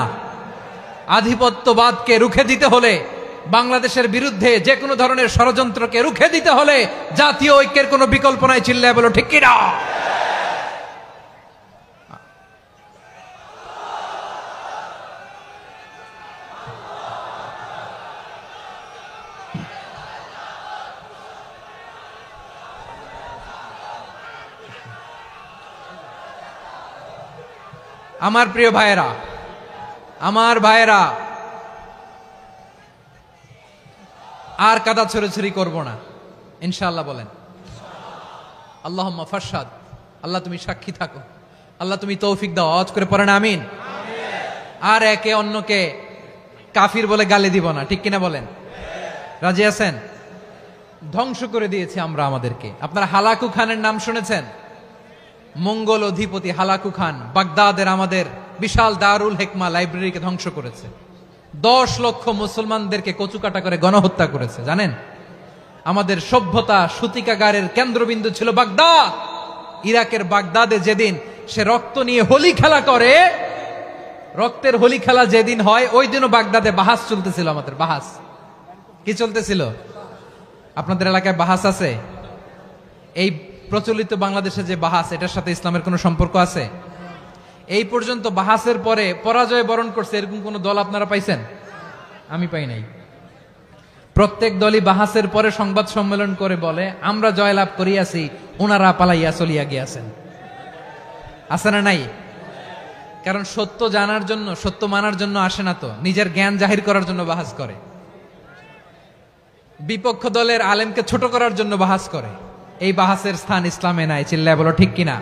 আধিপত্যবাদকে রুখে দিতে হলে, বাংলাদেশের বিরুদ্ধে যে কোনো ধরনের ষড়যন্ত্রকে রুখে দিতে হলে জাতীয় ঐক্যের কোনো বিকল্প নাই। চিল্লায় বলো ঠিক কিনা? আমার প্রিয় ভাইয়েরা, আর কাদা ছড়াছড়ি করব না ইনশাআল্লাহ বলেন। আল্লাহুম্মা ফারশাদ। আল্লাহ তুমি সাক্ষী থাকো, আল্লাহ তুমি তৌফিক দাও। আওয়াজ করে পড়েন আমিন। আর একে অন্যকে কাফির বলে গালি দিব না, ঠিক কিনা বলেন? রাজি আছেন? ধ্বংস করে দিয়েছি আমরা আমাদেরকে। আপনারা হালাকু খানের নাম শুনেছেন? মঙ্গল অধিপতি হালাকু খান বাগদাদের আমাদের বিশাল দারুল হিকমা লাইব্রেরিকে ধ্বংস করেছে। 10 লক্ষ মুসলমানদেরকে কচুকাটা করে গণহত্যা করেছে। জানেন, আমাদের সভ্যতা সূতিকাগারের কেন্দ্রবিন্দু ছিল বাগদাদ। ইরাকের বাগদাদে যেদিন সে রক্ত নিয়ে হোলি খেলা করে, রক্তের হোলি খেলা যেদিন হয়, ওই দিনও বাগদাদে বাহাস চলতেছিল। আমাদের বাহাস কি চলতেছিল? আপনাদের এলাকায় বাহাস আছে? এই প্রচলিত বাংলাদেশে যে বাহাস, এটার সাথে ইসলামের কোনো সম্পর্ক আছে? এই পর্যন্ত বাহাসের পরে পরাজয় বরণ করছে এরকম কোন দল আপনারা পাইছেন? আমি পাই নাই। প্রত্যেক দলই বাহাসের পরে সংবাদ সম্মেলন করে বলে, আমরা জয়লাভ করিয়াছি, ওনারা পালাইয়া চলিয়া গিয়াছেন। আছে না নাই? কারণ সত্য জানার জন্য, সত্য মানার জন্য আসে না তো, নিজের জ্ঞান জাহির করার জন্য বাহাস করে। বিপক্ষ দলের আলেমকে ছোট করার জন্য বাহাস করে। এই বাহাসের স্থান ইসলামে নাই। চিল্লায় বলো ঠিক কিনা?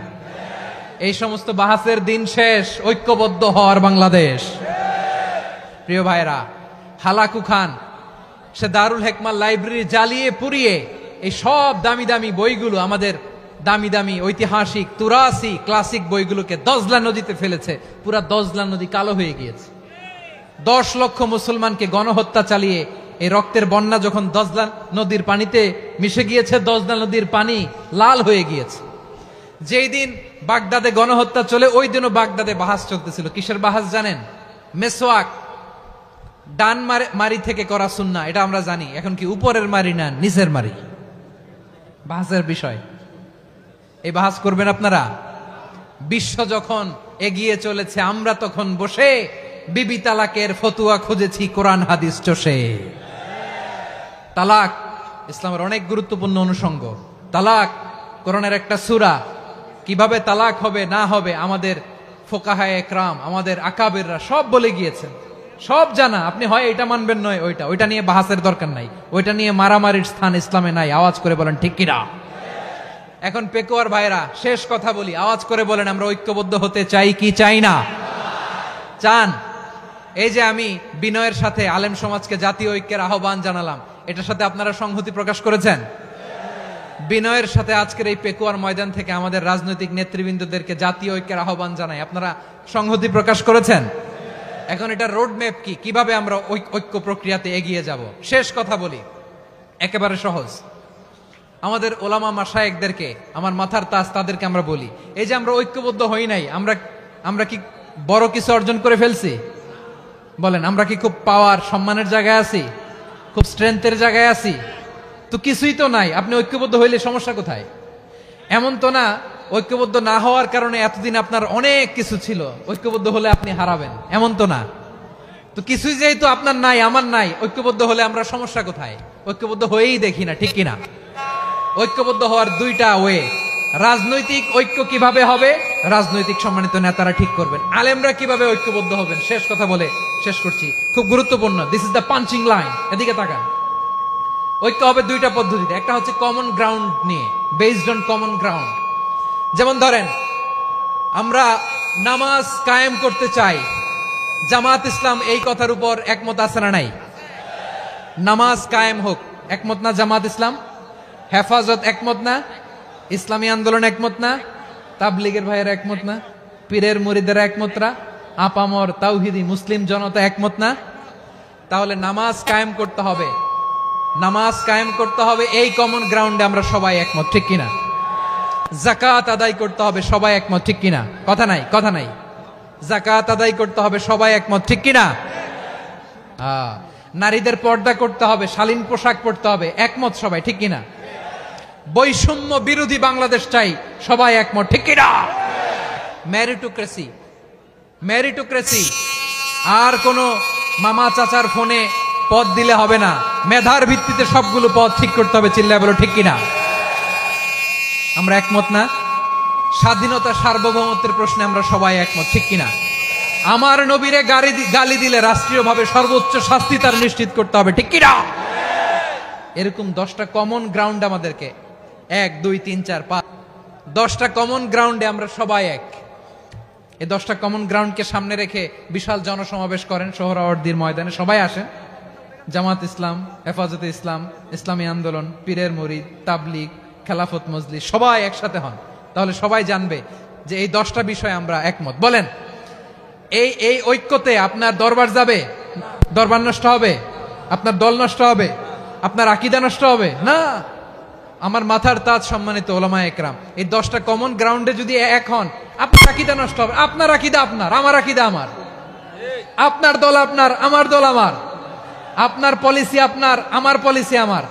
এই সমস্ত বাহাসের দিন শেষ। ঐক্যবদ্ধ হওয়ার বাংলাদেশ। প্রিয় ভাইরা, হালাকু খান সে দারুল হিকমা লাইব্রেরি জ্বালিয়ে পুড়িয়ে এই সব দামি দামি বইগুলো, আমাদের দামি দামি ঐতিহাসিক তুরাসি ক্লাসিক বইগুলোকে দজলা নদীতে ফেলেছে। পুরা দজলা নদী কালো হয়ে গিয়েছে। 10 লক্ষ মুসলমানকে গণহত্যা চালিয়ে এই রক্তের বন্যা যখন দজলা নদীর পানিতে মিশে গিয়েছে, দজলা নদীর পানি লাল হয়ে গিয়েছে। যেই দিন বাগদাদে গণহত্যা চলে, ওই দিনও বাগদাদে বাহাস চলতেছিল। কিসের বাহাস জানেন? মেসওয়াক, ডান মারি থেকে করা সুন্নাহ, এটা আমরা জানি। এখন কি উপরের মারি না নিচের মারি? বাহাসের বিষয়। এই বাহাস করবেন আপনারা? বিশ্ব যখন এগিয়ে চলেছে, আমরা তখন বসে বিবি তালাকের ফতুয়া খুঁজেছি কোরআন হাদিস চষে। তালাক ইসলামের অনেক গুরুত্বপূর্ণ অনুষঙ্গ। তালাক কোরআনের একটা সূরা। কিভাবে তালাক হবে না হবে আমাদের ফোকাহায়ে একরাম, আমাদের আকাবেররা সব বলে গিয়েছেন, সব জানা। আপনি হয় এটা মানবেন নয় ওইটা নিয়ে বাহাসের দরকার নাই, ওইটা নিয়ে মারামারির স্থান ইসলামে নাই। আওয়াজ করে বলেন ঠিক কিনা? এখন পেকুয়ার ভাইরা শেষ কথা বলি, আওয়াজ করে বলেন আমরা ঐক্যবদ্ধ হতে চাই কি চাই না? চান? এই যে আমি বিনয়ের সাথে আলেম সমাজকে জাতীয় ঐক্যের আহ্বান জানালাম, এটার সাথে আপনারা সংহতি প্রকাশ করেছেন? বিনয়ের সাথে আজকের এই পেকুয়ার ময়দান থেকে আমাদের রাজনৈতিক নেতৃবৃন্দদেরকে জাতীয় ঐক্যের আহ্বান জানাই, আপনারা সংহতি প্রকাশ করেছেন? এখন এটা রোড ম্যাপ কি, কিভাবে আমরা ঐক্য প্রক্রিয়াতে এগিয়ে যাব? শেষ কথা বলি, একেবারে সহজ। আমাদের ওলামা মাশায়েখদেরকে, আমার মাথার তাজ, তাদেরকে আমরা বলি, এই যে আমরা ঐক্যবদ্ধ হই নাই, আমরা কি বড় কিছু অর্জন করে ফেলছি? বলেন, আমরা কি খুব পাওয়ার সম্মানের জায়গায় আছি? খুব স্ট্রেংথের জায়গায় আছি? তো কিছুই তো নাই। আপনি ঐক্যবদ্ধ হইলে সমস্যা কোথায়? এমন তো না ঐক্যবদ্ধ না হওয়ার কারণে এতদিন আপনার অনেক কিছু ছিল, ঐক্যবদ্ধ হলে আপনি হারাবেন, এমন তো না। তো কিছুই যেহেতু আপনার নাই, আমার নাই, ঐক্যবদ্ধ হলে আমরা সমস্যা কোথায়? ঐক্যবদ্ধ হয়েই দেখি না, ঠিক কিনা? ঐক্যবদ্ধ হওয়ার দুইটা ওয়ে। রাজনৈতিক ঐক্য কিভাবে হবে? রাজনৈতিক সম্মানিত নেতারা ঠিক করবেন। আলেমরা কিভাবে ঐক্যবদ্ধ হবেন? শেষ কথা বলে শেষ করছি, খুব গুরুত্বপূর্ণ। This is the punching line. এদিকে তাকান। ঐক্য হবে দুইটা পদ্ধতিতে। একটা হচ্ছে কমন গ্রাউন্ড নিয়ে, বেসড অন কমন গ্রাউন্ড। যেমন ধরেন, আমরা নামাজ কায়েম করতে চাই, জামাত ইসলাম এই কথার উপর একমত আছে না নাই? নামাজ কায়েম হোক, একমত না জামাত ইসলাম? হেফাজত একমত না? ইসলামী আন্দোলন একমত না? তাবলীগের ভাইয়েরা একমত না? পীরের মুরিদেরা একমত না? আপামর তাওহিদি মুসলিম জনতা একমত না? তাহলে নামাজ কায়েম করতে হবে, নামাজ কায়েম করতে হবে এই কমন গ্রাউন্ডে আমরা সবাই একমত, ঠিক কিনা? যাকাত আদায় করতে হবে, সবাই একমত, ঠিক কিনা? কথা নাই, কথা নাই। যাকাত আদায় করতে হবে, সবাই একমত, ঠিক কিনা? নারীদের পর্দা করতে হবে, শালীন পোশাক পরতে হবে, একমত সবাই, ঠিক কিনা? বৈষম্য বিরোধী বাংলাদেশ চাই, সবাই একমত, ঠিক কিনা? মেরিটোক্রেসি, মেরিটোক্রেসি, আর কোন মামা চাচার ফোনে পদ দিলে হবে না, মেধার ভিত্তিতে সবগুলো পদ ঠিক করতে হবে, চিল্লায় বলো ঠিক কিনা? আমরা একমত না? স্বাধীনতা সার্বভৌমত্বের প্রশ্নে আমরা সবাই একমত, ঠিক কিনা? আমার নবীরে গালি দিলে রাষ্ট্রীয়ভাবে সর্বোচ্চ শাস্তি তার নিশ্চিত করতে হবে, ঠিক কিনা? এরকম 10টা কমন গ্রাউন্ড আমাদেরকে, 1 2 3 4 5, 10টা কমন গ্রাউন্ডে আমরা সবাই এক। এই 10টা কমন গ্রাউন্ডকে সামনে রেখে বিশাল জনসমাবেশ করেন সোহরাওয়ার্দীর ময়দানে, সবাই আসেন। জামাত ইসলাম, হেফাজতে ইসলাম, ইসলামী আন্দোলন, পীরের মুরিদ, তাবলীগ, খেলাফত মজলিস, সবাই একসাথে হন। তাহলে সবাই জানবে যে এই 10টা বিষয়ে আমরা একমত। বলেন, এই ঐক্যতে আপনার দরবার যাবে? দরবার নষ্ট হবে? আপনার দল নষ্ট হবে? আপনার আকীদা নষ্ট হবে না? আমার মাথার তাজ সম্মানিত ওলামায়ে একরাম, এই 10টা কমন গ্রাউন্ডে যদি এক হন, আপনার আকীদা নষ্ট হবে। আপনার আকীদা আপনার, আমার আকীদা আমার, আপনার দল আপনার, আমার দল আমার, আপনার পলিসি আপনার, আমার পলিসি আমার,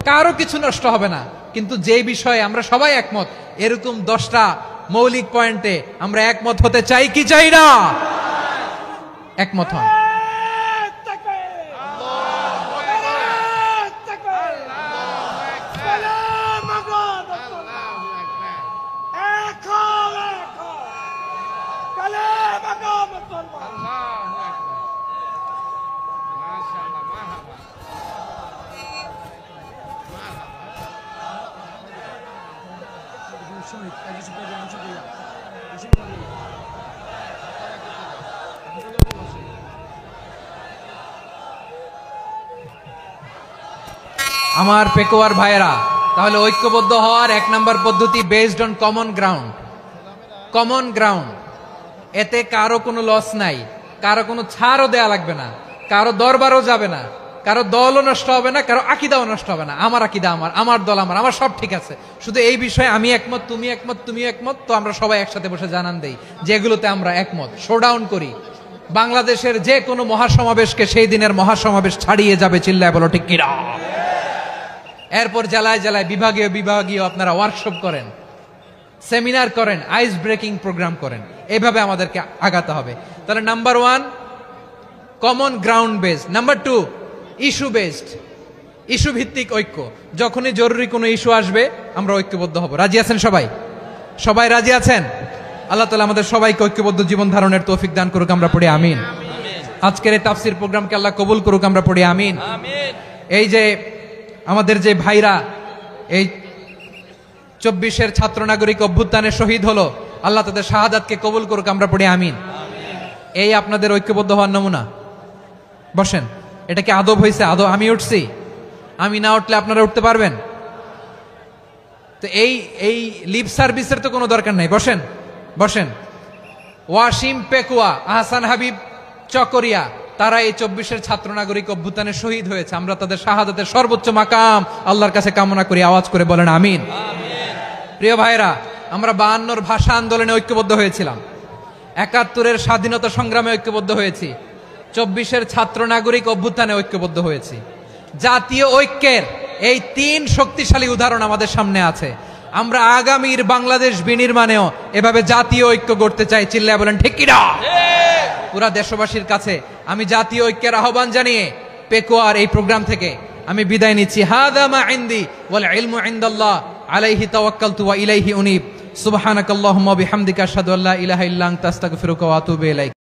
কারো কিছু নষ্ট হবে না। কিন্তু যে বিষয়ে আমরা সবাই একমত, এরকম 10টা মৌলিক পয়েন্টে আমরা একমত হতে চাই কি চাই না? একমত হন। আমার পেকুয়ার ভাইয়েরা, তাহলে ঐক্যবদ্ধ হওয়ার 1 নম্বর পদ্ধতি based on common ground. Common ground, এতে কারো কোনো লস নাই, কারো কোনো ছাড়ও দেয়া লাগবে না, কারো দরবারও যাবে না, কারো দলও নষ্ট হবে না, কারো আকীদাও নষ্ট হবে না। আমার আকীদা আমার, আমার দল আমার, আমার সব ঠিক আছে। শুধু এই বিষয়ে আমি একমত, তুমি একমত, তুমি একমত, তো আমরা সবাই একসাথে বসে জানান দেই যেগুলোতে আমরা একমত, শোডাউন করি। বাংলাদেশের যে কোনো মহাসমাবেশকে সেই দিনের মহাসমাবেশ ছাড়িয়ে যাবে, চিল্লায় বলো ঠিক কিনা? এরপর জেলায় জেলায় বিভাগীয় বিভাগীয় আপনারা ওয়ার্কশপ করেন, সেমিনার করেন, আইস ব্রেকিং প্রোগ্রাম করেন, এইভাবে আমাদেরকে আগাতে হবে। তাহলে number 1 common ground based, number 2 issue based, issue ভিত্তিক ঐক্য। যখনই জরুরি কোনো ইস্যু আসবে আমরা ঐক্যবদ্ধ হব। রাজি আছেন সবাই? সবাই রাজি আছেন? আল্লাহ তাআলা আমাদের সবাইকে ঐক্যবদ্ধ জীবন ধারণের তৌফিক দান করুক, আমরা পড়ি আমিন। আজকের এই তাফসীর প্রোগ্রামকে আল্লাহ কবুল করুক, আমরা পড়ি আমিন। এই যে আমাদের যে ভাইরা এই 24-এর ছাত্র নাগরিক অভ্যুত্থানে শহীদ হলো, আল্লাহ তাদের শাহাদাতকে কবুল করুক, আমরা পড়ি আমিন। এই আপনাদের ঐক্যবদ্ধ হওয়ার নমুনা। বসেন, এটা কি আদব হয়েছে? আদব আমি উঠছি, আমি না উঠলে আপনারা উঠতে পারবেন? তো এই লিপ সার্ভিসের তো কোনো দরকার নাই। বসেন বসেন। ওয়াসিম পেকুয়া, আহসান হাবিব চকরিয়া, তারা এই 24-এর ছাত্র নাগরিক অভ্যুত্থানে শহীদ হয়েছে। আমরা তাদের শাহাদাতের সর্বোচ্চ মাকাম আল্লাহর কাছে কামনা করি। আওয়াজ করে বলেন আমিন। প্রিয় ভাইরা, আমরা 52-র ভাষা আন্দোলনে ঐক্যবদ্ধ হয়েছিলাম, 71-এর স্বাধীনতা সংগ্রামে ঐক্যবদ্ধ হয়েছি, 24-এর ছাত্র নাগরিক অভ্যুত্থানে ঐক্যবদ্ধ হয়েছি। জাতীয় ঐক্যের এই 3 শক্তিশালী উদাহরণ আমাদের সামনে আছে। আমরা আগামীর বাংলাদেশ বিনির্মাণেও এভাবে জাতীয় ঐক্য গড়তে চাই। চিল্লায় বলেন ঠিক কিনা? পুরা দেশবাসীর কাছে আমি জাতীয় ঐক্যের আহ্বান জানিয়ে পেকুয়ার এই প্রোগ্রাম থেকে আমি বিদায় নিচ্ছি। হাদা মা ইনদি ওয়াল ইলমু ইনদাল্লাহ আলাইহি তাওয়াক্কালতু ওয়া ইলাইহি উনীব। সুবহানাকাল্লাহুম্মা বিহামদিকা আশহাদু আল্লা ইলাহা ইল্লা আনতা আস্তাগফিরুকা ওয়া আতুবু ইলাইক।